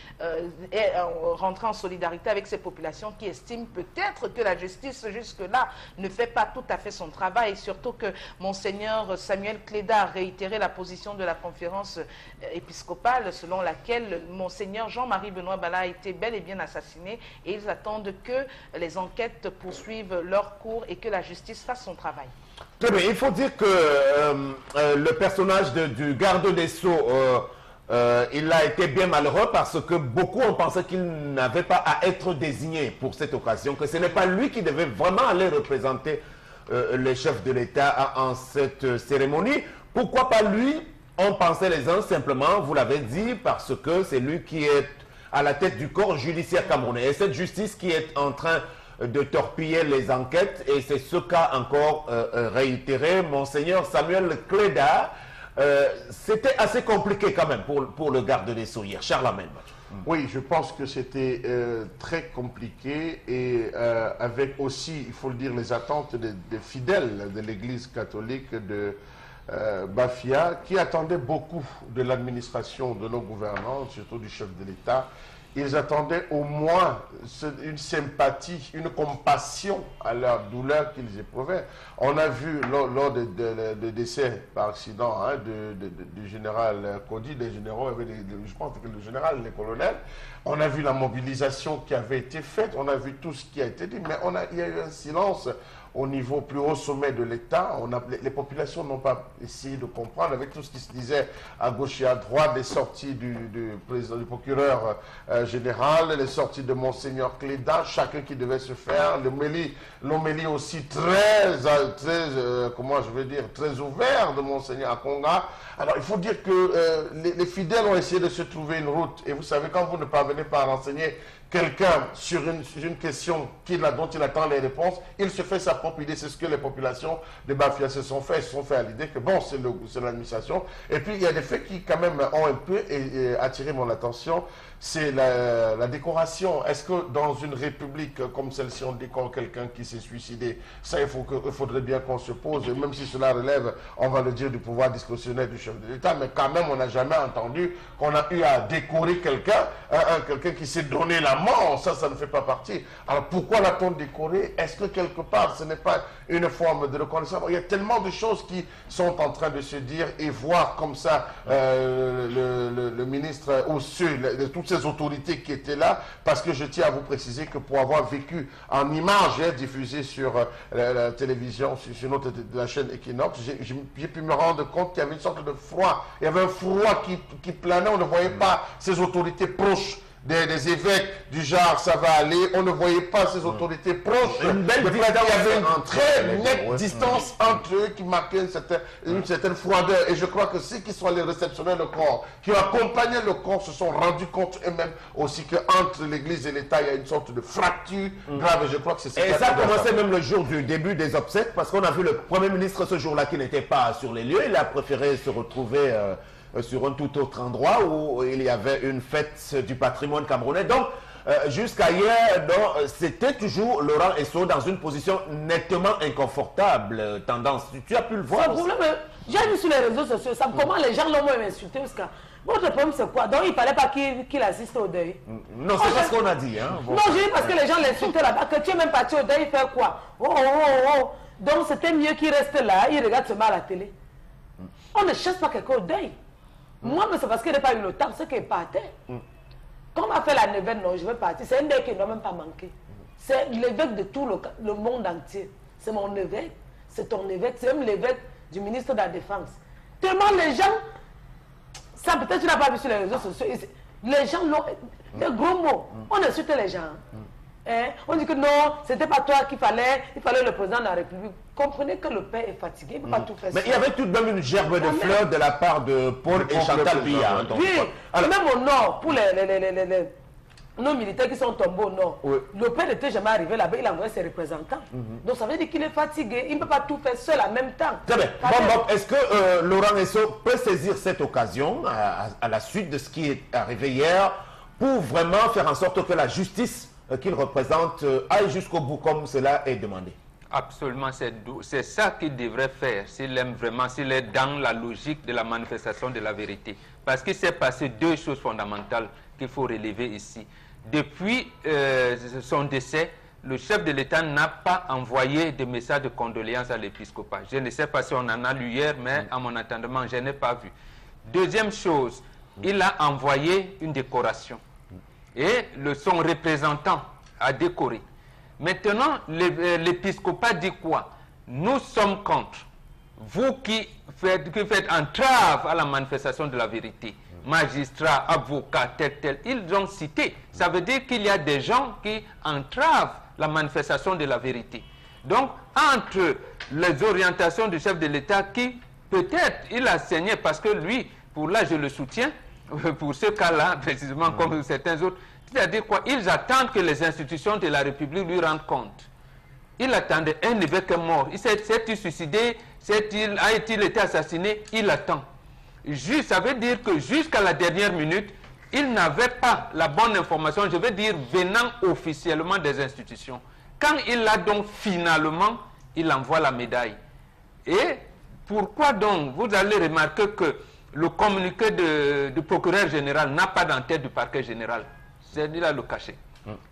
est rentré en solidarité avec ces populations qui estiment peut-être que la justice jusque-là ne fait pas tout à fait son travail, et surtout que Monseigneur Samuel Cléda a réitéré la position de la conférence épiscopale selon laquelle Monseigneur Jean-Marie Benoît Bala a été bel et bien assassiné et ils attendent que les enquêtes poursuivent leur cours et que la justice fasse son travail. Très bien, il faut dire que le personnage du garde des Sceaux, il a été bien malheureux parce que beaucoup ont pensé qu'il n'avait pas à être désigné pour cette occasion, que ce n'est pas lui qui devait vraiment aller représenter les chefs de l'État en cette cérémonie. Pourquoi pas lui? On pensait les uns simplement, vous l'avez dit, parce que c'est lui qui est à la tête du corps judiciaire camerounais. Et cette justice qui est en train de torpiller les enquêtes, et c'est ce qu'a encore réitéré Monseigneur Samuel Cléda. C'était assez compliqué quand même pour le garde des Sceaux hier. Charlemagne. Oui, je pense que c'était très compliqué et avec aussi, il faut le dire, les attentes des fidèles de l'Église catholique de Bafia qui attendaient beaucoup de l'administration de nos gouvernants, surtout du chef de l'État. Ils attendaient au moins une sympathie, une compassion à leur douleur qu'ils éprouvaient. On a vu lors de décès par accident du général Kodi, des généraux, je pense que le général, les colonels, on a vu la mobilisation qui avait été faite, on a vu tout ce qui a été dit, mais il y a eu un silence au niveau plus haut sommet de l'État. Les populations n'ont pas essayé de comprendre avec tout ce qui se disait à gauche et à droite, les sorties du président, du procureur général, les sorties de Monseigneur Cléda, chacun qui devait se faire, l'homélie aussi très ouvert de Monseigneur Akonga. Alors il faut dire que les fidèles ont essayé de se trouver une route. Et vous savez, quand vous ne parvenez pas à renseigner quelqu'un sur une question dont il attend les réponses, il se fait sa propre idée. C'est ce que les populations de Bafia se sont fait. Ils se sont fait à l'idée que bon, c'est l'administration. Et puis il y a des faits qui quand même ont un peu attiré mon attention. C'est la décoration. Est-ce que dans une république comme celle-ci, on décore quelqu'un qui s'est suicidé? Ça, il faudrait bien qu'on se pose, et même si cela relève, on va le dire, du pouvoir discrétionnaire du chef de l'État, mais quand même, on n'a jamais entendu qu'on a eu à décorer quelqu'un, quelqu'un qui s'est donné la mort. Ça ne fait pas partie. Alors pourquoi l'a-t-on décoré? Est-ce que quelque part, ce n'est pas une forme de reconnaissance? Il y a tellement de choses qui sont en train de se dire, et voir comme ça le ministre ou toutes ces autorités qui étaient là, parce que je tiens à vous préciser que pour avoir vécu en images diffusées sur la télévision, sur la chaîne Equinox, j'ai pu me rendre compte qu'il y avait une sorte de froid. Il y avait un froid qui planait, on ne voyait pas ces autorités proches des évêques du genre ça va aller, on ne voyait pas ces autorités proches. Il y avait une très nette distance entre eux qui marquait une certaine froideur. Et je crois que ceux qui sont allés réceptionner le corps, qui ont accompagné le corps, se sont rendus compte eux-mêmes aussi qu'entre l'Église et l'État, il y a une sorte de fracture grave. Et je crois que c'est ça. Et ça a commencé même le jour du début des obsèques, parce qu'on a vu le Premier ministre ce jour-là qui n'était pas sur les lieux. Il a préféré se retrouver sur un tout autre endroit où il y avait une fête du patrimoine camerounais. Donc, jusqu'à hier, c'était toujours Laurent Esso dans une position nettement inconfortable, tendance. Tu as pu le voir? J'ai vu sur les réseaux sociaux, comment les gens l'ont même insulté. Votre problème, c'est quoi? Donc, il ne fallait pas qu'il assiste au deuil. Non, c'est pas ce qu'on a dit. Hein. Non, j'ai dit parce que les gens l'insultaient là-bas, que tu es même parti au deuil, faire quoi? Donc, c'était mieux qu'il reste là, il regarde seulement à la télé. On ne chasse pas quelqu'un au deuil. Moi, mais c'est parce qu'il n'a pas eu le temps, c'est qu'il partait. Quand on a fait la neuvaine, non, je vais partir. C'est un deuil qui n'a même pas manqué. C'est l'évêque de tout le monde entier. C'est mon évêque, c'est ton évêque, c'est même l'évêque du ministre de la Défense. Tellement les gens, ça peut-être tu n'as pas vu sur les réseaux sociaux, les gens l'ont, des gros mots, on insulte les gens. Hein? On dit que non, c'était pas toi qu'il fallait, il fallait le président de la République. Comprenez que le père est fatigué, il ne peut pas tout faire. Mais il y avait tout de même une gerbe de fleurs de la part de Paul et Chantal Biya. Oui, même au nord, pour nos militaires qui sont tombés au nord, le père n'était jamais arrivé là-bas, il a envoyé ses représentants. Donc ça veut dire qu'il est fatigué, il ne peut pas tout faire seul en même temps. Très bien. Bon, est-ce que Laurent Esso peut saisir cette occasion, à la suite de ce qui est arrivé hier, pour vraiment faire en sorte que la justice qu'il représente aille jusqu'au bout comme cela est demandé? Absolument, c'est ça qu'il devrait faire s'il aime vraiment, s'il est dans la logique de la manifestation de la vérité. Parce qu'il s'est passé deux choses fondamentales qu'il faut relever ici. Depuis son décès, le chef de l'État n'a pas envoyé de message de condoléances à l'épiscopat. Je ne sais pas si on en a lu hier, mais à mon entendement, je n'ai pas vu. Deuxième chose, il a envoyé une décoration. Et son représentant a décoré. Maintenant, l'épiscopat dit quoi? Nous sommes contre. Vous qui faites entrave à la manifestation de la vérité, magistrats, avocats, tel, ils ont cité. Ça veut dire qu'il y a des gens qui entravent la manifestation de la vérité. Donc, entre les orientations du chef de l'État qui, peut-être, il a saigné parce que lui, pour là, je le soutiens, pour ce cas-là, précisément comme certains autres, c'est-à-dire quoi? Ils attendent que les institutions de la République lui rendent compte. Il attendait, un évêque est mort, il s'est-il suicidé, a-t-il été assassiné? Il attend. Ça veut dire que jusqu'à la dernière minute, il n'avait pas la bonne information, je veux dire venant officiellement des institutions. Quand il l'a donc finalement, il envoie la médaille. Et pourquoi donc? Vous allez remarquer que le communiqué du procureur général n'a pas d'en-tête du parquet général. C'est-à-dire à le cacher.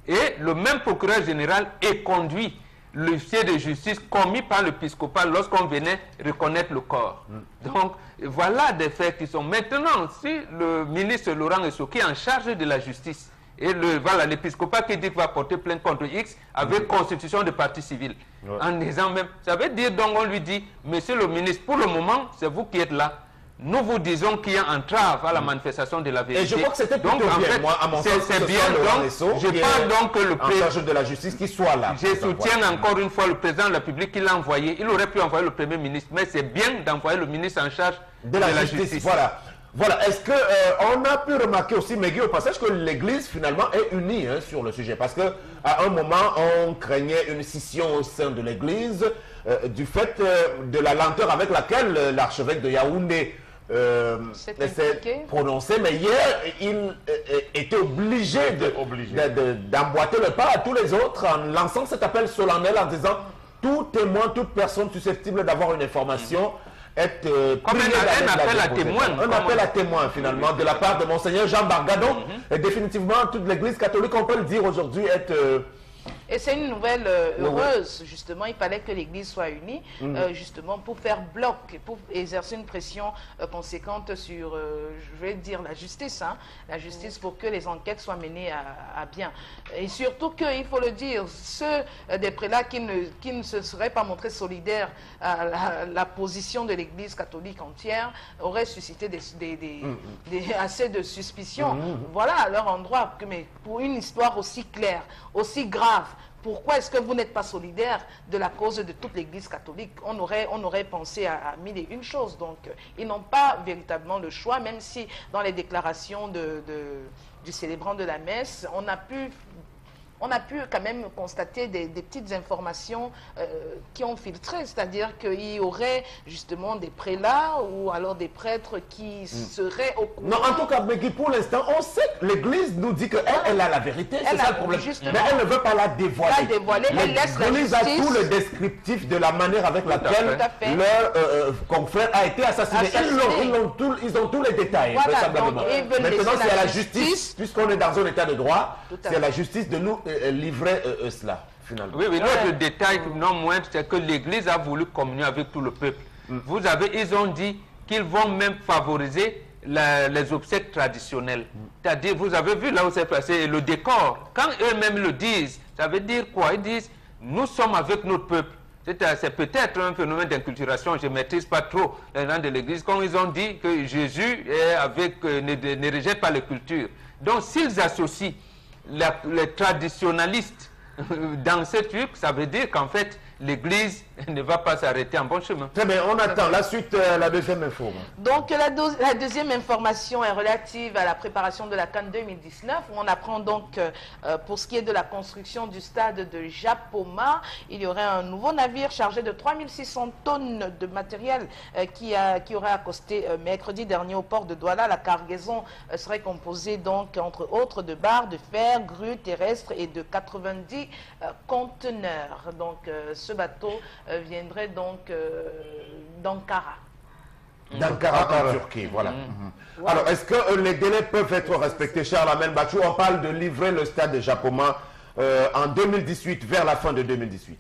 Et le même procureur général est conduit l'huissier de justice commis par l'épiscopat lorsqu'on venait reconnaître le corps. Donc, voilà des faits qui sont... Maintenant, si le ministre Laurent Esso, qui est en charge de la justice, et voilà, l'épiscopat qui dit qu'il va porter plainte contre X avec constitution de partie civile, en disant même... Ça veut dire, donc, on lui dit, monsieur le ministre, pour le moment, c'est vous qui êtes là. Nous vous disons qu'il y a entrave à la manifestation de la vérité. Et je crois que c'était plutôt bien, en fait, moi, à mon sens, c'est bien, donc, je pense donc que le président de la justice qui soit là. Je soutiens encore une fois le président de la République qui l'a envoyé. Il aurait pu envoyer le Premier ministre, mais c'est bien d'envoyer le ministre en charge de la justice. Voilà. Est-ce qu'on a pu remarquer aussi, Megui, au passage, que l'Église, finalement, est unie sur le sujet? Parce qu'à un moment, on craignait une scission au sein de l'Église du fait de la lenteur avec laquelle l'archevêque de Yaoundé s'est prononcé, mais hier, il était obligé d'emboîter le pas à tous les autres en lançant cet appel solennel en disant tout témoin, toute personne susceptible d'avoir une information est comme un appel à témoin. Un appel à témoin, finalement, de la part de Monseigneur Jean Bargadon. Et définitivement, toute l'Église catholique, on peut le dire aujourd'hui, est... Et c'est une nouvelle heureuse, justement. Il fallait que l'Église soit unie, justement, pour faire bloc, pour exercer une pression conséquente sur, je vais dire, la justice. La justice pour que les enquêtes soient menées à bien. Et surtout qu'il faut le dire, ceux des prélats qui ne se seraient pas montrés solidaires à la position de l'Église catholique entière auraient suscité assez de suspicions. Voilà à leur endroit. Mais pour une histoire aussi claire, aussi grave, pourquoi est-ce que vous n'êtes pas solidaire de la cause de toute l'Église catholique? On aurait pensé à mille et une choses. Donc, ils n'ont pas véritablement le choix, même si dans les déclarations du célébrant de la messe, on a pu quand même constater des petites informations qui ont filtré, c'est-à-dire qu'il y aurait justement des prélats ou alors des prêtres qui seraient au courant. Non, en tout cas, Megui, pour l'instant, on sait que l'Église nous dit qu'elle a la vérité, c'est ça le problème. Mais elle ne veut pas la dévoiler. L'Église a tout le descriptif de la manière avec laquelle leur confrère a été assassiné. Ils ont tous les détails, vraisemblablement. Maintenant, c'est à la justice, puisqu'on est dans un état de droit, c'est à la justice de nous livrer cela, finalement. Oui, l'autre détail, non moindre, c'est que l'Église a voulu communier avec tout le peuple. Ils ont dit qu'ils vont même favoriser les obsèques traditionnelles. C'est-à-dire, vous avez vu là où c'est passé, le décor. Quand eux-mêmes le disent, ça veut dire quoi? Ils disent, nous sommes avec notre peuple. C'est peut-être un phénomène d'inculturation, je ne maîtrise pas trop les gens de l'Église, quand ils ont dit que Jésus ne rejette pas les cultures. Donc, s'ils associent les traditionalistes dans ce truc, ça veut dire qu'en fait, l'Église ne va pas s'arrêter en bon chemin. Très bien, on attend la suite, la deuxième info. Donc la deuxième information est relative à la préparation de la CAN 2019, où on apprend donc pour ce qui est de la construction du stade de Japoma, il y aurait un nouveau navire chargé de 3600 tonnes de matériel qui aurait accosté mercredi dernier au port de Douala. La cargaison serait composée donc entre autres de barres de fer, grues terrestres et de 90 conteneurs. Donc ce bateau viendrait donc d'Ankara. D'Ankara en Turquie, voilà. Alors, est-ce que les délais peuvent être respectés, Charles Amel Bachou? On parle de livrer le stade de Japoma en 2018, vers la fin de 2018.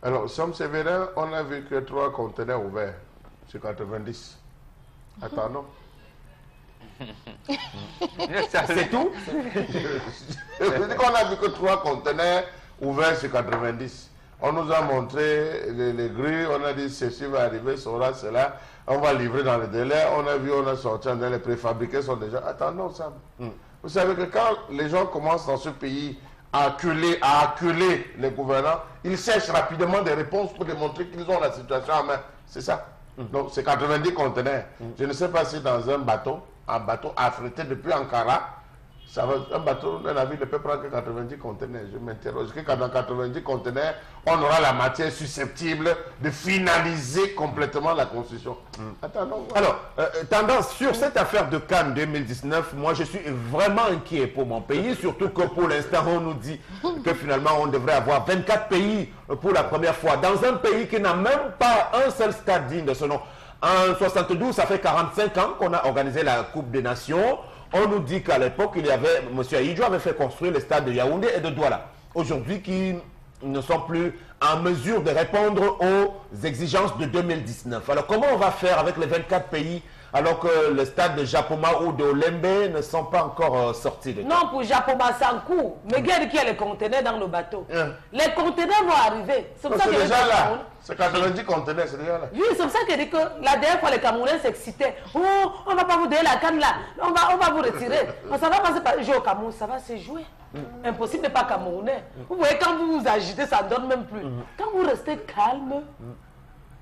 Alors, Sam Sévérin, on a vu que 3 conteneurs ouverts sur 90. Attendons. C'est tout? Je dis qu'on a vu que 3 conteneurs ouverts sur 90. On nous a montré les grues, on a dit ceci va arriver, cela, on va livrer dans le délai. On a vu, on a sorti, les préfabriqués sont déjà... Attendons, Sam. Vous savez que quand les gens commencent dans ce pays à acculer les gouvernants, ils cherchent rapidement des réponses pour démontrer qu'ils ont la situation en main. C'est ça. Donc c'est 90 conteneurs. Je ne sais pas si dans un bateau affrété depuis Ankara, un navire ne peut prendre que 90 conteneurs. Je m'interroge que dans 90 conteneurs, on aura la matière susceptible de finaliser complètement la construction. Attendons. Alors, tendance sur cette affaire de Cannes 2019, moi je suis vraiment inquiet pour mon pays, surtout que pour l'instant on nous dit que finalement on devrait avoir 24 pays pour la première fois, dans un pays qui n'a même pas un seul stade digne de ce nom. En 72, ça fait 45 ans qu'on a organisé la Coupe des Nations. On nous dit qu'à l'époque, il y avait, M. Ahidjo avait fait construire les stades de Yaoundé et de Douala. Aujourd'hui, qui ne sont plus en mesure de répondre aux exigences de 2019. Alors, comment on va faire avec les 24 pays alors que le stade de Japoma ou de Olembe ne sont pas encore sortis de Non, pour Japoma, c'est en cours. Mais regarde qu'il y a les conteneurs dans le bateau. Les conteneurs vont arriver. C'est déjà là. C'est 90 conteneurs, c'est déjà là. Oui, c'est pour ça que dit que la dernière fois, les Camerounais s'excitaient. Oh, on ne va pas vous donner la canne là. On va vous retirer. Ça va passer par jouer au Cameroun, ça va se jouer. Impossible de pas Camerounais. Vous voyez, quand vous vous agitez, ça ne donne même plus. Quand vous restez calme,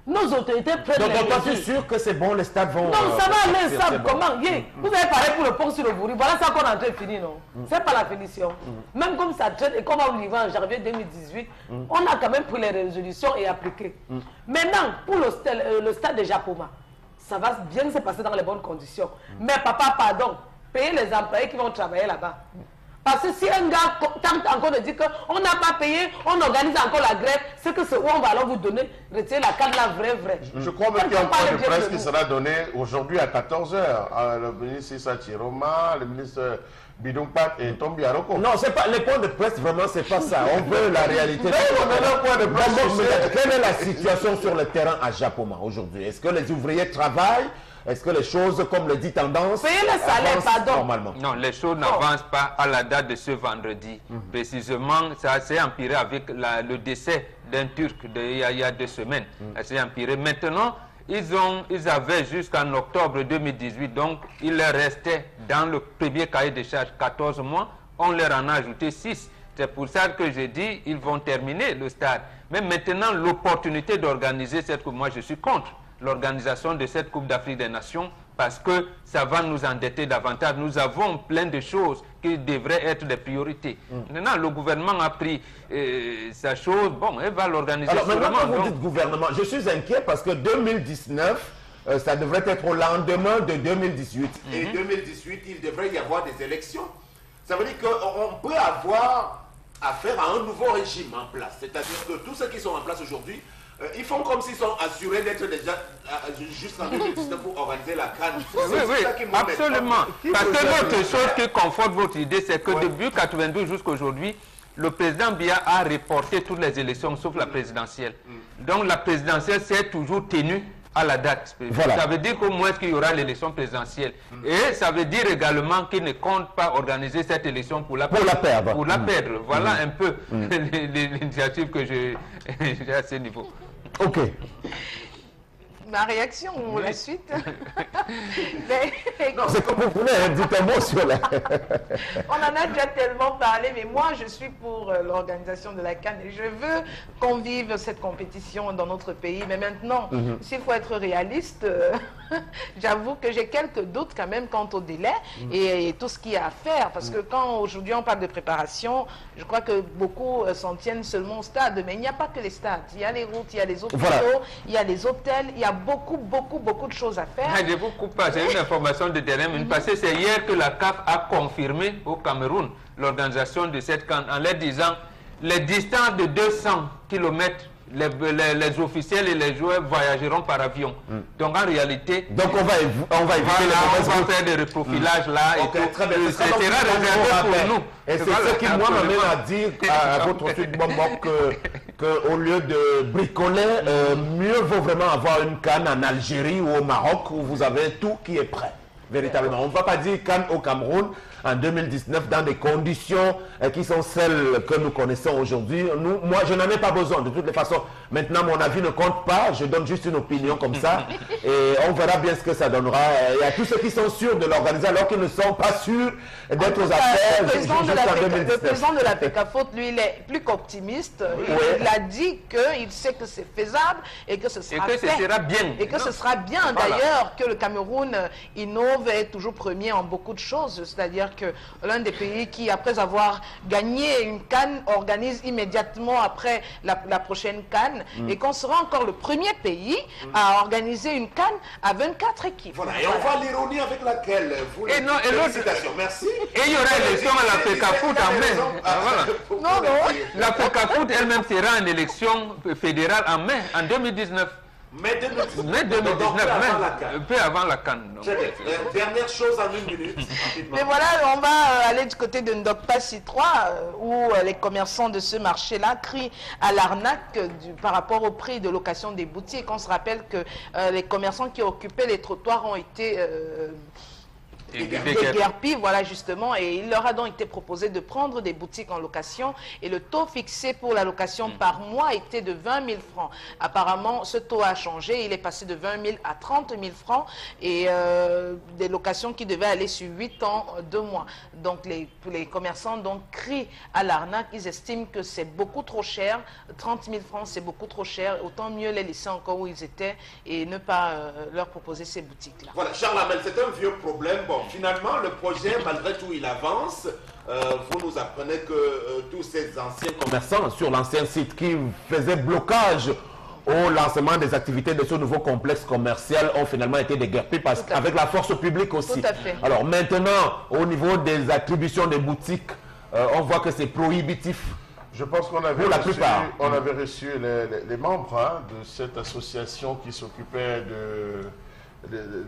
nos autorités prennent les mesures. Donc, on est sûr que c'est bon, les stades vont... Non, ça va aller, ça. Comment? Vous avez parlé pour le pont sur le Bourri. Voilà ça qu'on est en train de finir, non? C'est pas la finition. Même comme ça traite et comme on va livrer en janvier 2018, on a quand même pris les résolutions et appliqué. Maintenant, pour le stade de Japoma, ça va bien se passer dans les bonnes conditions. Mais papa, pardon, payer les employés qui vont travailler là-bas. Parce que si un gars tente encore de dire qu'on n'a pas payé, on organise encore la grève, c'est que c'est où on va alors vous donner, retirer la canne là, vrai. Je crois même qu'il y a un point de presse qui sera donné aujourd'hui à 14 h. Le ministre Issa Chiroma, le ministre Bidumpat et Tombi Aroko. Non, c'est pas les points de presse, vraiment, c'est pas ça. On veut la réalité. Quelle est la situation sur le terrain à Japoma aujourd'hui? Est-ce que les ouvriers travaillent? Est-ce que les choses, comme le dit Tendance, payer le salaire, pardon. Normalement? Non, les choses n'avancent pas à la date de ce vendredi. Précisément, ça s'est empiré avec le décès d'un Turc il y a 2 semaines. Ça s'est empiré. Maintenant, ils avaient jusqu'en octobre 2018, donc il leur restait dans le premier cahier de charge 14 mois. On leur en a ajouté 6. C'est pour ça que j'ai dit ils vont terminer le stade. Mais maintenant, l'opportunité d'organiser cette coupe, moi je suis contre l'organisation de cette Coupe d'Afrique des Nations parce que ça va nous endetter davantage. Nous avons plein de choses qui devraient être des priorités. Maintenant, le gouvernement a pris sa chose. Bon, elle va l'organiser. Alors maintenant, quand vous dites gouvernement, je suis inquiet parce que 2019, ça devrait être au lendemain de 2018. Et 2018, il devrait y avoir des élections. Ça veut dire qu'on peut avoir affaire à un nouveau régime en place. C'est-à-dire que tous ceux qui sont en place aujourd'hui, ils font comme s'ils sont assurés d'être déjà jusqu'en 2019 pour organiser la CAN. Oui, absolument. Parce que l'autre chose qui conforte votre idée, c'est que depuis 92 jusqu'à aujourd'hui, le président Biya a reporté toutes les élections sauf la présidentielle. Donc la présidentielle s'est toujours tenue à la date. Voilà. Ça veut dire qu'au moins qu'il y aura l'élection présidentielle. Et ça veut dire également qu'il ne compte pas organiser cette élection pour la perdre. Pour la perdre. Voilà un peu l'initiative que j'ai à ce niveau. Ok. Ma réaction ou la suite? Non, c'est comme vous voulez, hein, dites un mot sur la... On en a déjà tellement parlé, mais moi, je suis pour l'organisation de la CAN et je veux qu'on vive cette compétition dans notre pays. Mais maintenant, s'il faut être réaliste, j'avoue que j'ai quelques doutes quand même quant au délai et tout ce qu'il y a à faire. Parce que quand aujourd'hui on parle de préparation, je crois que beaucoup s'en tiennent seulement au stade. Mais il n'y a pas que les stades. Il y a les routes, il y a les hôpitaux, il y a les hôtels, il y a beaucoup de choses à faire. Je vous coupe pas, j'ai une information de terrain, parce que c'est hier que la CAF a confirmé au Cameroun l'organisation de cette CAN en leur disant les distances de 200 km, les officiels et les joueurs voyageront par avion. Donc en réalité, donc on va éviter on va faire des reprofilages là et tout. Très bien. Ce sera réservé pour nous. Et c'est ce qui moi m'amène à dire à votre suite qu'au lieu de bricoler, mieux vaut vraiment avoir une CAN en Algérie ou au Maroc où vous avez tout qui est prêt. Véritablement. On ne va pas dire CAN au Cameroun en 2019 dans des conditions qui sont celles que nous connaissons aujourd'hui. Moi, je n'en ai pas besoin. De toutes les façons, maintenant, mon avis ne compte pas. Je donne juste une opinion comme ça. Et on verra bien ce que ça donnera. Il y a tous ceux qui sont sûrs de l'organiser alors qu'ils ne sont pas sûrs d'être aux affaires. Le président de la PECAFOOT, lui, il est plus qu'optimiste. Il a dit qu'il sait que c'est faisable et que ce sera bien. Et que ce sera bien. D'ailleurs, que le Cameroun innove et est toujours premier en beaucoup de choses. C'est-à-dire que l'un des pays qui, après avoir gagné une CAN, organise immédiatement après la prochaine CAN et qu'on sera encore le premier pays à organiser une CAN à 24 équipes. Voilà, et on voit l'ironie avec laquelle vous... Félicitations, merci. Et il y aura une élection à la PECAFOOT en mai. Non. La PECAFOOT elle-même sera une élection fédérale en mai, en 2019. Mai 2019. Mai 2019, un peu avant la CAN. Dernière chose en une minute. Mais voilà, on va aller du côté de Ndokpassi 3, où les commerçants de ce marché-là crient à l'arnaque par rapport au prix de location des boutiques. On se rappelle que les commerçants qui occupaient les trottoirs ont été... déguerpis, voilà justement, et il leur a donc été proposé de prendre des boutiques en location et le taux fixé pour la location par mois était de 20 000 francs. Apparemment, ce taux a changé, il est passé de 20 000 à 30 000 francs et des locations qui devaient aller sur 8 ans, 2 mois. Donc les commerçants donc crient à l'arnaque, ils estiment que c'est beaucoup trop cher, 30 000 francs c'est beaucoup trop cher, autant mieux les laisser encore où ils étaient et ne pas leur proposer ces boutiques-là. Voilà, Charles Hamel, c'est un vieux problème. Bon, finalement, le projet, malgré tout, il avance. Vous nous apprenez que tous ces anciens commerçants sur l'ancien site qui faisaient blocage au lancement des activités de ce nouveau complexe commercial ont finalement été déguerpis avec la force publique aussi. Tout à fait. Alors maintenant, au niveau des attributions des boutiques, on voit que c'est prohibitif. Je pense qu'on avait, avait reçu les membres de cette association qui s'occupait de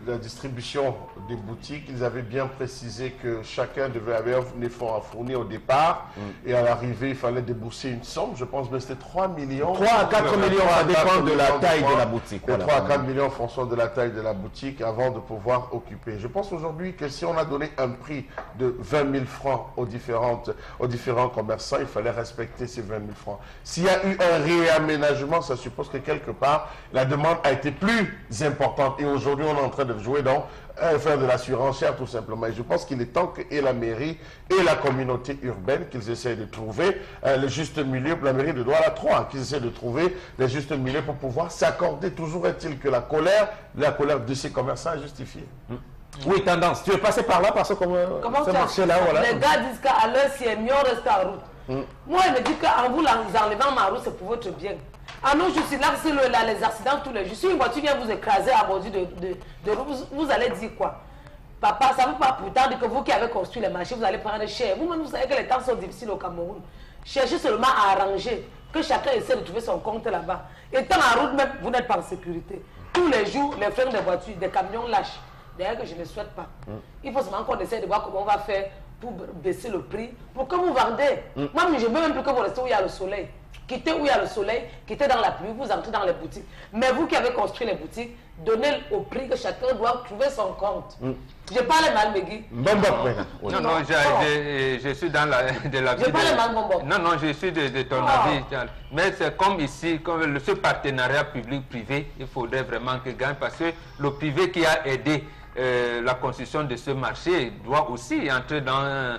la distribution des boutiques. Ils avaient bien précisé que chacun devait avoir un effort à fournir au départ et à l'arrivée il fallait débourser une somme, je pense que c'était 3 millions. 3 à 4 millions, ça dépend de la taille de la boutique. 3 à 4 millions en fonction de la taille de la boutique avant de pouvoir occuper. Je pense aujourd'hui que si on a donné un prix de 20 000 francs aux différents commerçants, il fallait respecter ces 20 000 francs. S'il y a eu un réaménagement, ça suppose que quelque part la demande a été plus importante et aujourd'hui on est en train de jouer dans faire de la surenchère tout simplement. Et je pense qu'il est temps que et la mairie et la communauté urbaine qu'ils essaient de trouver le juste milieu pour la mairie de Douala 3, qu'ils essaient de trouver le juste milieu pour pouvoir s'accorder. Toujours est-il que la colère de ces commerçants est justifiée. Oui, tendance. Tu es passé par là parce que comment ce marché-là, voilà. Les gars disent qu'à l'heure, si est mieux, on reste en route. Moi, il me dit qu'en vous enlevant ma route, c'est pour votre bien. Ah non, je suis là, c'est les accidents tous les jours. Si une voiture vient vous écraser à bord de vous allez dire quoi? Papa, ça ne veut pas pourtant dire que vous qui avez construit les marchés, vous allez prendre cher. Vous-même, vous savez que les temps sont difficiles au Cameroun. Cherchez seulement à arranger, que chacun essaie de trouver son compte là-bas. Étant en route même, vous n'êtes pas en sécurité. Tous les jours, les freins des voitures, des camions lâchent. D'ailleurs que je ne souhaite pas. Il faut seulement qu'on essaie de voir comment on va faire pour baisser le prix, pour que vous vendez. Moi, je ne veux même plus que vous restez où il y a le soleil. quittez où il y a le soleil, quittez dans la pluie, vous entrez dans les boutiques. Mais vous qui avez construit les boutiques, donnez au prix que chacun doit trouver son compte. Je parle mal, Megui. Non, je suis dans de la vie. Je parle mal, Bombok. Non, je suis de ton avis. Mais c'est comme ici, comme ce partenariat public-privé, il faudrait vraiment que gagne, parce que le privé qui a aidé la construction de ce marché doit aussi entrer dans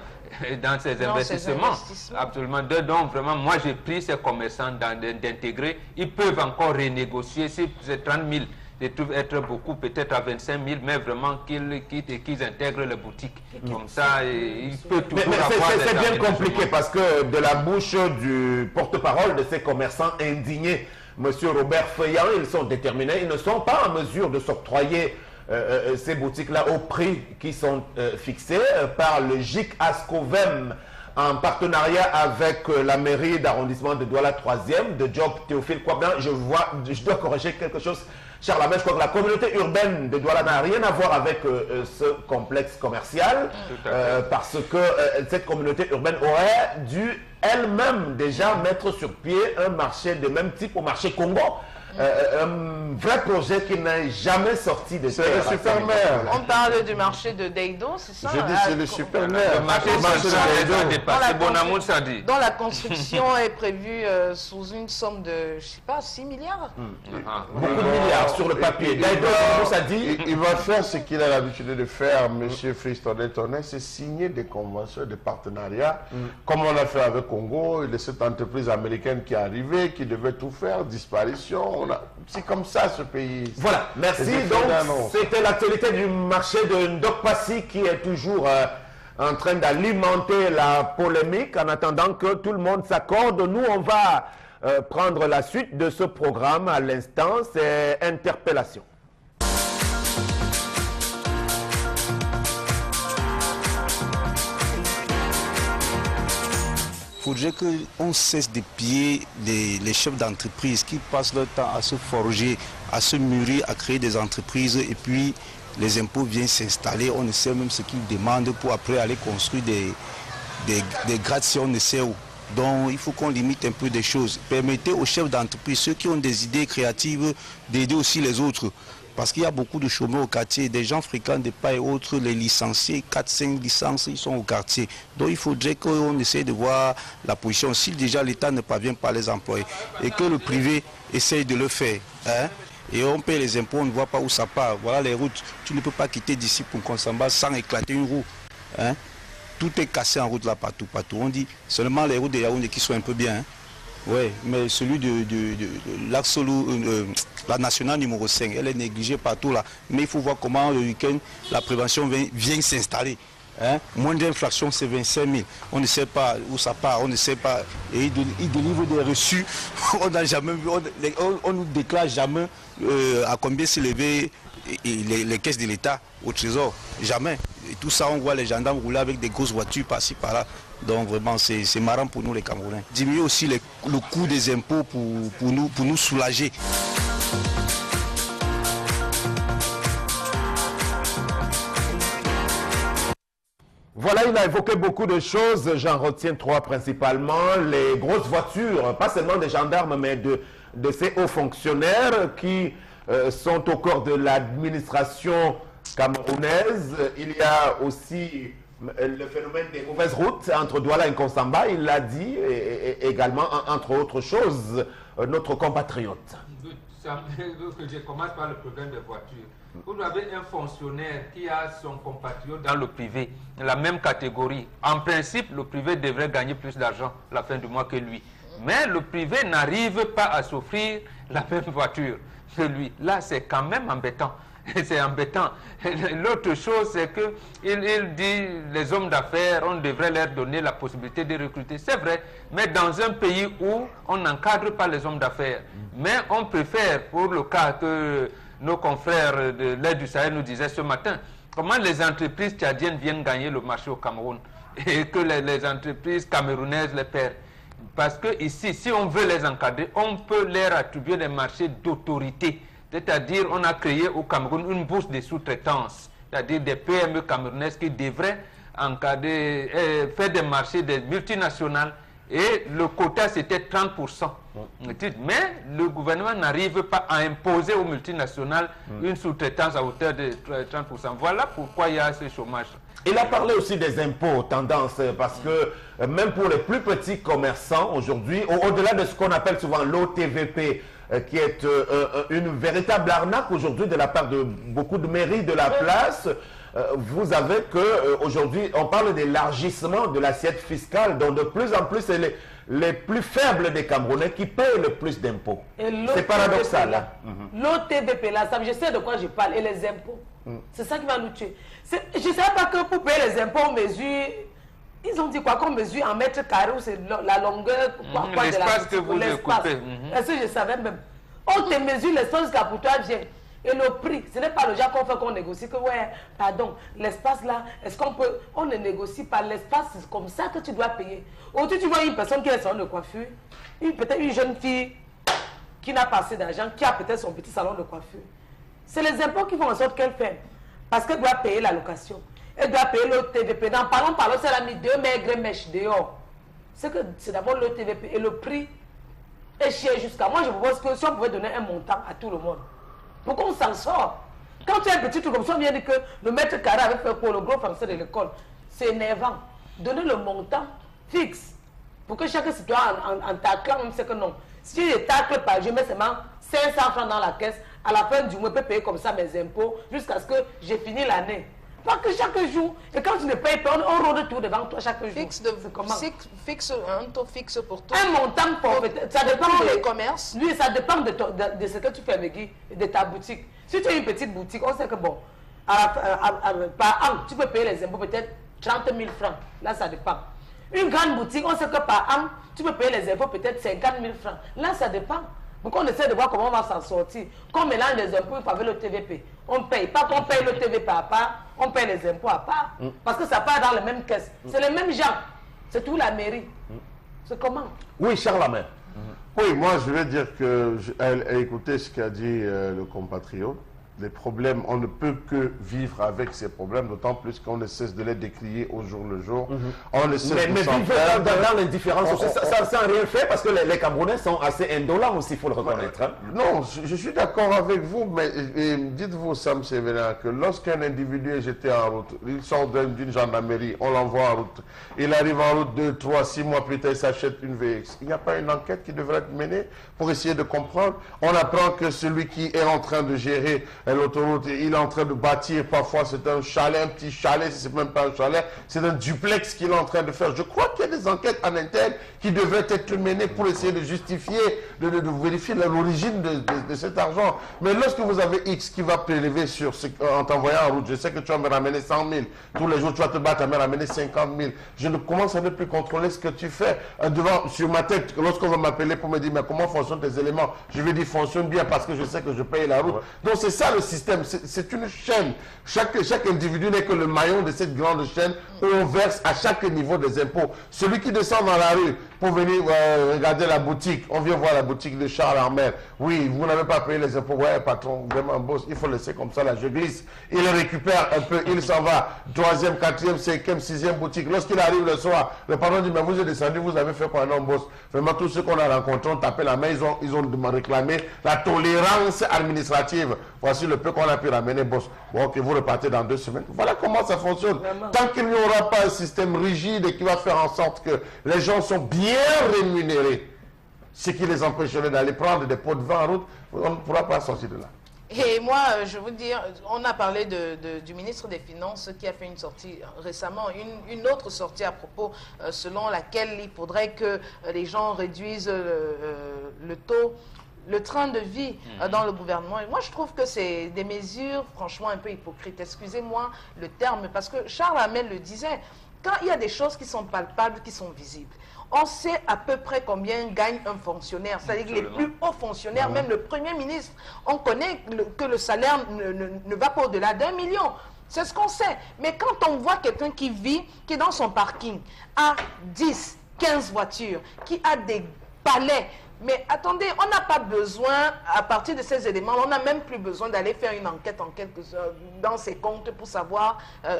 ces investissements. Absolument. Donc, vraiment, moi, j'ai pris ces commerçants d'intégrer. Ils peuvent encore renégocier. Si c'est 30 000, je trouve être beaucoup, peut-être à 25 000, mais vraiment qu'ils quittent et qu'ils intègrent les boutiques. Comme ça, ils peuvent toujours avoir... C'est bien compliqué parce que de la bouche du porte-parole de ces commerçants indignés, M. Robert Feuillant, ils sont déterminés. Ils ne sont pas en mesure de s'octroyer ces boutiques-là au prix qui sont fixés par le GIC Ascovem en partenariat avec la mairie d'arrondissement de Douala 3e, de Job Théophile Kwablan. Je dois corriger quelque chose. Charles, je crois que la communauté urbaine de Douala n'a rien à voir avec ce complexe commercial parce que cette communauté urbaine aurait dû elle-même déjà mettre sur pied un marché de même type au marché Congo. Un vrai projet qui n'a jamais sorti de terre. C'est le super-maire. On parle du marché de Deido, c'est ça? Je dis c'est le super-maire. Le marché de Deido. Dont la construction est prévue sous une somme de, je sais pas, 6 milliards. Beaucoup de milliards sur le papier. Deido, ça dit. Il va faire ce qu'il a l'habitude de faire, M. Friston-Etonet, c'est signer des conventions de partenariat, comme on a fait avec Congo, et cette entreprise américaine qui est arrivée, qui devait tout faire, disparition. C'est comme ça ce pays. Voilà, merci. Donc, c'était l'actualité du marché de Ndokpassi qui est toujours en train d'alimenter la polémique. En attendant que tout le monde s'accorde, nous, on va prendre la suite de ce programme à l'instant. C'est Interpellation. Il faudrait qu'on cesse de piller les chefs d'entreprise qui passent leur temps à se forger, à se mûrir, à créer des entreprises et puis les impôts viennent s'installer. On ne sait même ce qu'ils demandent pour après aller construire des gratte-ciels, on ne sait où. Donc il faut qu'on limite un peu des choses. Permettez aux chefs d'entreprise, ceux qui ont des idées créatives, d'aider aussi les autres. Parce qu'il y a beaucoup de chômeurs au quartier, des gens fréquents de pas et autres, les licenciés, 4-5 licences, ils sont au quartier. Donc il faudrait qu'on essaie de voir la position. Si déjà l'État ne parvient pas à les employer et que le privé essaye de le faire, hein, et on paie les impôts, on ne voit pas où ça part. Voilà les routes, tu ne peux pas quitter d'ici pour Konsamba sans éclater une roue. Hein. Tout est cassé en route là, partout. On dit seulement les routes de Yaoundé qui sont un peu bien. Hein. Oui, mais celui de la nationale numéro 5, elle est négligée partout là. Mais il faut voir comment le week-end, la prévention vient s'installer. Hein? Moins d'infractions, c'est 25 000. On ne sait pas où ça part, on ne sait pas. Et ils délivrent des reçus. On n'a jamais vu, on nous déclare jamais à combien s'élever les caisses de l'État au trésor. Jamais. Et tout ça, on voit les gendarmes rouler avec des grosses voitures par-ci, par-là. Donc vraiment, c'est marrant pour nous les Camerounais. Diminuer aussi le coût des impôts pour nous soulager. Voilà, il a évoqué beaucoup de choses. J'en retiens 3 principalement. Les grosses voitures, pas seulement des gendarmes, mais de ces hauts fonctionnaires qui sont au corps de l'administration camerounaise. Il y a aussi le phénomène des mauvaises routes entre Douala et Konsamba, il l'a dit, et également, entre autres choses, notre compatriote. Je commence par le problème des voitures. Vous avez un fonctionnaire qui a son compatriote dans le privé, la même catégorie. En principe, le privé devrait gagner plus d'argent à la fin du mois que lui. Mais le privé n'arrive pas à s'offrir la même voiture que lui. Là, c'est quand même embêtant. C'est embêtant. L'autre chose, c'est qu'il dit les hommes d'affaires, on devrait leur donner la possibilité de recruter. C'est vrai, mais dans un pays où on n'encadre pas les hommes d'affaires. Mais on préfère, pour le cas que nos confrères de l'aide du Sahel nous disaient ce matin, comment les entreprises tchadiennes viennent gagner le marché au Cameroun et que les entreprises camerounaises les perdent. Parce que ici, si on veut les encadrer, on peut leur attribuer des marchés d'autorité. C'est-à-dire, on a créé au Cameroun une bourse de sous-traitance, c'est-à-dire des PME camerounaises qui devraient encadrer, faire des marchés des multinationales Et le quota, c'était 30%. Mais le gouvernement n'arrive pas à imposer aux multinationales une sous-traitance à hauteur de 30%. Voilà pourquoi il y a ce chômage. Il a parlé aussi des impôts, tendance, parce que même pour les plus petits commerçants aujourd'hui, au-delà de ce qu'on appelle souvent l'OTVP, qui est une véritable arnaque aujourd'hui de la part de beaucoup de mairies de la place, vous avez qu'aujourd'hui, on parle d'élargissement de l'assiette fiscale, donc de plus en plus, c'est les plus faibles des Camerounais qui payent le plus d'impôts. C'est paradoxal. Hein? L'OTVP, là, je sais de quoi je parle, et les impôts. C'est ça qui va nous tuer. Je ne savais pas que pour payer les impôts, on mesure... Ils ont dit quoi qu'on mesure en mètres carrés, ou c'est la longueur, quoi de l'espace que vous découpez. Est-ce que je savais même? On te mesure l'espace jusqu'à pour toi vient. Et le prix, ce n'est pas le genre qu'on fait qu'on négocie, que ouais, pardon, l'espace là, est-ce qu'on peut... On ne négocie pas l'espace, c'est comme ça que tu dois payer. Aujourd'hui, tu vois une personne qui est salon de coiffure, peut-être une jeune fille qui n'a pas assez d'argent, qui a peut-être son petit salon de coiffure. C'est les impôts qui font en sorte qu'elle fait. Parce qu'elle doit payer la location. Elle doit payer le TVP. Dans parlons, c'est la mis 2 maigres mèches dehors. C'est d'abord le TVP. Et le prix est cher jusqu'à... Moi, je propose que si on pouvait donner un montant à tout le monde, pour qu'on s'en sort. Quand tu as un petit truc comme ça, on vient dire que le maître carré avait fait pour le gros français de l'école. C'est énervant. Donner le montant fixe. Pour que chaque citoyen en taclant, même c'est que non. Si je tacle par jour, je mets seulement 500 francs dans la caisse, à la fin du mois, je peux payer comme ça mes impôts jusqu'à ce que j'ai fini l'année. Pas que chaque jour, et quand tu ne payes pas, on rôde tout devant toi chaque jour. Fixe un taux fixe pour tout. Un montant pour ça dépend des commerces. Lui, ça dépend de ce que tu fais, Megui, de ta boutique. Si tu as une petite boutique, on sait que bon, par an, tu peux payer les impôts peut-être 30 000 francs. Là, ça dépend. Une grande boutique, on sait que par an, tu peux payer les impôts peut-être 50 000 francs. Là, ça dépend. Donc on essaie de voir comment on va s'en sortir. Quand on mélange les impôts avec le TVP, on paye. Pas qu'on paye le TVP à part, on paye les impôts à part. Parce que ça part dans les mêmes caisses. C'est les mêmes gens. C'est tout la mairie. C'est comment? Oui, Charles Lamé. Oui, moi je vais dire que, écoutez ce qu'a dit le compatriote. Les problèmes, on ne peut que vivre avec ces problèmes, d'autant plus qu'on ne cesse de les décrier au jour le jour. On ne cesse mais vivre dans l'indifférence aussi, ça sans rien fait, parce que les Camerounais sont assez indolents aussi, il faut le reconnaître. Hein. Non, je suis d'accord avec vous, mais dites-vous, Sam Sévérin, que lorsqu'un individu est jeté en route, il sort d'une gendarmerie, on l'envoie en route, il arrive en route 2, 3, 6 mois plus tard, il s'achète une VX. Il n'y a pas une enquête qui devrait être menée pour essayer de comprendre. On apprend que celui qui est en train de gérer l'autoroute, il est en train de bâtir, parfois c'est un chalet, un petit chalet, si c'est même pas un chalet, c'est un duplex qu'il est en train de faire. Je crois qu'il y a des enquêtes en interne qui devraient être menées pour essayer de justifier, de vérifier l'origine de cet argent. Mais lorsque vous avez X qui va prélever sur en t'envoyant en route, je sais que tu vas me ramener 100 000, tous les jours tu vas te battre à me ramener 50 000, je ne commence à ne plus contrôler ce que tu fais. Sur ma tête, lorsqu'on va m'appeler pour me dire mais comment fonctionnent tes éléments, je vais dire fonctionne bien parce que je sais que je paye la route. Donc c'est ça le système, c'est une chaîne. Chaque individu n'est que le maillon de cette grande chaîne où on verse à chaque niveau des impôts. Celui qui descend dans la rue pour venir regarder la boutique, on vient voir la boutique de Charles Armel. Oui, vous n'avez pas payé les impôts. Ouais, patron, vraiment, boss, il faut laisser comme ça, là, je glisse. Il récupère un peu, il s'en va. 3e, 4e, 5e, 6e boutique. Lorsqu'il arrive le soir, le patron dit, mais vous êtes descendu, vous avez fait quoi? Non, boss. Vraiment, tous ceux qu'on a rencontrés ont tapé la main, ils ont réclamé la tolérance administrative. Voici le peu qu'on a pu ramener, boss. Bon, ok, vous repartez dans 2 semaines. Voilà comment ça fonctionne. Vraiment. Tant qu'il n'y aura pas un système rigide et qui va faire en sorte que les gens sont bien rémunérés, ce qui les empêcherait d'aller prendre des pots de vin en route, on ne pourra pas sortir de là. Et moi, je veux dire, on a parlé du ministre des Finances qui a fait une sortie récemment, une autre sortie à propos selon laquelle il faudrait que les gens réduisent le taux, le train de vie dans le gouvernement. Et moi, je trouve que c'est des mesures franchement un peu hypocrites. Excusez-moi le terme, parce que Charles Hamel le disait, quand il y a des choses qui sont palpables, qui sont visibles, on sait à peu près combien gagne un fonctionnaire. C'est-à-dire les plus hauts fonctionnaires, même le Premier ministre, on connaît que le salaire ne va pas au-delà d'1 million. C'est ce qu'on sait. Mais quand on voit quelqu'un qui vit, qui est dans son parking, a 10, 15 voitures, qui a des palais Mais attendez, on n'a pas besoin, à partir de ces éléments, on n'a même plus besoin d'aller faire une enquête dans ses comptes pour savoir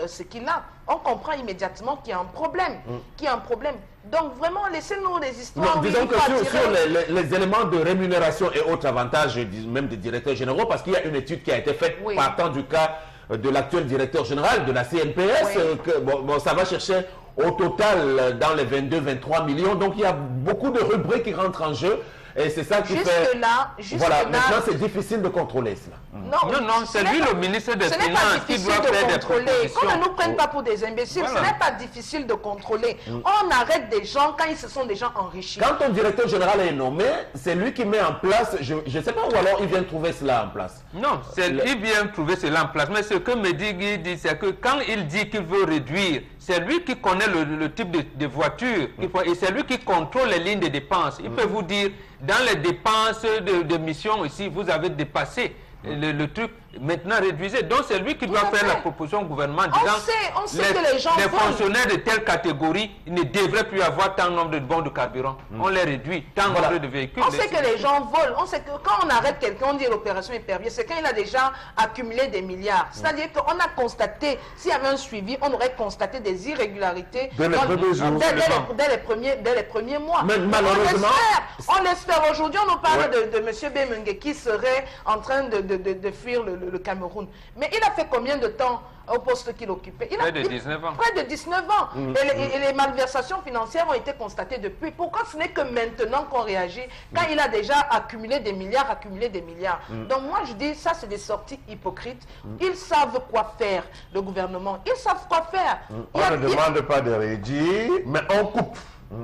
ce qu'il a. On comprend immédiatement qu'il y a un problème. Donc vraiment, laissez-nous les histoires. Non, disons que sur les éléments de rémunération et autres avantages, même des directeurs généraux, parce qu'il y a une étude qui a été faite partant du cas de l'actuel directeur général de la CNPS, que, ça va chercher au total dans les 22-23 millions. Donc il y a beaucoup de rubriques qui rentrent en jeu. Et c'est ça qui fait... Voilà, maintenant c'est difficile de contrôler cela. Non, c'est lui le ministre des Finances qui doit faire des propositions. Qu'on ne nous prenne pas pour des imbéciles, ce n'est pas difficile de contrôler. On arrête des gens quand ils se sont déjà enrichis. Quand un directeur général est nommé, c'est lui qui met en place, je ne sais pas, ou alors il vient trouver cela en place. Non, c'est lui qui vient trouver cela en place. Mais ce que Mehdi dit, c'est que quand il dit qu'il veut réduire, c'est lui qui connaît le type de voiture et c'est lui qui contrôle les lignes de dépenses. Il peut vous dire, dans les dépenses de mission ici, vous avez dépassé le truc, maintenant réduisez. Donc c'est lui qui doit faire la proposition au gouvernement disant on sait que les gens fonctionnaires de telle catégorie ne devraient plus avoir tant nombre de bons de carburant. On les réduit, tant nombre de véhicules. On sait que les gens volent. On sait que quand on arrête quelqu'un, on dit l'opération Épervier, c'est quand il a déjà accumulé des milliards. C'est-à-dire qu'on a constaté, s'il y avait un suivi, on aurait constaté des irrégularités dès les premiers mois. Mais malheureusement, on l'espère. Aujourd'hui, on nous parle de M. Bemengue qui serait en train de fuir le Cameroun. Mais il a fait combien de temps au poste qu'il occupait? Près de 19 ans. Près de 19 ans. Et les malversations financières ont été constatées depuis. Pourquoi ce n'est que maintenant qu'on réagit quand il a déjà accumulé des milliards, Donc moi je dis, ça c'est des sorties hypocrites. Ils savent quoi faire, le gouvernement. Ils savent quoi faire. On ne demande pas de réduire, mais on coupe.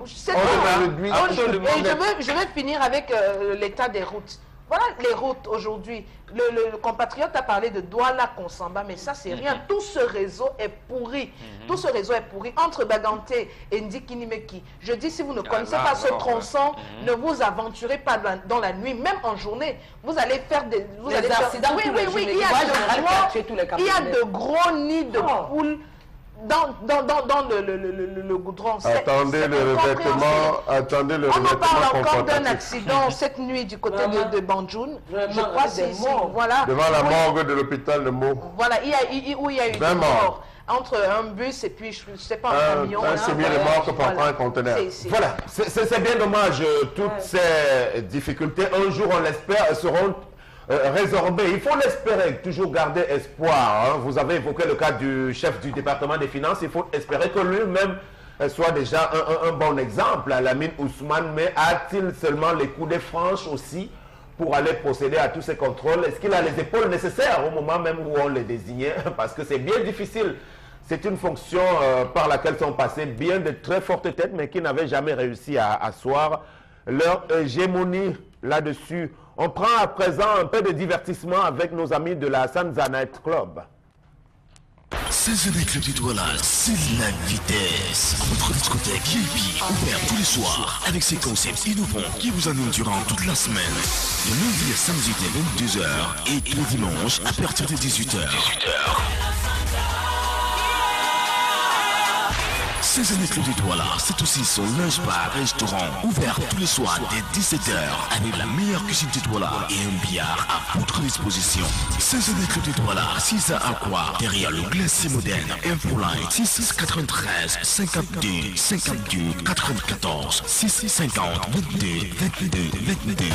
C'est tout. Et je vais finir avec l'état des routes. Voilà les routes aujourd'hui. Le compatriote a parlé de Douala-Konsamba, mais ça c'est rien. Tout ce réseau est pourri. Tout ce réseau est pourri. Entre Baganté et Ndikinimeki. Je dis, si vous ne connaissez pas ce tronçon, ne vous aventurez pas dans la nuit, même en journée. Vous allez faire des accidents. Oui. Il y a de gros nids de poules dans le goudron. Attendez le revêtement. On nous parle encore d'un accident cette nuit du côté de Banjoun. Je crois que c'est ici. Voilà. Devant la morgue de l'hôpital de Meaux. Voilà, où il y a eu des morts. Entre un bus et puis, je ne sais pas, un camion. Un semi-remorque pour prendre un conteneur. Voilà, c'est bien dommage. Toutes ces difficultés, un jour, on l'espère, seront résorbé. Il faut l'espérer, toujours garder espoir. Vous avez évoqué le cas du chef du département des finances. Il faut espérer que lui-même soit déjà un bon exemple. Lamine Ousmane, mais a-t-il seulement les coudées franches aussi pour aller procéder à tous ces contrôles? Est-ce qu'il a les épaules nécessaires au moment même où on les désignait? Parce que c'est bien difficile. C'est une fonction par laquelle sont passées bien de très fortes têtes, mais qui n'avaient jamais réussi à asseoir leur hégémonie là-dessus. On prend à présent un peu de divertissement avec nos amis de la Sanza Night Club. Saisonnez Club du Douala, c'est la vitesse. Votre discothèque VIP, ouvert tous les soirs, avec ses concepts innovants qui vous animent durant toute la semaine. De lundi à samedi dès 22h et tous les dimanches à partir de 18h. Saisonnez Club du Douala, c'est aussi son lunch bar restaurant ouvert tous les soirs dès 17h avec la meilleure cuisine du Douala et un billard à votre disposition. Saisonnez Club du Douala, 6 à Aqua, derrière le glacier moderne. Infoline 6 93 52 52 94 6 50 22 22 22.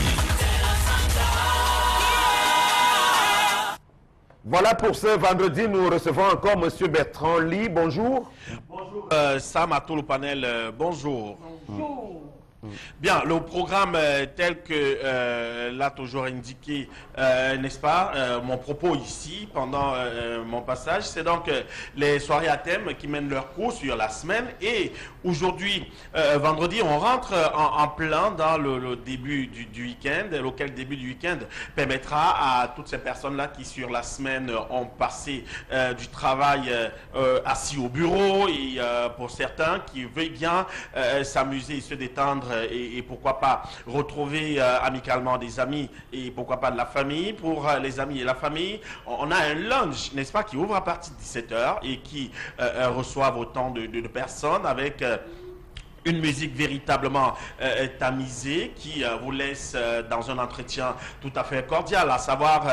Voilà pour ce vendredi, nous recevons encore M. Bertrand Ly. Bonjour. Bonjour Sam à tout le panel, bonjour. Bonjour. Bien, le programme tel que l'a toujours indiqué, n'est-ce pas, mon propos ici pendant mon passage, c'est donc les soirées à thème qui mènent leur cours sur la semaine. Et aujourd'hui, vendredi, on rentre en plein dans le début du week-end, lequel début du week-end permettra à toutes ces personnes-là qui sur la semaine ont passé du travail assis au bureau et pour certains qui veulent bien s'amuser et se détendre et pourquoi pas retrouver amicalement des amis et pourquoi pas de la famille. Pour les amis et la famille, on a un lunch, n'est-ce pas, qui ouvre à partir de 17h et qui reçoivent autant de personnes avec Une musique véritablement tamisée qui vous laisse dans un entretien tout à fait cordial, à savoir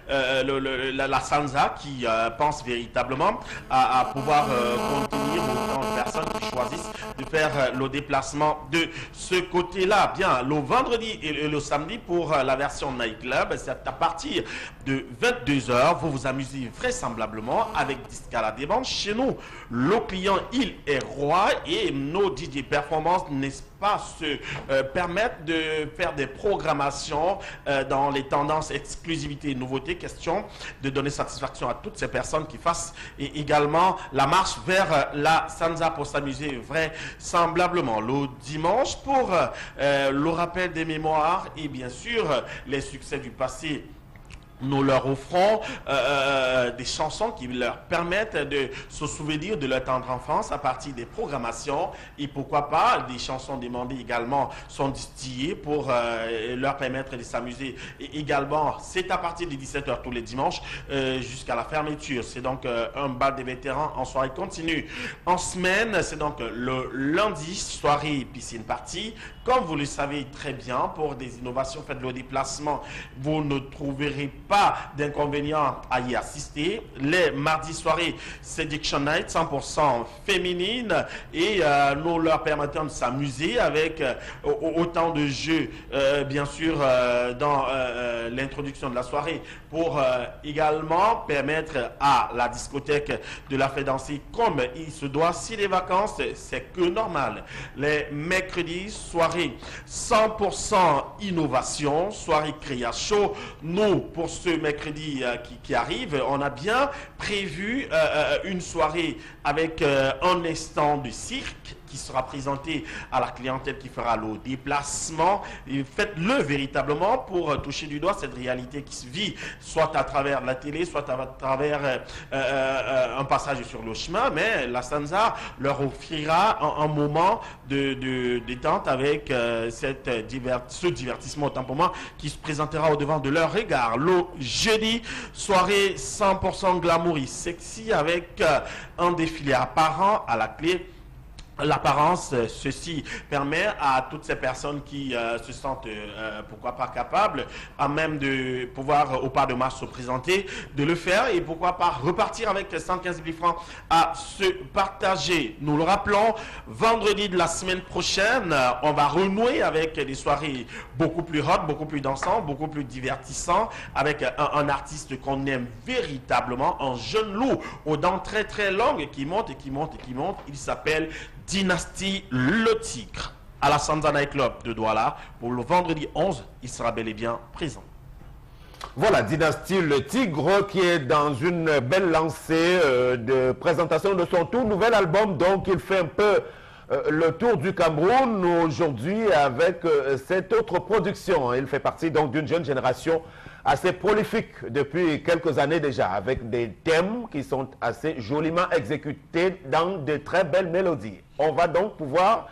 la Sanza qui pense véritablement à pouvoir contenir autant de personnes qui choisissent de faire le déplacement de ce côté-là. Bien, le vendredi et le samedi pour la version nightclub, c'est à partir de 22h, vous vous amusez vraisemblablement avec Discala Débanche. Chez nous, le client, il est roi et nos DJ performances, n'est-ce pas, se permettent de faire des programmations dans les tendances exclusivité et nouveauté, question de donner satisfaction à toutes ces personnes qui fassent et également la marche vers la Sanza pour s'amuser vraisemblablement. Le dimanche pour le rappel des mémoires et bien sûr les succès du passé. Nous leur offrons des chansons qui leur permettent de se souvenir de leur tendre enfance à partir des programmations et pourquoi pas des chansons demandées également sont distillées pour leur permettre de s'amuser. Et également, c'est à partir de 17h tous les dimanches jusqu'à la fermeture. C'est donc un bal des vétérans en soirée continue. En semaine, c'est donc le lundi, soirée piscine party. Comme vous le savez très bien, pour des innovations faites le déplacement, vous ne trouverez pas d'inconvénient à y assister. Les mardis soirées, Seduction Night, 100% féminine et nous leur permettons de s'amuser avec autant de jeux, bien sûr, dans l'introduction de la soirée pour également permettre à la discothèque de la faire danser comme il se doit. Si les vacances, c'est que normal. Les mercredis, soirée 100% innovation, soirée créa show. Nous, pour ce mercredi qui arrive, on a bien prévu une soirée avec un instant de cirque qui sera présenté à la clientèle qui fera le déplacement. Faites-le véritablement pour toucher du doigt cette réalité qui se vit, soit à travers la télé, soit à travers un passage sur le chemin, mais la Sanza leur offrira un moment de détente avec ce divertissement autant pour moi qui se présentera au devant de leur regard. Le jeudi, soirée 100% glamour et sexy avec un défilé apparent à la clé. L'apparence, ceci permet à toutes ces personnes qui se sentent, pourquoi pas, capables, à même de pouvoir au pas de marche se présenter, de le faire et pourquoi pas repartir avec 115 000 francs à se partager. Nous le rappelons, vendredi de la semaine prochaine, on va renouer avec des soirées beaucoup plus hot, beaucoup plus dansantes, beaucoup plus divertissantes, avec un artiste qu'on aime véritablement, un jeune loup aux dents très très longues qui monte et qui monte et qui monte. Il s'appelle Dynastie Le Tigre à la Sanza Night Club de Douala. Pour le vendredi 11, il sera bel et bien présent. Voilà, Dynastie Le Tigre qui est dans une belle lancée de présentation de son tout nouvel album. Donc il fait un peu le tour du Cameroun aujourd'hui avec cette autre production. Il fait partie donc d'une jeune génération assez prolifique depuis quelques années déjà, avec des thèmes qui sont assez joliment exécutés dans de très belles mélodies. On va donc pouvoir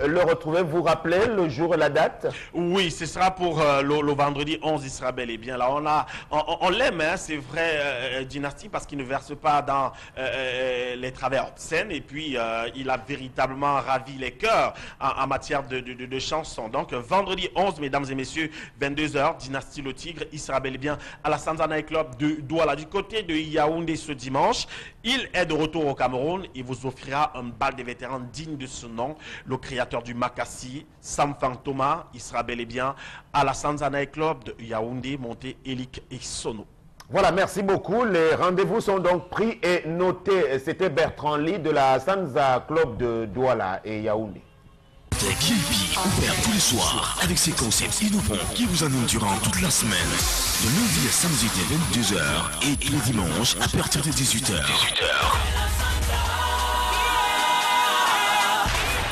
le retrouver, vous rappelez le jour et la date? Oui, ce sera pour le vendredi 11, il sera bel et bien là. On l'aime, hein, c'est vrai, Dynastie, parce qu'il ne verse pas dans les travers obscènes et puis il a véritablement ravi les cœurs en matière de chansons. Donc vendredi 11, mesdames et messieurs, 22h, Dynastie Le Tigre, il sera bel et bien à la Sanza Night Club de Douala. Du côté de Yaoundé ce dimanche, il est de retour au Cameroun. Il vous offrira un bal des vétérans digne de ce nom. Le créateur du Makassi, Sam Thomas, il sera bel et bien à la Sanza Night Club de Yaoundé, Monté, Elik et Sono. Voilà, merci beaucoup. Les rendez-vous sont donc pris et notés. C'était Bertrand Lee de la Sanza Club de Douala et Yaoundé. Kilpi, ouvert tous les soirs avec ses concepts innovants qui vous animent durant toute la semaine. De lundi à samedi dès 22h et tous les dimanches à partir de 18h.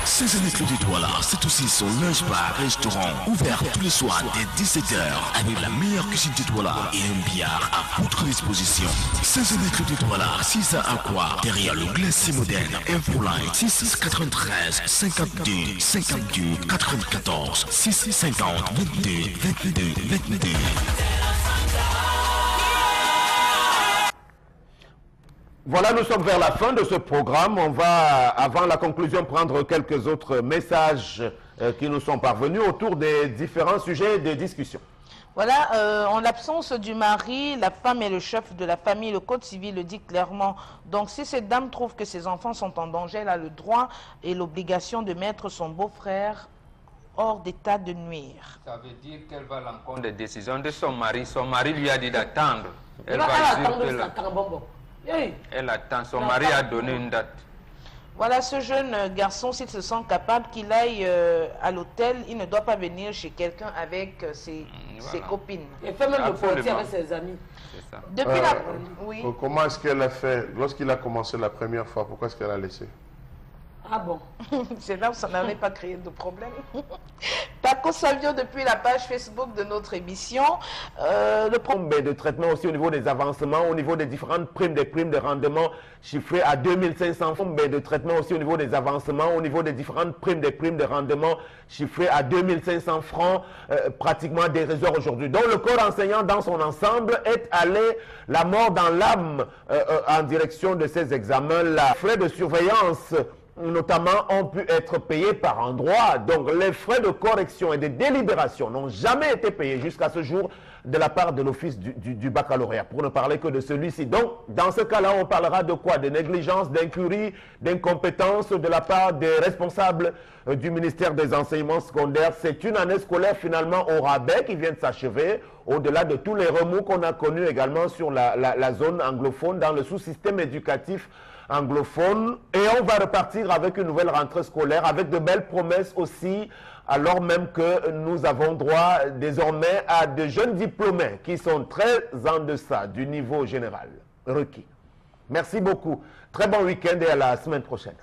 Saint-Denis Club de Douala, c'est aussi son lunch bar restaurant ouvert tous les soirs dès 17h avec la meilleure cuisine de Douala et un billard à votre disposition. Saint-Denis Club de Douala, 6 à Aqua, derrière le glacier moderne. Infoline 693 52 52 94 650 22 22 22. Voilà, nous sommes vers la fin de ce programme. On va, avant la conclusion, prendre quelques autres messages qui nous sont parvenus autour des différents sujets de discussion. Voilà, en l'absence du mari, la femme est le chef de la famille. Le Code civil le dit clairement. Donc, si cette dame trouve que ses enfants sont en danger, elle a le droit et l'obligation de mettre son beau-frère hors d'état de nuire. Ça veut dire qu'elle va à l'encontre des décisions de son mari. Son mari lui a dit d'attendre. Elle attend. Son mari a donné une date. Voilà, ce jeune garçon, s'il se sent capable, qu'il aille à l'hôtel, il ne doit pas venir chez quelqu'un avec ses copines. Il fait même le portier avec ses amis. C'est ça. Depuis la... Oui. Comment est-ce qu'elle a fait, lorsqu'il a commencé la première fois, pourquoi est-ce qu'elle a laissé? Ah bon? C'est là où ça n'avait pas créé de problème. Paco Savio, depuis la page Facebook de notre émission, le problème de traitement aussi au niveau des avancements, au niveau des différentes primes, des primes de rendement chiffrées à 2500 francs, de traitement aussi au niveau des avancements, au niveau des différentes primes, des primes de rendement chiffrées à 2500 francs, pratiquement dérisoire aujourd'hui. Donc le corps enseignant dans son ensemble est allé la mort dans l'âme en direction de ces examens-là. Frais de surveillance notamment ont pu être payés par endroit. Donc les frais de correction et de délibération n'ont jamais été payés jusqu'à ce jour de la part de l'office du baccalauréat, pour ne parler que de celui-ci. Donc dans ce cas-là, on parlera de quoi? De négligence, d'incurie, d'incompétence de la part des responsables du ministère des enseignements secondaires. C'est une année scolaire finalement au rabais qui vient de s'achever, au-delà de tous les remous qu'on a connus également sur la zone anglophone, dans le sous-système éducatif anglophone, et on va repartir avec une nouvelle rentrée scolaire, avec de belles promesses aussi, alors même que nous avons droit désormais à de jeunes diplômés qui sont très en deçà du niveau général requis. Merci beaucoup. Très bon week-end et à la semaine prochaine.